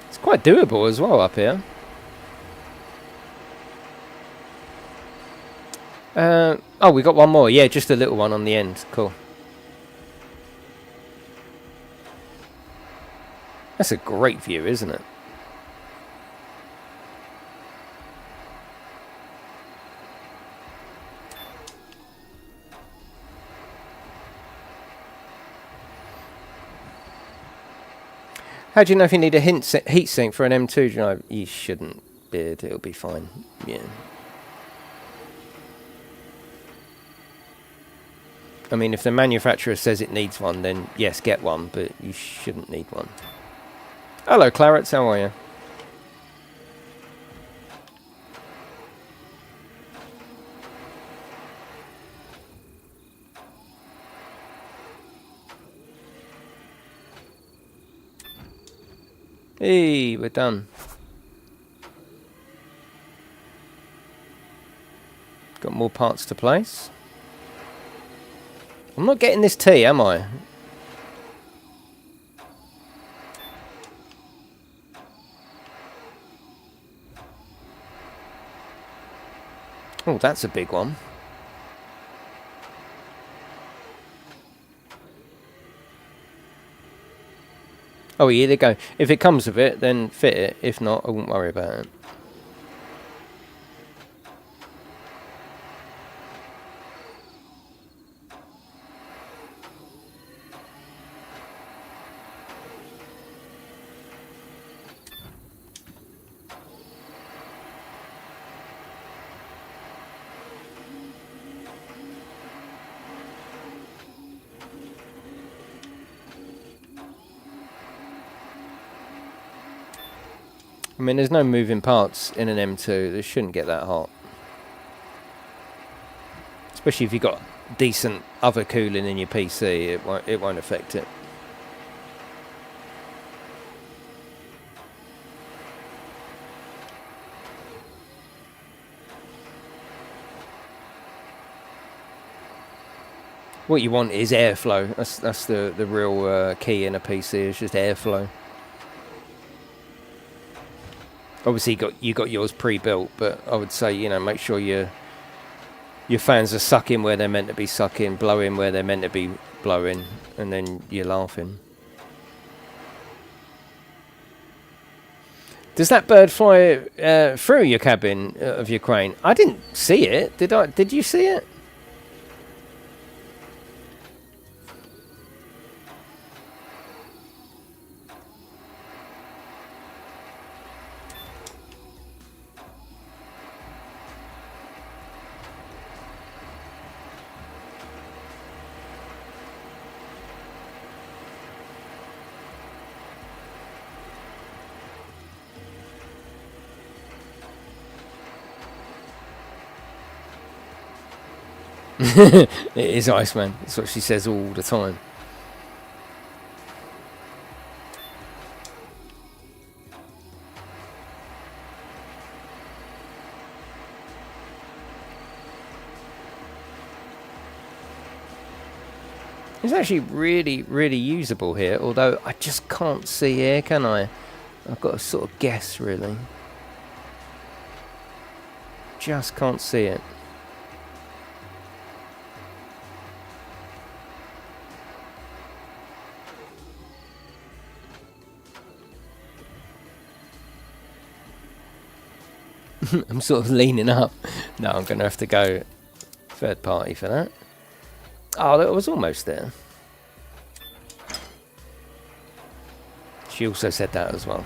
It's quite doable as well up here. Oh, we got one more. Yeah, just a little one on the end. Cool. That's a great view, isn't it? How do you know if you need a heat sink for an M2? You know, you shouldn't, Beard. It'll be fine. Yeah. I mean, if the manufacturer says it needs one, then yes, get one, but you shouldn't need one. Hello, Clarets, how are you? Hey, we're done. Got more parts to place. I'm not getting this tea, am I? Oh, that's a big one. Oh, yeah, there you go. If it comes with it, then fit it. If not, I won't worry about it. I mean, there's no moving parts in an M2. This shouldn't get that hot. Especially if you've got decent other cooling in your PC, it won't affect it. What you want is airflow. That's the real key in a PC. Is just airflow. Obviously, you got yours pre-built, but I would say, you know, make sure your fans are sucking where they're meant to be sucking, blowing where they're meant to be blowing, and then you're laughing. Does that bird fly through your cabin of your crane? I didn't see it. Did I? Did you see it? It is Iceman. That's what she says all the time. It's actually really, really usable here, although I just can't see here, can I? I've got to sort of guess, really. Just can't see it. I'm sort of leaning up. No, I'm going to have to go third party for that. Oh, that was almost there. She also said that as well.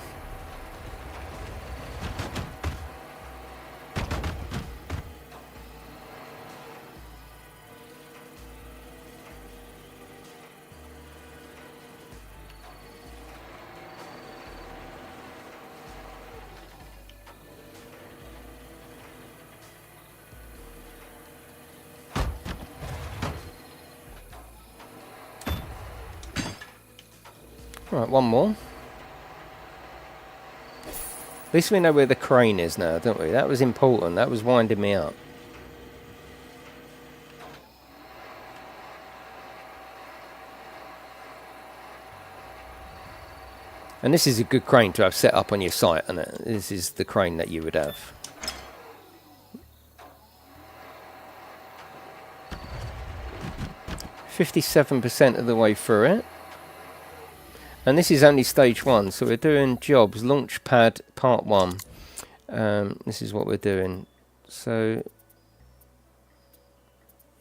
Right, one more. At least we know where the crane is now, don't we? That was important. That was winding me up. And this is a good crane to have set up on your site, isn't it? This is the crane that you would have. %57 of the way through it. And this is only stage 1, so we're doing jobs, Launchpad part 1. This is what we're doing. So,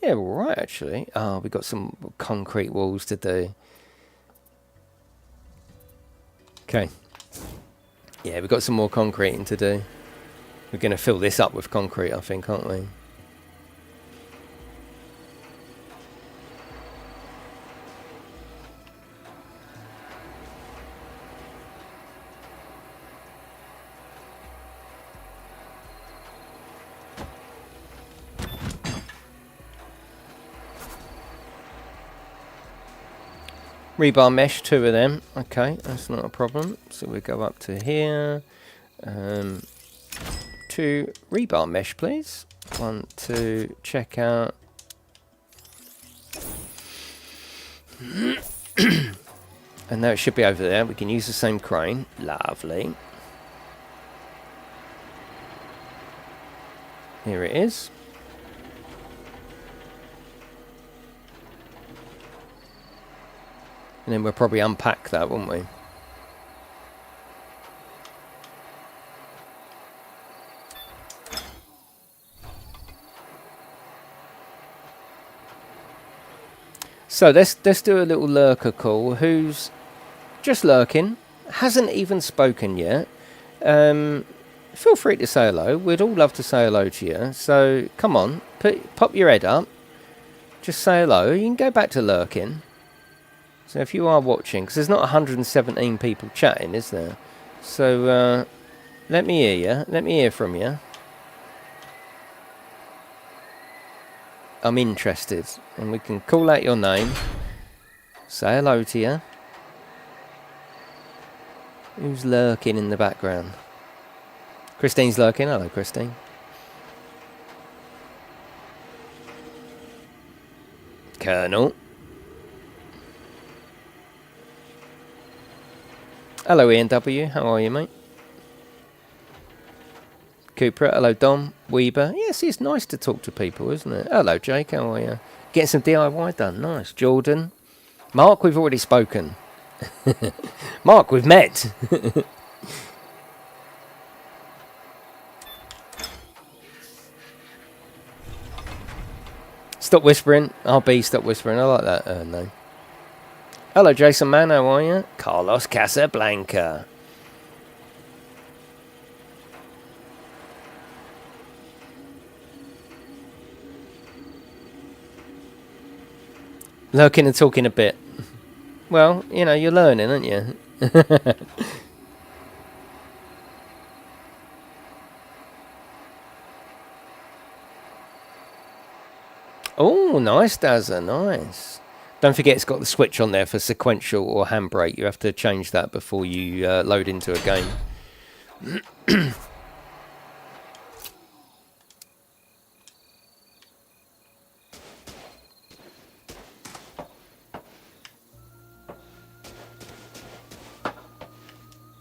yeah, we're all right, actually. Oh, we've got some concrete walls to do. Okay. Yeah, we've got some more concreting to do. We're going to fill this up with concrete, I think, aren't we? Rebar mesh, 2 of them. Okay, that's not a problem. So we go up to here. 2 rebar mesh, please. 1, 2, check out. And now it should be over there. We can use the same crane. Lovely. Here it is. And then we'll probably unpack that, won't we? So let's do a little lurker call. Who's just lurking, hasn't even spoken yet. Feel free to say hello. We'd all love to say hello to you. So come on, pop your head up. Just say hello. You can go back to lurking. So if you are watching, because there's not 117 people chatting, is there? So Let me hear you. Let me hear from you. I'm interested. And we can call out your name. Say hello to you. Who's lurking in the background? Christine's lurking. Hello, Christine. Colonel. Hello, Ian W. How are you, mate? Cooper. Hello, Dom. Weber. Yes, it's nice to talk to people, isn't it? Hello, Jake. How are you? Getting some DIY done. Nice. Jordan. Mark, we've already spoken. Mark, we've met. Stop whispering. RB, stop whispering. I like that name. Hello, Jason Man. How are you? Carlos Casablanca. Lurking and talking a bit. Well, you know, you're learning, aren't you? Oh, nice, Dazza, nice. Don't forget it's got the switch on there for sequential or handbrake. You have to change that before you load into a game.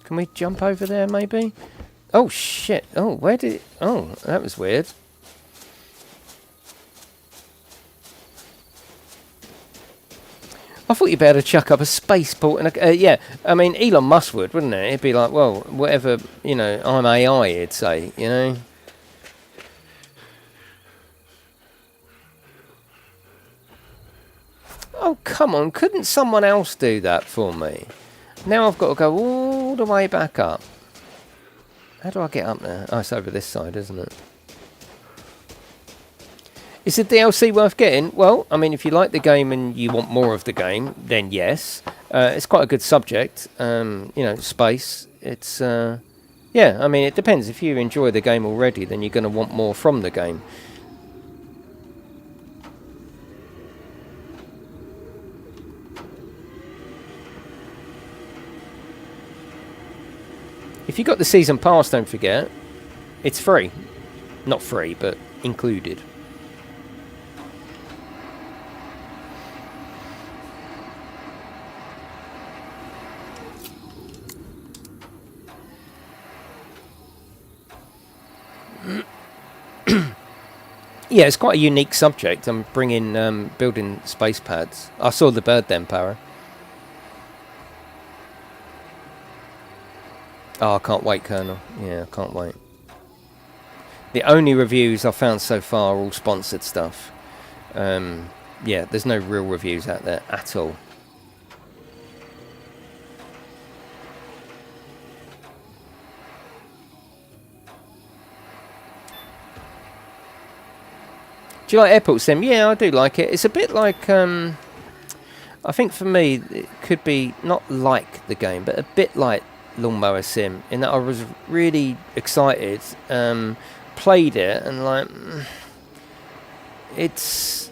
Can we jump over there, maybe? Oh, shit. Oh, where did... Oh, that was weird. I thought you'd better chuck up a spaceport. And yeah, I mean, Elon Musk would, wouldn't it? It'd be like, well, whatever, you know, I'm AI, it'd say, you know? Oh, come on. Couldn't someone else do that for me? Now I've got to go all the way back up. How do I get up there? Oh, it's over this side, isn't it? Is the DLC worth getting? Well, I mean, if you like the game and you want more of the game, then yes. It's quite a good subject. You know, space. It's, yeah, I mean, it depends. If you enjoy the game already, then you're going to want more from the game. If you got the season pass, don't forget, it's free. Not free, but included. Yeah, it's quite a unique subject. I'm bringing, building space pads. I saw the bird then, Para. Oh, I can't wait, Colonel. Yeah, I can't wait. The only reviews I've found so far are all sponsored stuff. Yeah, there's no real reviews out there at all. Do you like Airport Sim? Yeah, I do like it. It's a bit like, I think for me, it could be not like the game, but a bit like Lawnmower Sim, in that I was really excited, played it, and like, it's,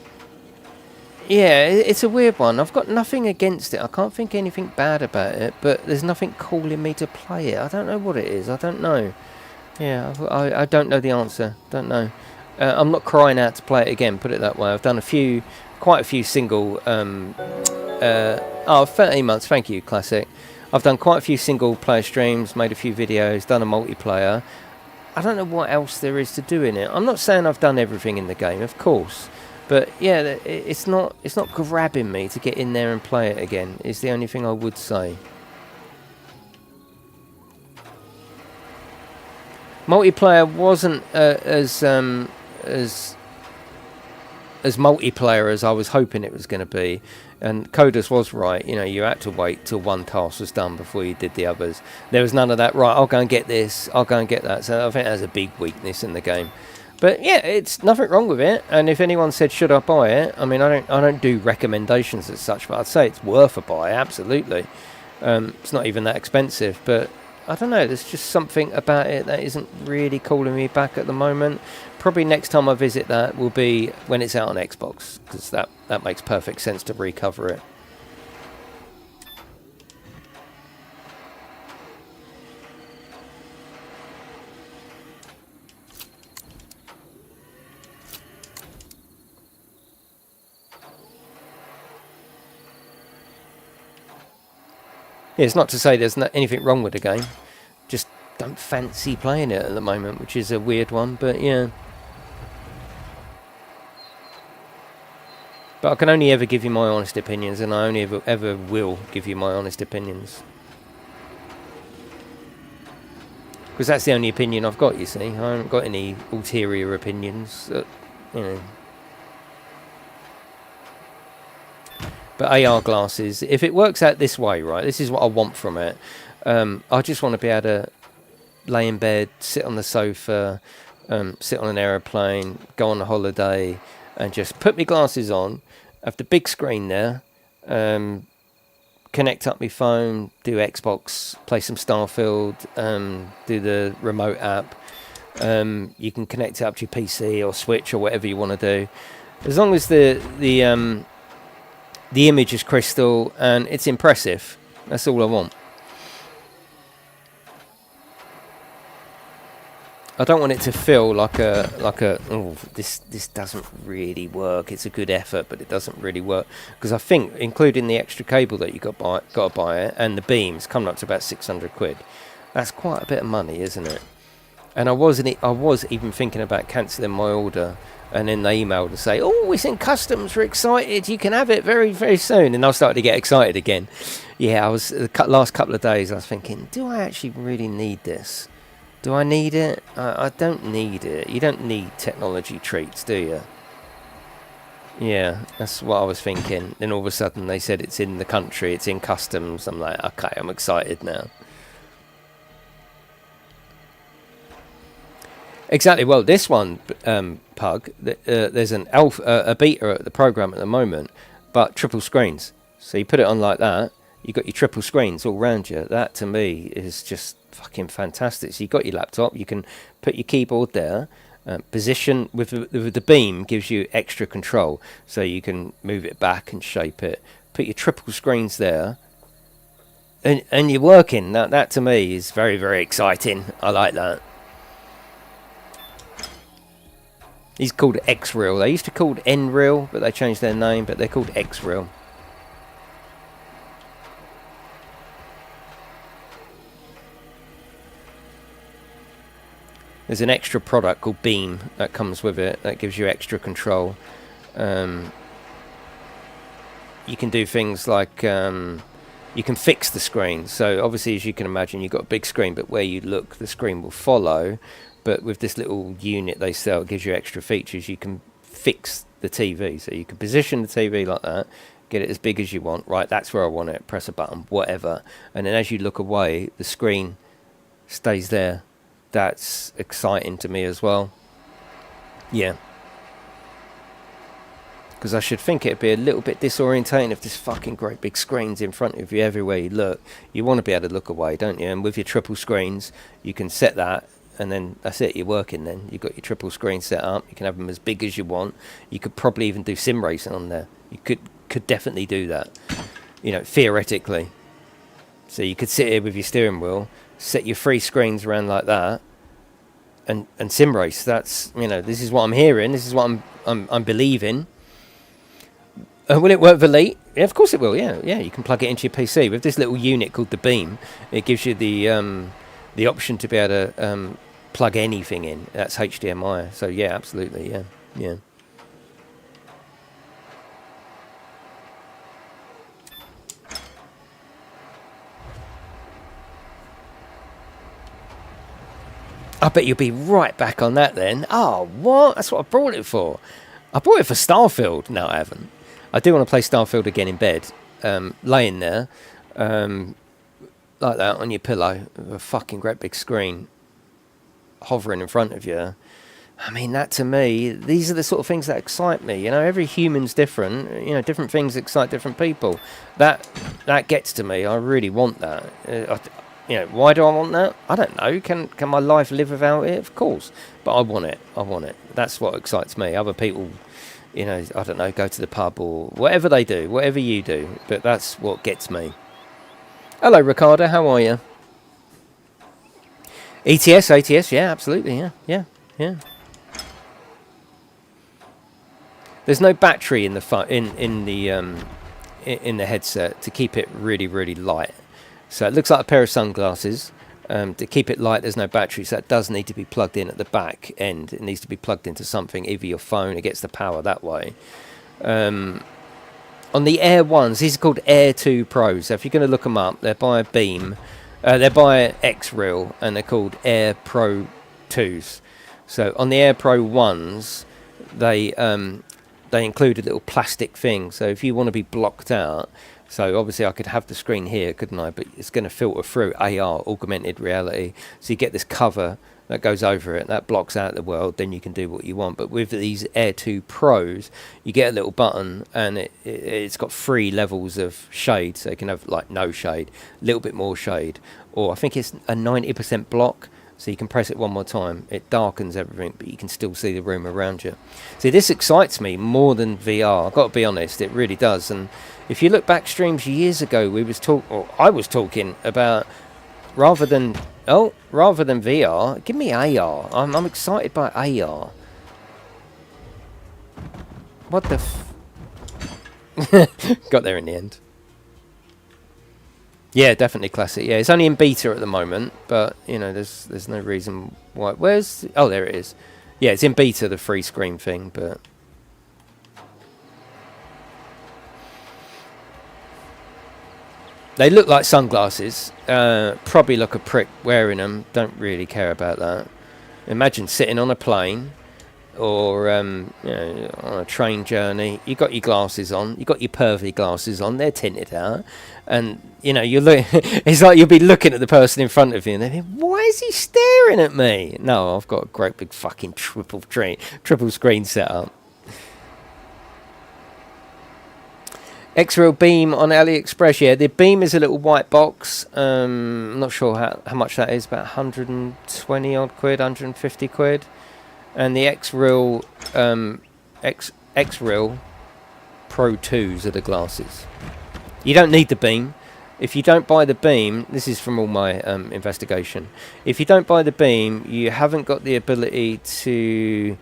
yeah, it's a weird one. I've got nothing against it. I can't think anything bad about it, but there's nothing calling me to play it. I don't know what it is. I don't know. Yeah, I don't know the answer. Don't know. I'm not crying out to play it again, put it that way. I've done quite a few single, 13 months, thank you, Classic. I've done quite a few single player streams, made a few videos, done a multiplayer. I don't know what else there is to do in it. I'm not saying I've done everything in the game, of course. But yeah, it's not grabbing me to get in there and play it again, is the only thing I would say. Multiplayer wasn't as multiplayer as I was hoping it was going to be, and Codus was right. You know, you had to wait till one task was done before you did the others. There was none of that. Right, I'll go and get this. I'll go and get that. So I think that's a big weakness in the game. But yeah, it's nothing wrong with it. And if anyone said should I buy it, I mean, I don't do recommendations as such, but I'd say it's worth a buy. Absolutely. It's not even that expensive, but I don't know, there's just something about it that isn't really calling me back at the moment. Probably next time I visit that will be when it's out on Xbox, because that makes perfect sense to recover it. Yeah, it's not to say there's anything wrong with the game, just don't fancy playing it at the moment, which is a weird one, but yeah. But I can only ever give you my honest opinions, and I only ever will give you my honest opinions. Because that's the only opinion I've got, you see. I haven't got any ulterior opinions, you know. But AR glasses, if it works out this way, right, this is what I want from it. I just want to be able to lay in bed, sit on the sofa, sit on an aeroplane, go on a holiday, and just put my glasses on, have the big screen there, connect up my phone, do Xbox, play some Starfield, do the remote app. You can connect it up to your PC or Switch or whatever you want to do. As long as the image is crystal and it's impressive, that's all I want. I don't want it to feel like a oh, this doesn't really work. It's a good effort, but it doesn't really work, because I think including the extra cable that you got to buy it and the beams coming up to about 600 quid. That's quite a bit of money, isn't it? And I was even thinking about cancelling my order, and then they emailed to say, "Oh, it's in customs. We're excited. You can have it very, very soon." And I started to get excited again. Yeah, I was the last couple of days. I was thinking, do I actually really need this? Do I need it? I don't need it. You don't need technology treats, do you? Yeah, that's what I was thinking. Then all of a sudden they said it's in the country, it's in customs. I'm like, okay, I'm excited now. Exactly. Well, this one, Pug, there's an a beta at the program at the moment, but triple screens. So you put it on like that, you got your triple screens all around you. That to me is just fucking fantastic. So you got your laptop, you can put your keyboard there. Position with the beam gives you extra control, so you can move it back and shape it. Put your triple screens there, and you're working. That to me is very, very exciting. I like that. He's called X-Reel. They used to call it N-Reel, but they changed their name, but they're called X-Reel. There's an extra product called Beam that comes with it that gives you extra control. You can do things like you can fix the screen. So obviously, as you can imagine, you've got a big screen, but where you look, the screen will follow. But with this little unit they sell, it gives you extra features. You can fix the TV. So you can position the TV like that, get it as big as you want. Right, that's where I want it. Press a button, whatever. And then as you look away, the screen stays there. That's exciting to me as well. Yeah. Because I should think it'd be a little bit disorientating if this fucking great big screen's in front of you everywhere you look. You want to be able to look away, don't you? And with your triple screens, you can set that, and then that's it, you're working then. You've got your triple screen set up, you can have them as big as you want. You could probably even do sim racing on there. You could definitely do that, you know, theoretically. So you could sit here with your steering wheel, set your 3 screens around like that, and sim race. That's, you know, this is what I'm hearing, this is what I'm believing. Will it work for Elite? Yeah, of course it will. Yeah, you can plug it into your PC with this little unit called the Beam. It gives you the option to be able to plug anything in. That's HDMI. So yeah, absolutely. Yeah. I bet you'll be right back on that then. Oh, what? That's what I brought it for. I brought it for Starfield. No, I haven't. I do want to play Starfield again in bed, laying there, like that on your pillow, with a fucking great big screen hovering in front of you. I mean, that to me, these are the sort of things that excite me. You know, every human's different. You know, different things excite different people. That gets to me. I really want that. You know, why do I want that? I don't know. Can my life live without it? Of course. But I want it. I want it. That's what excites me. Other people, you know, I don't know, go to the pub or whatever they do, whatever you do. But that's what gets me. Hello, Ricardo. How are you? ATS, yeah, absolutely, yeah. There's no battery in the in the headset to keep it really light. So it looks like a pair of sunglasses. To keep it light, there's no battery, so that does need to be plugged in at the back end. It needs to be plugged into something, either your phone. It gets the power that way. On the Air ones, these are called Air 2 Pros. So if you're going to look them up, they're by Beam. They're by X-Real, and they're called Air Pro 2s. So on the Air Pro 1s, they include a little plastic thing. So if you want to be blocked out, so obviously I could have the screen here, couldn't I? But it's going to filter through AR, augmented reality. So you get this cover that goes over it, that blocks out the world, then you can do what you want. But with these Air 2 Pros, you get a little button, and it's got 3 levels of shade. So you can have like no shade, a little bit more shade, or I think it's a 90% block. So you can press it one more time, it darkens everything, but you can still see the room around you. See, this excites me more than VR, I've got to be honest, it really does. And if you look back streams years ago, I was talking about rather than VR, give me AR. I'm excited by AR. What the got there in the end. Yeah, definitely classic. Yeah, it's only in beta at the moment, but you know, there's no reason why. Oh, there it is. Yeah, it's in beta, the free screen thing, but they look like sunglasses. Probably look a prick wearing them. Don't really care about that. Imagine sitting on a plane or you know, on a train journey. You got your glasses on. You got your pervy glasses on. They're tinted out, and you know you look. It's like you'll be looking at the person in front of you, and they think, "Why is he staring at me?" No, I've got a great big fucking triple screen set up. X-Real Beam on AliExpress. Yeah, the Beam is a little white box. I'm not sure how much that is. About 120 odd quid, 150 quid. And the X-Real X-Real Pro 2s are the glasses. You don't need the Beam. If you don't buy the Beam, this is from all my investigation. If you don't buy the Beam, you haven't got the ability to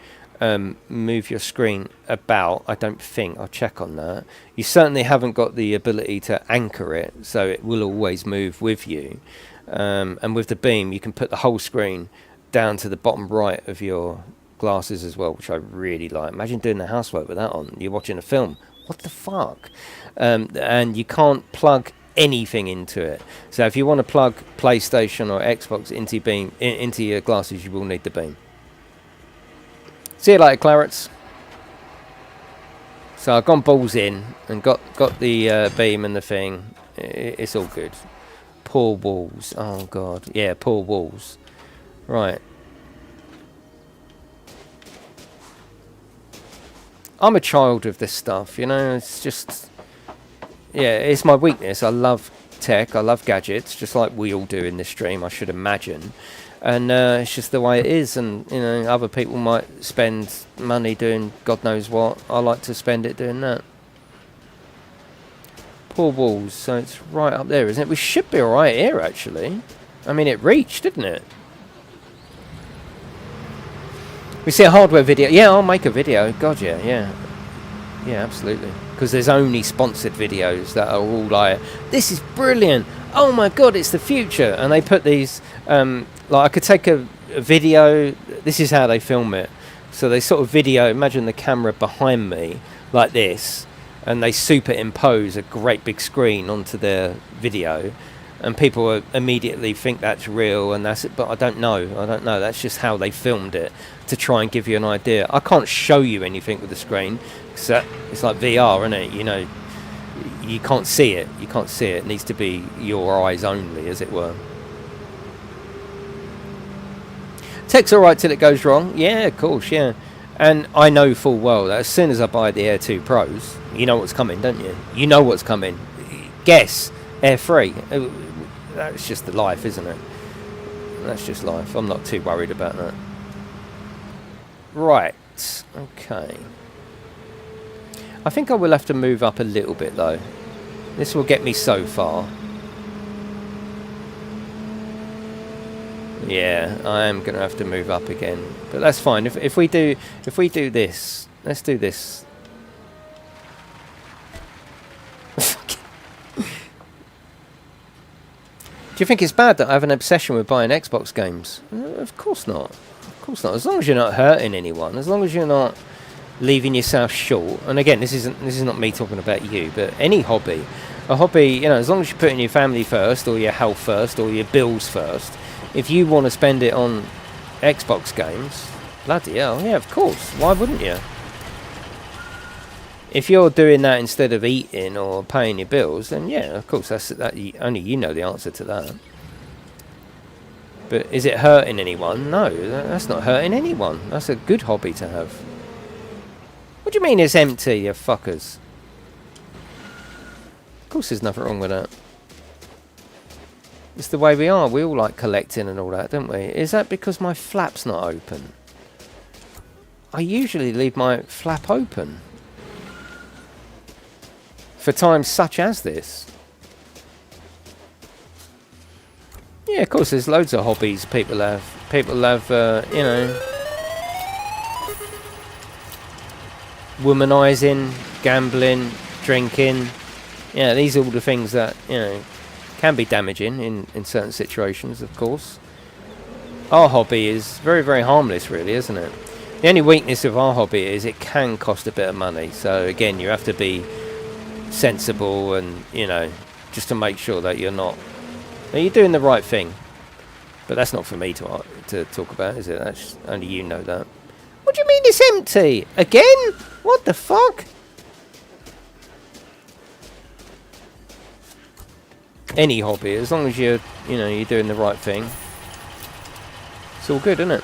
move your screen about. I don't think. I'll check on that. You certainly haven't got the ability to anchor it, so it will always move with you. And with the Beam, you can put the whole screen down to the bottom right of your glasses as well, which I really like. Imagine doing the housework with that on. You're watching a film. What the fuck? And you can't plug anything into it. So if you want to plug PlayStation or Xbox into Beam into your glasses, you will need the Beam. See you later, Clarets. So I've gone balls in and got the Beam and the thing. It's all good. Poor walls. Oh god. Yeah, poor walls. Right. I'm a child of this stuff, you know. It's just, yeah, it's my weakness. I love tech, I love gadgets, just like we all do in this stream, I should imagine. And it's just the way it is. And you know, other people might spend money doing God knows what. I like to spend it doing that. Poor walls. So it's right up there, isn't it? We should be all right here, actually. I mean, it reached, didn't it? We see a hardware video. Yeah, I'll make a video. God, yeah, absolutely. Because there's only sponsored videos that are all like, this is brilliant. Oh my god, it's the future. And they put these, like I could take a video. This is how they film it. So they sort of video, imagine the camera behind me like this, and they superimpose a great big screen onto their video. And people immediately think that's real, and that's it. But I don't know. That's just how they filmed it to try and give you an idea. I can't show you anything with the screen because it's like VR, isn't it? You know, you can't see it. You can't see it. It needs to be your eyes only, as it were. Tech's all right till it goes wrong. Yeah, of course, yeah. And I know full well that as soon as I buy the Air 2 Pros, you know what's coming, don't you? You know what's coming. Guess. Air 3. that's just the life, isn't it? That's just life. I'm not too worried about that. Right. Okay. I think I will have to move up a little bit though. This will get me so far. Yeah, I am going to have to move up again, but that's fine. If we do this, let's do this. Do you think it's bad that I have an obsession with buying Xbox games? Of course not. Of course not. As long as you're not hurting anyone, as long as you're not leaving yourself short. And again, this is not me talking about you, but any hobby, a hobby, you know, as long as you're putting your family first, or your health first, or your bills first. If you want to spend it on Xbox games, bloody hell, yeah, of course. Why wouldn't you? If you're doing that instead of eating or paying your bills, then yeah, of course, only you know the answer to that. But is it hurting anyone? No, that's not hurting anyone. That's a good hobby to have. What do you mean it's empty, you fuckers? Of course there's nothing wrong with that. It's the way we are. We all like collecting and all that, don't we? Is that because my flap's not open? I usually leave my flap open for times such as this. Yeah, of course, there's loads of hobbies people have. People have, you know, womanizing, gambling, drinking. Yeah, these are all the things that, you know, can be damaging in certain situations, of course. Our hobby is very, very harmless, really, isn't it? The only weakness of our hobby is it can cost a bit of money. So, again, you have to be sensible and, you know, just to make sure that you're doing the right thing. But that's not for me to talk about, is it? That's only you know that. What do you mean it's empty? Again? What the fuck? Any hobby, as long as you're doing the right thing, it's all good, isn't it?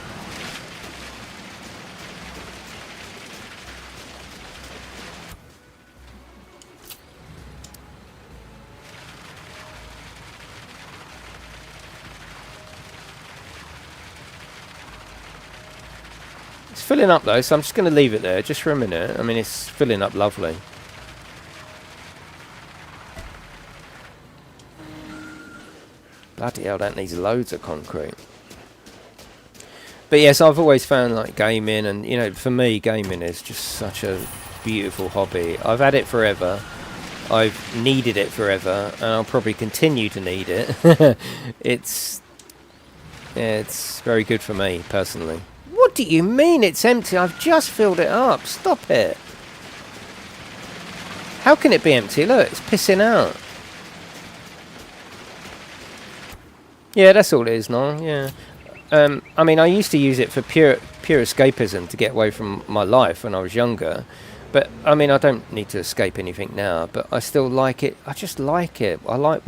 It's filling up though, so I'm just going to leave it there just for a minute. I mean, it's filling up lovely. Bloody hell, that needs loads of concrete. But yes, I've always found like gaming, and you know, for me, gaming is just such a beautiful hobby. I've had it forever. I've needed it forever, and I'll probably continue to need it. It's very good for me personally. What do you mean it's empty? I've just filled it up. Stop it. How can it be empty? Look, it's pissing out. Yeah, that's all it is now, yeah. I mean, I used to use it for pure escapism to get away from my life when I was younger. But, I mean, I don't need to escape anything now, but I still like it. I just like it. I like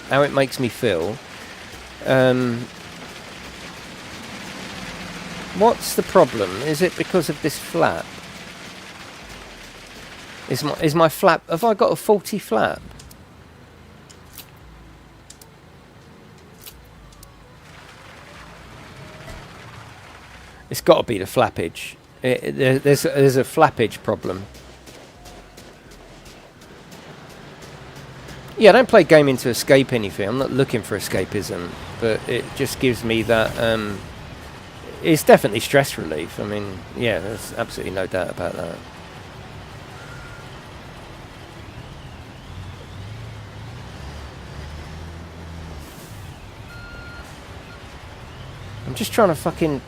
how it makes me feel. What's the problem? Is it because of this flap? Is my flap... Have I got a faulty flap? It's got to be the flappage. There's a flappage problem. Yeah, I don't play gaming to escape anything. I'm not looking for escapism, but it just gives me that. It's definitely stress relief. I mean, yeah, there's absolutely no doubt about that. I'm just trying to fucking...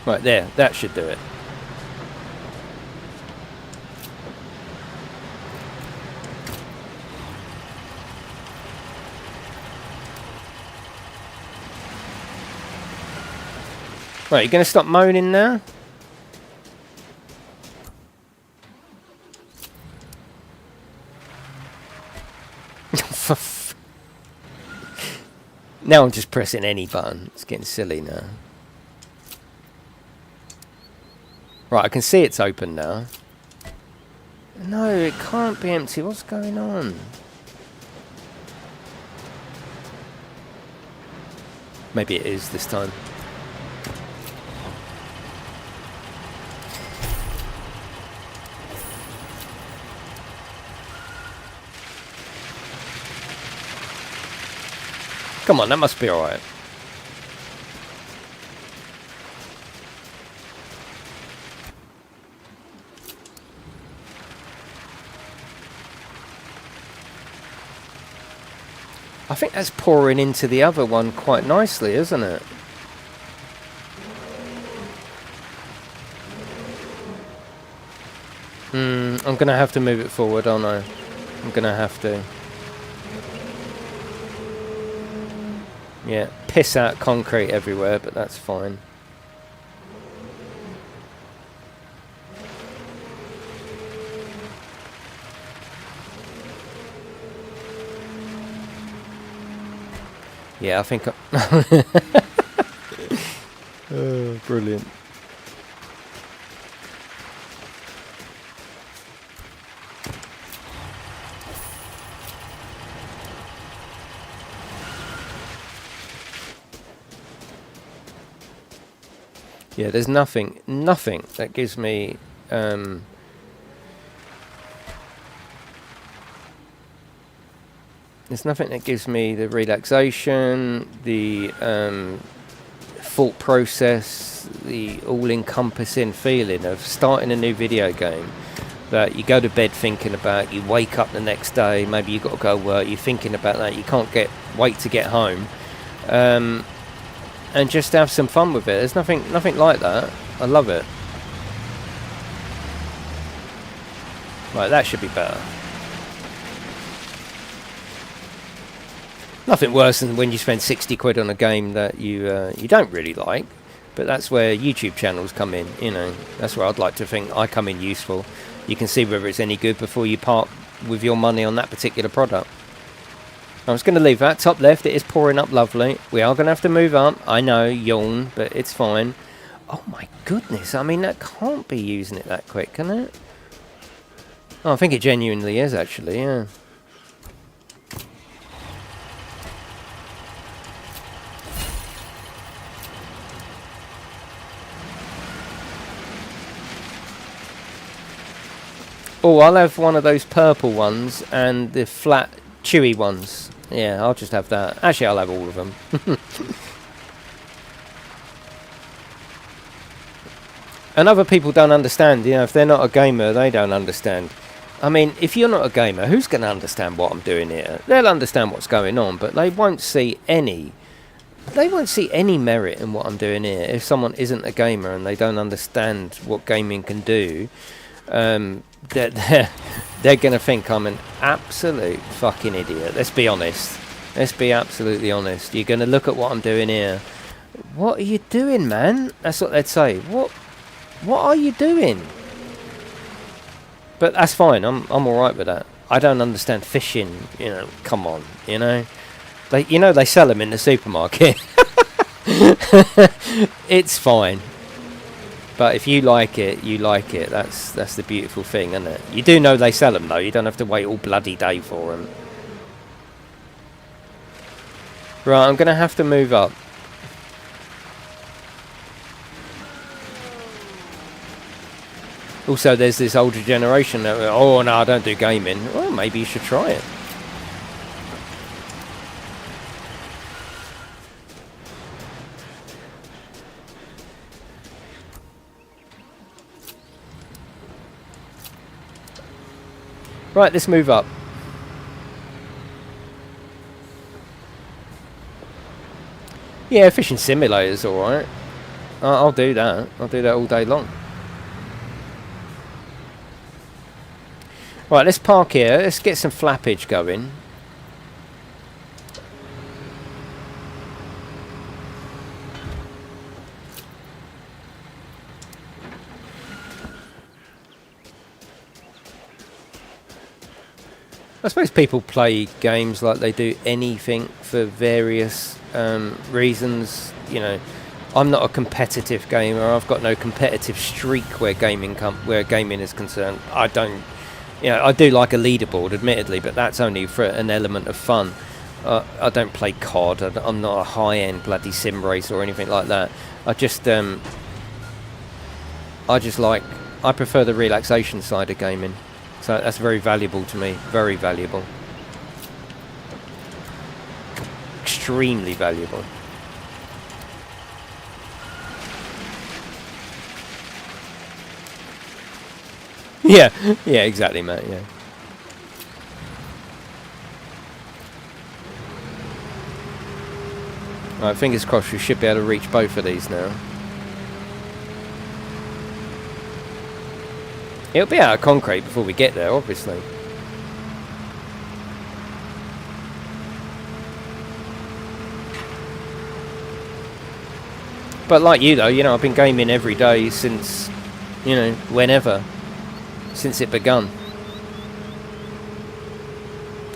Right there, that should do it. Right, you going to stop moaning now? Now I'm just pressing any button. It's getting silly now. Right, I can see it's open now. No, it can't be empty. What's going on? Maybe it is this time. Come on, that must be alright. I think that's pouring into the other one quite nicely, isn't it? I'm going to have to move it forward, aren't I? I'm going to have to. Yeah, piss out concrete everywhere, but that's fine. Yeah, I think... Oh, brilliant. Yeah, there's nothing that gives me... There's nothing that gives me the relaxation, the thought process, the all-encompassing feeling of starting a new video game that you go to bed thinking about, you wake up the next day, maybe you've got to go work, you're thinking about that, you can't wait to get home, and just have some fun with it. There's nothing like that. I love it. Right, that should be better. Nothing worse than when you spend 60 quid on a game that you don't really like, but that's where YouTube channels come in, you know. That's where I'd like to think I come in useful. You can see whether it's any good before you part with your money on that particular product. I was going to leave that. Top left, it is pouring up lovely. We are going to have to move up. I know, yawn, but it's fine. Oh my goodness, I mean, that can't be using it that quick, can it? Oh, I think it genuinely is, actually, yeah. Oh, I'll have one of those purple ones and the flat, chewy ones. Yeah, I'll just have that. Actually, I'll have all of them. And other people don't understand. You know, if they're not a gamer, they don't understand. I mean, if you're not a gamer, who's going to understand what I'm doing here? They'll understand what's going on, but they won't see any... They won't see any merit in what I'm doing here if someone isn't a gamer and they don't understand what gaming can do. They're going to think I'm an absolute fucking idiot. Let's be honest. Let's be absolutely honest. You're going to look at what I'm doing here. What are you doing, man? That's what they'd say. What are you doing? But that's fine. I'm alright with that. I don't understand fishing. You know, come on. You know, they sell them in the supermarket. It's fine. But if you like it, you like it. That's the beautiful thing, isn't it? You do know they sell them, though. You don't have to wait all bloody day for them. Right, I'm going to have to move up. Also, there's this older generation that, oh, no, I don't do gaming. Well, maybe you should try it. Right, let's move up. Yeah, fishing simulator's alright. I'll do that. I'll do that all day long. Right, let's park here. Let's get some flappage going. I suppose people play games like they do anything for various reasons. You know, I'm not a competitive gamer. I've got no competitive streak where gaming is concerned. I don't. You know, I do like a leaderboard, admittedly, but that's only for an element of fun. I don't play COD. I'm not a high-end bloody sim racer or anything like that. I just like. I prefer the relaxation side of gaming. So that's very valuable to me. Very valuable. Extremely valuable. Yeah, yeah, exactly, mate, yeah. Alright, fingers crossed we should be able to reach both of these now. It'll be out of concrete before we get there, obviously. But like you, though, you know, I've been gaming every day since, you know, whenever. Since it begun.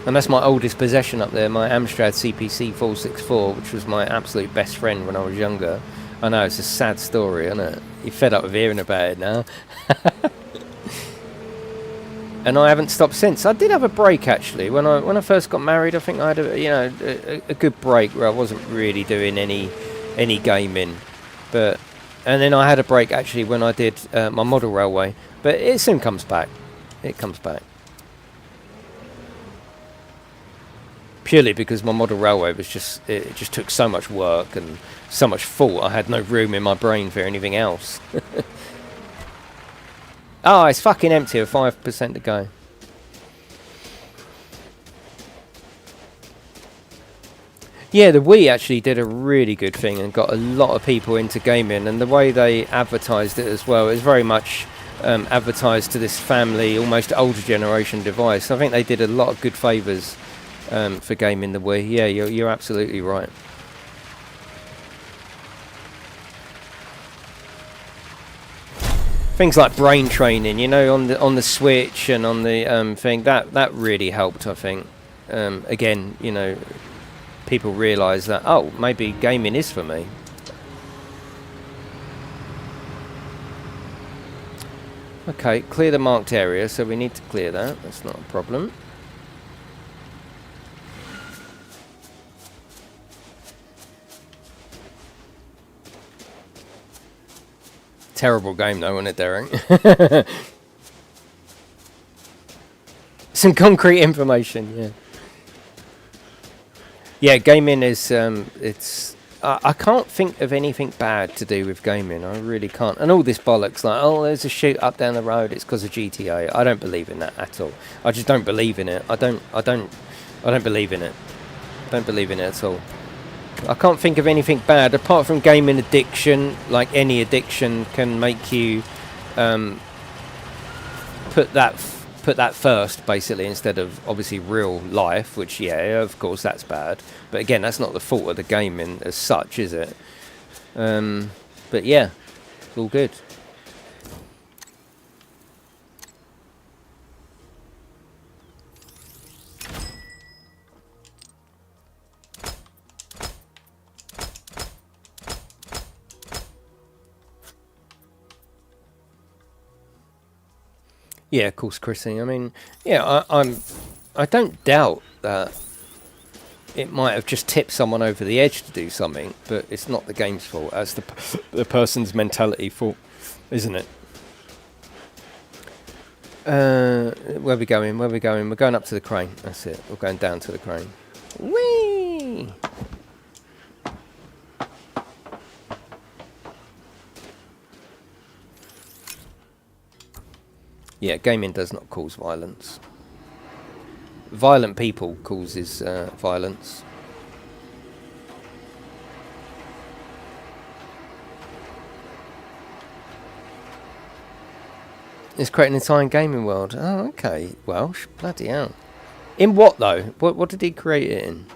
And that's my oldest possession up there, my Amstrad CPC 464, which was my absolute best friend when I was younger. I know, it's a sad story, isn't it? You're fed up with hearing about it now. And I haven't stopped since. I did have a break, actually. When I first got married, I think I had a good break where I wasn't really doing any gaming. And then I had a break, actually, when I did my model railway. But it soon comes back. It comes back. Purely because my model railway was it just took so much work and so much thought. I had no room in my brain for anything else. Oh, it's fucking empty with 5% to go. Yeah, the Wii actually did a really good thing and got a lot of people into gaming, and the way they advertised it as well, it was very much advertised to this family, almost older generation device. I think they did a lot of good favours for gaming the Wii. Yeah, you're absolutely right. Things like brain training, you know, on the Switch and on the thing, that really helped, I think. Again, you know, people realise that, oh, maybe gaming is for me. Okay, clear the marked area, so we need to clear that. That's not a problem. Terrible game though, wasn't it, Derek? Some concrete information, yeah. Yeah, gaming is, I can't think of anything bad to do with gaming. I really can't. And all this bollocks, like, oh, there's a shoot up down the road, it's because of GTA. I don't believe in that at all. I just don't believe in it. I don't believe in it. Don't believe in it at all. I can't think of anything bad apart from gaming addiction. Like any addiction can make you put that first, basically, instead of obviously real life, which, yeah, of course that's bad, but again, that's not the fault of the gaming as such, is it? But yeah, it's all good. Yeah, of course, Chrissy. I mean, yeah, I don't doubt that it might have just tipped someone over the edge to do something, but it's not the game's fault. That's the person's mentality fault, isn't it? Where are we going? Where are we going? We're going up to the crane. That's it. We're going down to the crane. Whee! Yeah, gaming does not cause violence. Violent people causes violence. It's creating an entire gaming world. Oh, okay. Welsh, bloody hell. In what though? What did he create it in?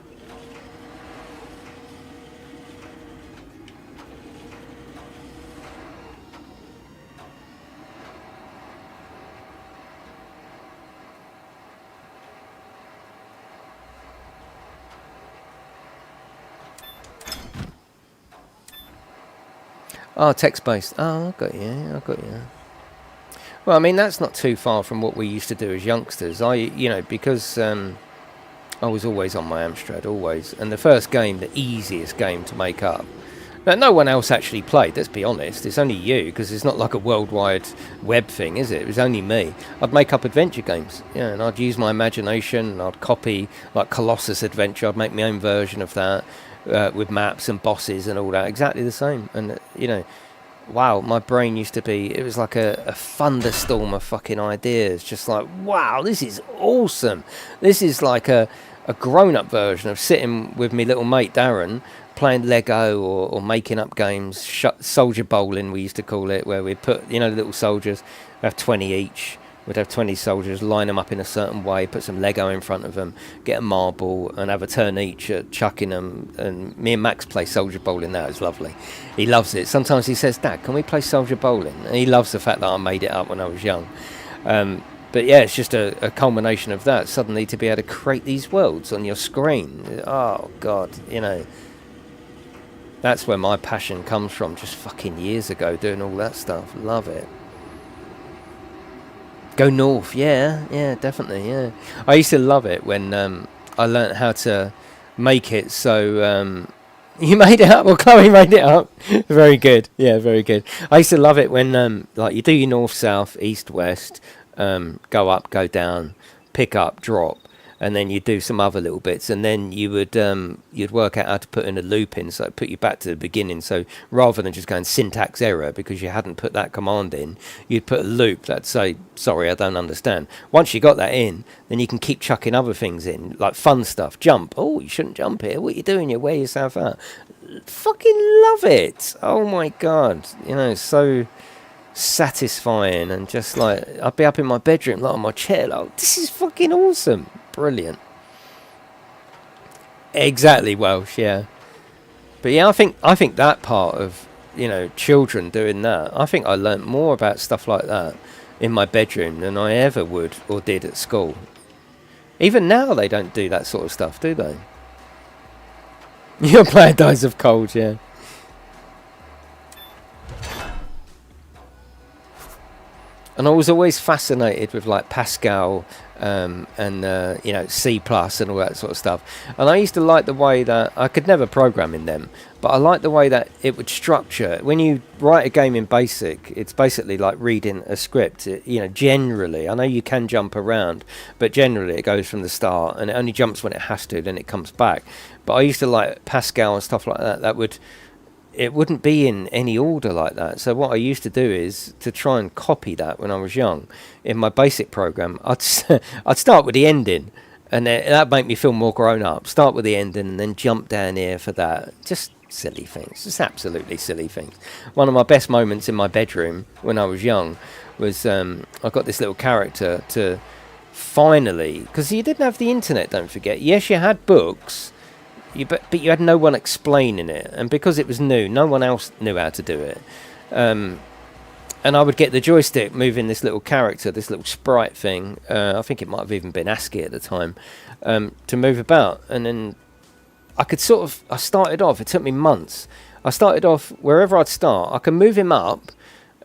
Oh, text-based. Oh, I got you. I got you. Well, I mean, that's not too far from what we used to do as youngsters. Because I was always on my Amstrad, always. And the first game, the easiest game to make up. Now, no one else actually played, let's be honest. It's only you, because it's not like a worldwide web thing, is it? It was only me. I'd make up adventure games, yeah, and I'd use my imagination, and I'd copy, like Colossus Adventure, I'd make my own version of that, with maps and bosses and all that, exactly the same. And, wow, my brain used to be, it was like a thunderstorm of fucking ideas. Just like, wow, this is awesome. This is like a grown-up version of sitting with me little mate Darren, playing Lego or making up games. Soldier bowling, we used to call it, where we'd put, the little soldiers, we'd have 20 each. We'd have 20 soldiers, line them up in a certain way, put some Lego in front of them, get a marble, and have a turn each at chucking them. And me and Max play soldier bowling now. It's lovely. He loves it. Sometimes he says, Dad, can we play soldier bowling? And he loves the fact that I made it up when I was young. But yeah, it's just a culmination of that. Suddenly to be able to create these worlds on your screen. Oh, God, That's where my passion comes from, just fucking years ago, doing all that stuff. Love it. Go north, yeah, definitely, yeah. I used to love it when I learnt how to make it so... you made it up, or Chloe made it up? Very good, yeah, very good. I used to love it when, like, you do your north, south, east, west, go up, go down, pick up, drop, and then you do some other little bits, and then you would you'd work out how to put in a loop in, so it put you back to the beginning. So rather than just going syntax error because you hadn't put that command in, you'd put a loop that'd say, sorry, I don't understand. Once you got that in, then you can keep chucking other things in, like fun stuff. Jump. Oh, you shouldn't jump here. What are you doing? You wear yourself out. Fucking love it. Oh my God. So satisfying, and just like, I'd be up in my bedroom, like on my chair, like, this is fucking awesome. Brilliant. Exactly, Welsh, yeah. But yeah, I think that part of, children doing that, I think I learnt more about stuff like that in my bedroom than I ever would or did at school. Even now they don't do that sort of stuff, do they? Your player dies of cold, yeah. And I was always fascinated with like Pascal and C+ and all that sort of stuff. And I used to like the way that I could never program in them, but I liked the way that it would structure. When you write a game in BASIC, it's basically like reading a script. Generally, I know you can jump around, but generally it goes from the start and it only jumps when it has to, then it comes back. But I used to like Pascal and stuff like that. It wouldn't be in any order like that. So what I used to do is to try and copy that when I was young. In my BASIC program, I'd start with the ending, and that'd make me feel more grown up. Start with the ending and then jump down here for that. Just silly things. Just absolutely silly things. One of my best moments in my bedroom when I was young was I got this little character to finally... Because you didn't have the internet, don't forget. Yes, you had books... But you had no one explaining it, and because it was new, no one else knew how to do it. And I would get the joystick moving this little character, this little sprite thing. I think it might have even been ASCII at the time, to move about. And then I started off, it took me months. I started off wherever I'd start. I can move him up,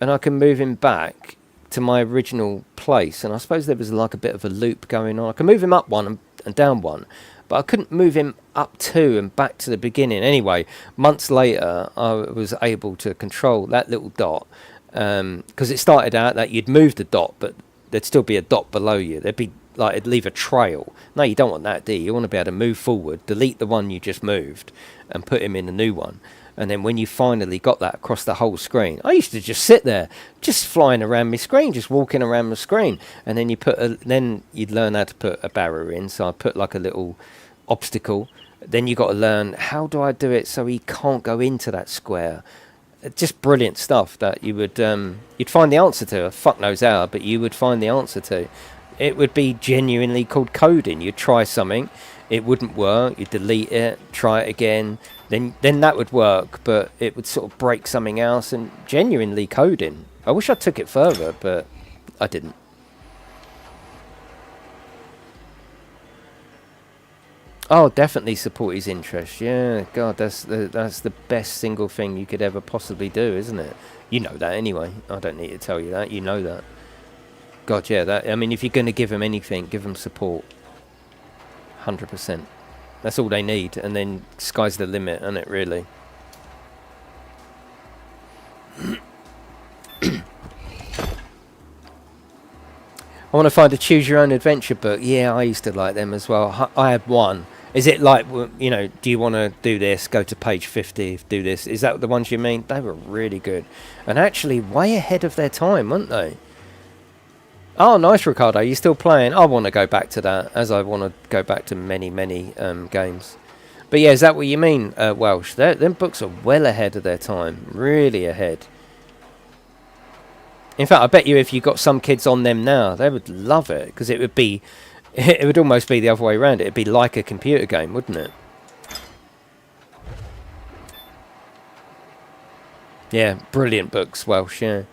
and I can move him back to my original place. And I suppose there was like a bit of a loop going on. I can move him up one and down one. But I couldn't move him up to and back to the beginning. Anyway, months later, I was able to control that little dot. Because it started out that you'd move the dot, but there'd still be a dot below you. There'd be like, it'd leave a trail. No, you don't want that, do you? You want to be able to move forward, delete the one you just moved, and put him in a new one. And then when you finally got that across the whole screen, I used to just sit there, just flying around my screen, just walking around my screen. And then then you'd learn how to put a barrier in. So I put like a little obstacle. Then you got to learn, how do I do it so he can't go into that square? Just brilliant stuff that you would you'd find the answer to. Fuck knows how, but you would find the answer to. It would be genuinely called coding. You'd try something, it wouldn't work, you delete it, try it again, then that would work, but it would sort of break something else, and genuinely coding. I wish I took it further, but I didn't. Oh, definitely support his interest. Yeah, God, that's the best single thing you could ever possibly do, isn't it? You know that anyway. I don't need to tell you that. You know that. God, yeah. That, I mean, if you're going to give them anything, give them support. 100%. That's all they need, and then sky's the limit, isn't it? Really. I want to find a choose your own adventure book. Yeah, I used to like them as well. I had one. Is it like, you know, do you want to do this? Go to page 50, do this. Is that the ones you mean? They were really good. And actually way ahead of their time, weren't they? Oh, nice, Ricardo. You're still playing? I want to go back to that, as I want to go back to many, many games. But yeah, is that what you mean, Welsh? Them books are well ahead of their time. Really ahead. In fact, I bet you if you got some kids on them now, they would love it, because it would be, it would almost be the other way around. It'd be like a computer game, wouldn't it? Yeah, brilliant books, Welsh. Yeah.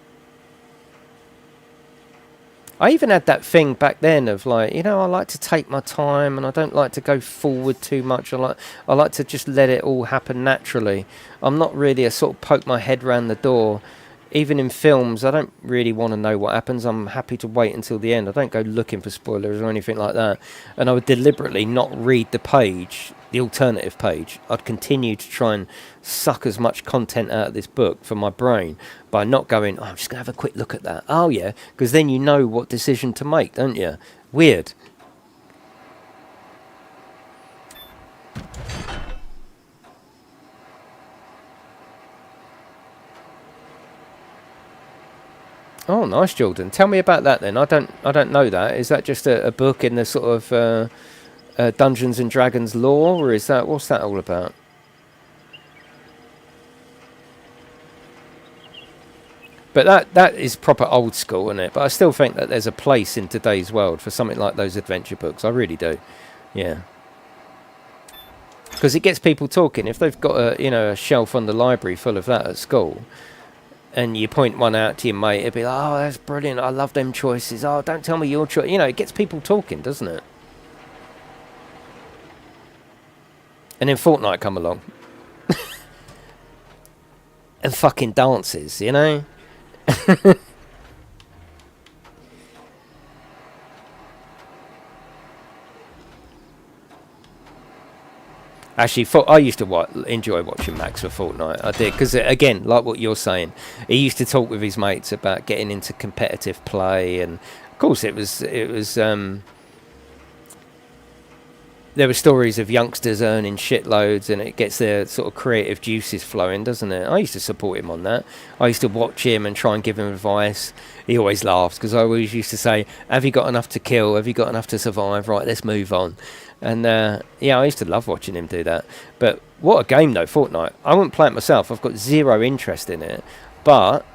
I even had that thing back then of like, you know, I like to take my time and I don't like to go forward too much. I like to just let it all happen naturally. I'm not really a sort of poke my head round the door. Even in films, I don't really want to know what happens. I'm happy to wait until the end. I don't go looking for spoilers or anything like that. And I would deliberately not read the page, the alternative page. I'd continue to try and suck as much content out of this book for my brain by not going, oh, I'm just going to have a quick look at that. Oh, yeah, because then you know what decision to make, don't you? Weird. Oh, nice, Jordan. Tell me about that then. I don't know that. Is that just a book in the sort of Dungeons and Dragons lore, or is that, what's that all about? But that is proper old school, isn't it? But I still think that there's a place in today's world for something like those adventure books. I really do. Yeah. Because it gets people talking. If they've got a shelf on the library full of that at school, and you point one out to your mate, it'd be like, oh, that's brilliant. I love them choices. Oh, don't tell me your choice. You know, it gets people talking, doesn't it? And then Fortnite come along. And fucking dances, you know? Actually, I used to enjoy watching Max for Fortnite. I did, because again, like what you're saying, he used to talk with his mates about getting into competitive play, and of course, it was there were stories of youngsters earning shitloads, and it gets their sort of creative juices flowing, doesn't it? I used to support him on that. I used to watch him and try and give him advice. He always laughs, because I always used to say, have you got enough to kill? Have you got enough to survive? Right, let's move on. And yeah, I used to love watching him do that. But what a game, though, Fortnite. I wouldn't play it myself. I've got zero interest in it. But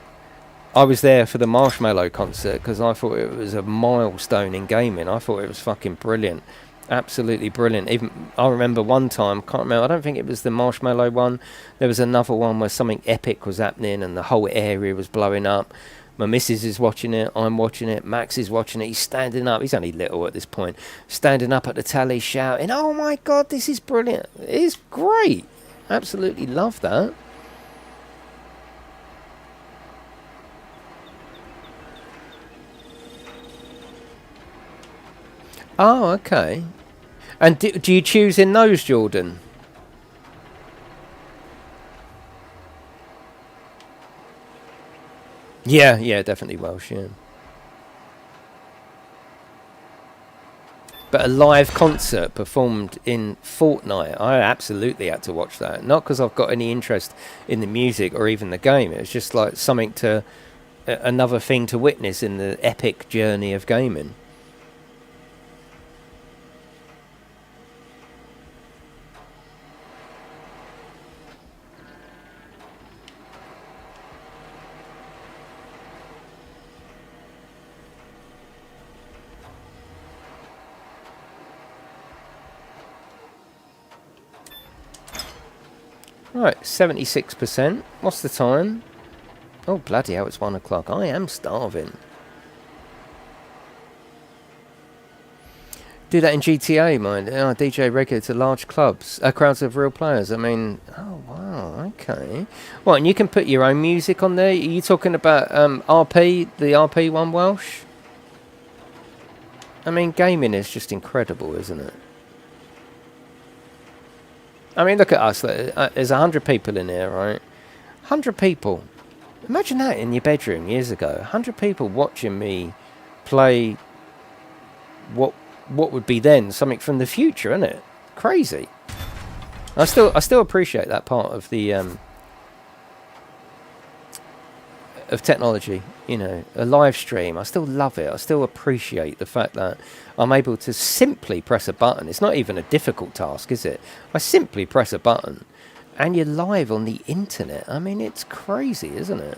I was there for the Marshmallow concert, because I thought it was a milestone in gaming. I thought it was fucking brilliant. Absolutely brilliant. Even I remember one time, can't remember, I don't think it was the Marshmallow one. There was another one where something epic was happening and the whole area was blowing up. My missus is watching it, I'm watching it, Max is watching it, he's standing up, he's only little at this point, standing up at the tally shouting, oh my god, this is brilliant. It's great. Absolutely love that. Oh, okay. And do you choose in those, Jordan? Yeah, yeah, definitely Welsh, yeah. But a live concert performed in Fortnite, I absolutely had to watch that. Not because I've got any interest in the music or even the game. It was just like something to, another thing to witness in the epic journey of gaming. Right, 76%. What's the time? Oh, bloody hell, it's 1 o'clock. I am starving. Do that in GTA, mind. Oh, DJ regular to large clubs, crowds of real players. I mean, oh wow, okay. Well, and you can put your own music on there. Are you talking about RP, the RP one, Welsh? I mean, gaming is just incredible, isn't it? I mean, look at us. There's 100 people in here, right? 100 people. Imagine that in your bedroom years ago. 100 people watching me play what would be then something from the future, isn't it? Crazy. I still appreciate that part of the of technology. You know, a live stream. I still love it. I still appreciate the fact that I'm able to simply press a button. It's not even a difficult task, is it? I simply press a button, and you're live on the internet. I mean, it's crazy, isn't it?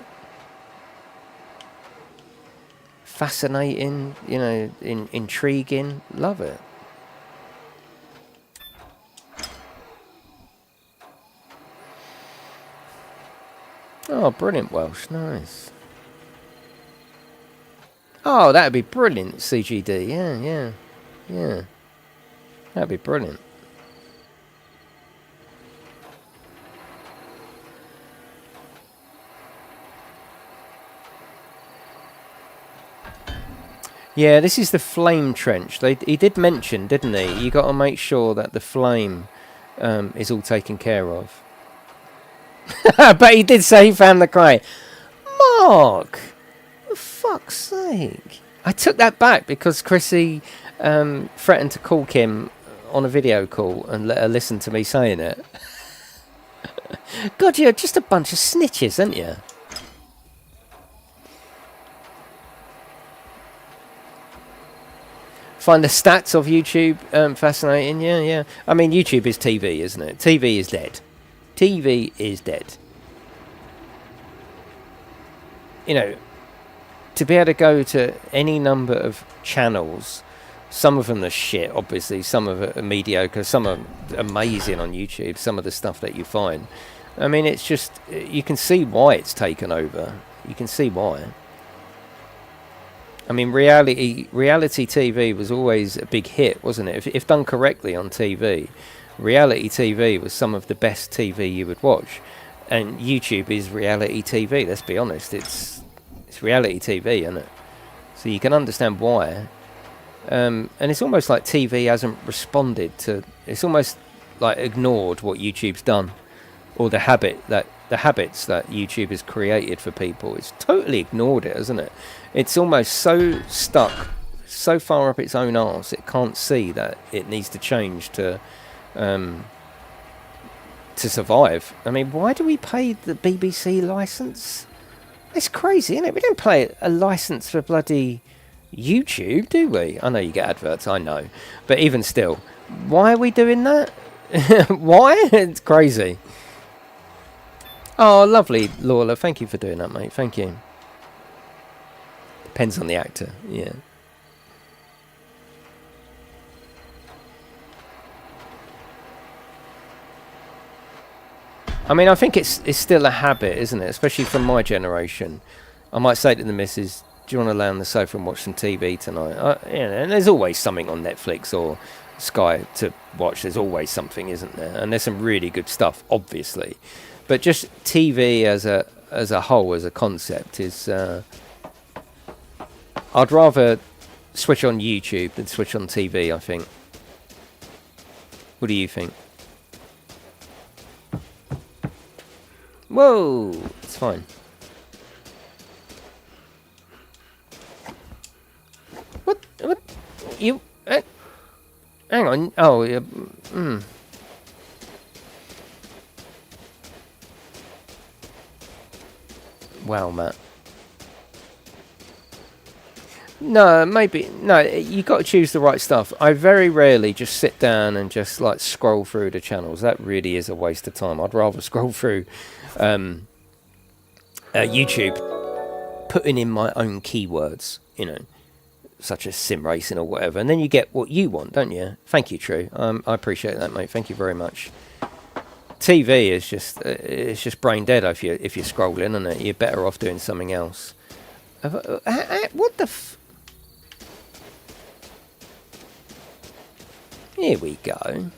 Fascinating, you know, intriguing. Love it. Oh, brilliant, Welsh. Nice. Oh, that'd be brilliant, CGD. Yeah. That'd be brilliant. Yeah, this is the flame trench. He did mention, didn't he? You got to make sure that the flame is all taken care of. But he did say he found the clay. Mark, for fuck's sake! I took that back because Chrissy threatened to call Kim on a video call and let her listen to me saying it. God, you're just a bunch of snitches, aren't you? Find the stats of YouTube fascinating. Yeah. I mean, YouTube is TV, isn't it? TV is dead. TV is dead. You know, to be able to go to any number of channels, some of them are shit, obviously, some of it are mediocre, some are amazing on YouTube, some of the stuff that you find. I mean, it's just, you can see why it's taken over. You can see why. I mean, reality TV was always a big hit, wasn't it? If done correctly on TV, reality TV was some of the best TV you would watch. And YouTube is reality TV, let's be honest. It's reality TV, isn't it? So you can understand why. And it's almost like TV hasn't responded to... It's almost like ignored what YouTube's done. Or the habits that YouTube has created for people. It's totally ignored it, hasn't it? It's almost so stuck, so far up its own arse, it can't see that it needs to change to survive. I mean, why do we pay the BBC licence? It's crazy, isn't it? We don't pay a licence for bloody YouTube, do we? I know you get adverts, I know. But even still, why are we doing that? Why? It's crazy. Oh, lovely, Lawler. Thank you for doing that, mate. Thank you. Depends on the actor, yeah. I mean, I think it's still a habit, isn't it? Especially from my generation. I might say to the missus, do you want to lay on the sofa and watch some TV tonight? You know, and there's always something on Netflix or Sky to watch. There's always something, isn't there? And there's some really good stuff, obviously. But just TV as a whole, as a concept, is... I'd rather switch on YouTube than switch on TV, I think. What do you think? Whoa! It's fine. What? You... hang on. Oh, yeah. Wow, Matt. No, maybe. No, you got to choose the right stuff. I very rarely just sit down and just like scroll through the channels. That really is a waste of time. I'd rather scroll through YouTube, putting in my own keywords, you know, such as sim racing or whatever, and then you get what you want, don't you? Thank you, True. I appreciate that, mate. Thank you very much. TV is just it's just brain dead if you're scrolling, isn't it? You're better off doing something else. What the? Here we go.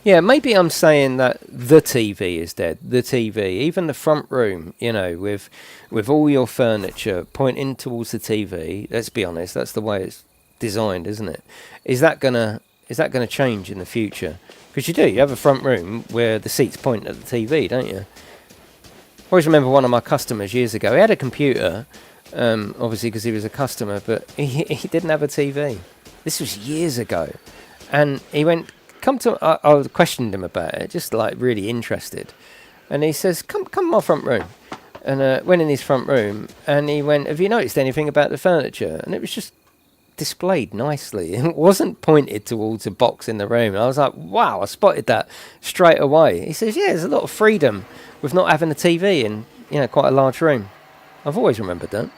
Yeah, maybe I'm saying that the TV is dead. The TV, even the front room, you know, with all your furniture pointing towards the TV. Let's be honest, that's the way it's designed, isn't it? Is that gonna change in the future? Because you have a front room where the seats point at the TV, don't you? I always remember one of my customers years ago. He had a computer, obviously because he was a customer, but he didn't have a TV. This was years ago, and he went. I questioned him about it, just like really interested. And he says, come to my front room. And went in his front room, and he went, have you noticed anything about the furniture? And it was just displayed nicely. It wasn't pointed towards a box in the room. And I was like, wow, I spotted that straight away. He says, yeah, there's a lot of freedom with not having a TV in, you know, quite a large room. I've always remembered that.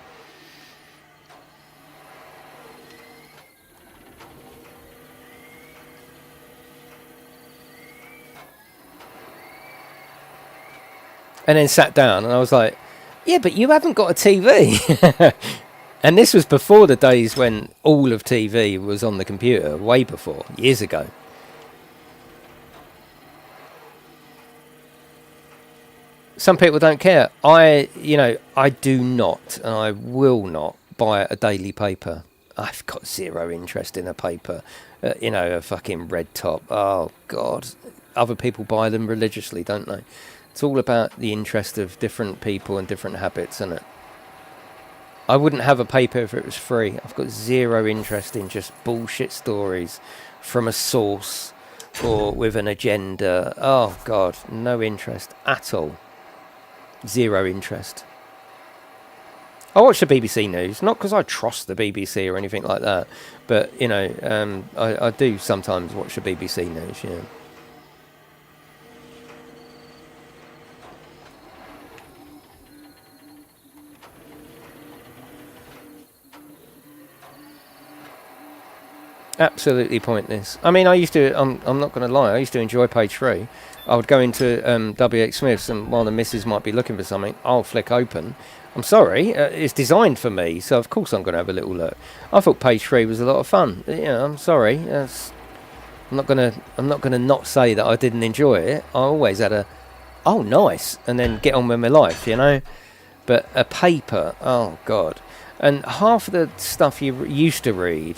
And then sat down, and I was like, yeah, but you haven't got a TV. And this was before the days when all of TV was on the computer, way before, years ago. Some people don't care. I do not, and I will not buy a daily paper. I've got zero interest in a paper. A fucking red top. Oh, God. Other people buy them religiously, don't they? It's all about the interest of different people and different habits, isn't it? I wouldn't have a paper if it was free. I've got zero interest in just bullshit stories from a source or with an agenda. Oh, God, no interest at all. Zero interest. I watch the BBC News, not because I trust the BBC or anything like that, but, I do sometimes watch the BBC News, yeah. Absolutely pointless. I mean, I used to, I'm not going to lie, I used to enjoy page 3. I would go into WH Smith's, and while the missus might be looking for something, I'll flick open. I'm sorry, it's designed for me, so of course I'm going to have a little look. I thought page 3 was a lot of fun. I'm sorry. I'm not gonna not say that I didn't enjoy it. I always had a, oh, nice, and then get on with my life, But a paper, oh, God. And half of the stuff you used to read,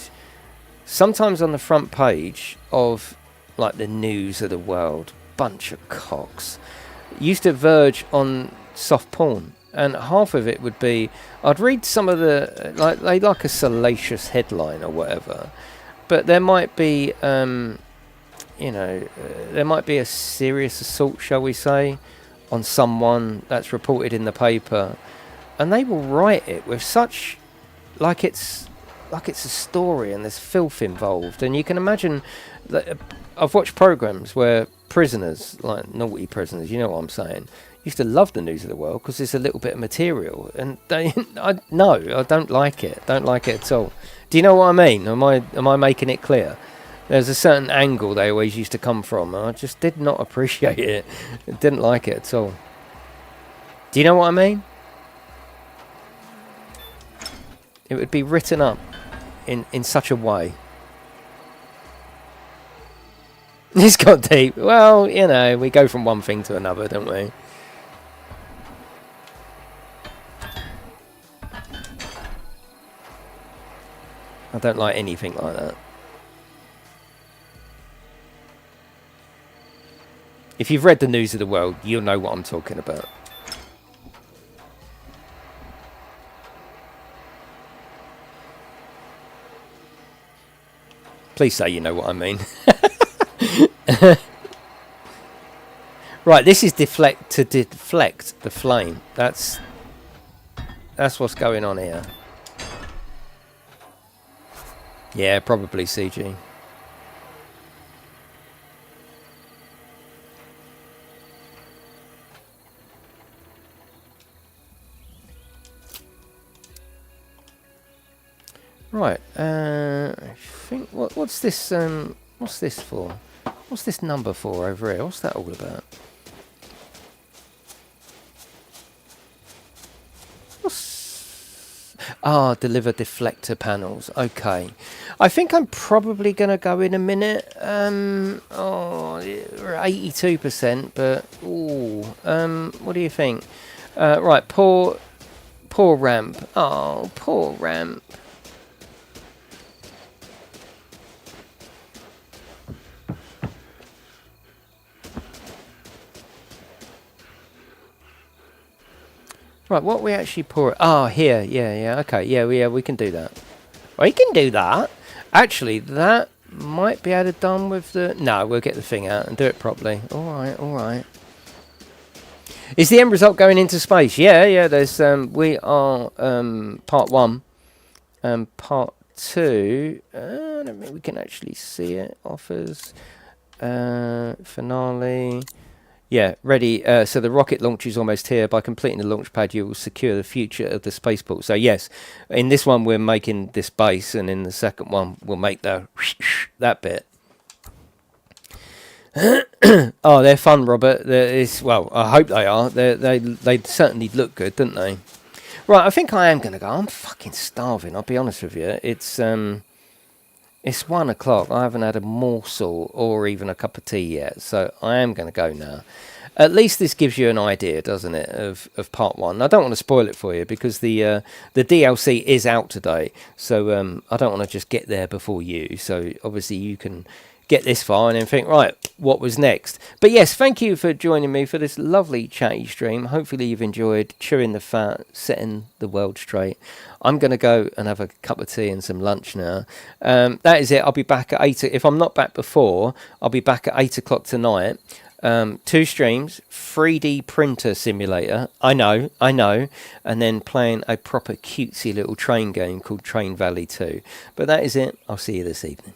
sometimes on the front page of, like, the news of the world, bunch of cocks, used to verge on soft porn. And half of it would be, I'd read some of the, they like a salacious headline or whatever, but there might be, there might be a serious assault, shall we say, on someone that's reported in the paper, and they will write it with such, like it's a story, and there's filth involved. And you can imagine that I've watched programs where prisoners, like naughty prisoners, you know what I'm saying, used to love the news of the world because there's a little bit of material, and I don't like it. Don't like it at all. Do you know what I mean? Am I making it clear? There's a certain angle they always used to come from, and I just did not appreciate it. Didn't like it at all. Do you know what I mean? It would be written up in such a way. It's got deep. Well, we go from one thing to another, don't we? I don't like anything like that. If you've read the news of the world, you'll know what I'm talking about. Please say you know what I mean. Right, this is to deflect the flame. That's what's going on here. Yeah, probably CG. Right, I think what's this for? What's this number for over here? What's that all about? Deliver deflector panels. Okay. I think I'm probably going to go in a minute. We're 82%, but what do you think? Right, poor ramp. Oh, poor ramp. Right, what we actually pour? Here. Yeah. Okay. Yeah, we can do that. We can do that. Actually, that might be able to done with the... No, we'll get the thing out and do it properly. All right. Is the end result going into space? Yeah. There's we are part 1. Part 2. I don't think we can actually see it. Offers. Finale. Yeah, ready. So the rocket launch is almost here. By completing the launchpad, you will secure the future of the spaceport. So yes, in this one we're making this base, and in the second one we'll make the that bit. Oh, they're fun, Robert. Well, I hope they are. They certainly look good, don't they? Right, I think I am gonna go. I'm fucking starving. I'll be honest with you. It's 1 o'clock. I haven't had a morsel or even a cup of tea yet, so I am going to go now. At least this gives you an idea, doesn't it, of part 1. I don't want to spoil it for you because the DLC is out today, so I don't want to just get there before you. So obviously you can get this far and then think, right, what was next? But yes, thank you for joining me for this lovely chatty stream. Hopefully you've enjoyed chewing the fat, setting the world straight. I'm going to go and have a cup of tea and some lunch now. That is it. I'll be back at 8. If I'm not back before, I'll be back at 8 o'clock tonight. 2 streams, 3D printer simulator. I know. And then playing a proper cutesy little train game called Train Valley 2. But that is it. I'll see you this evening.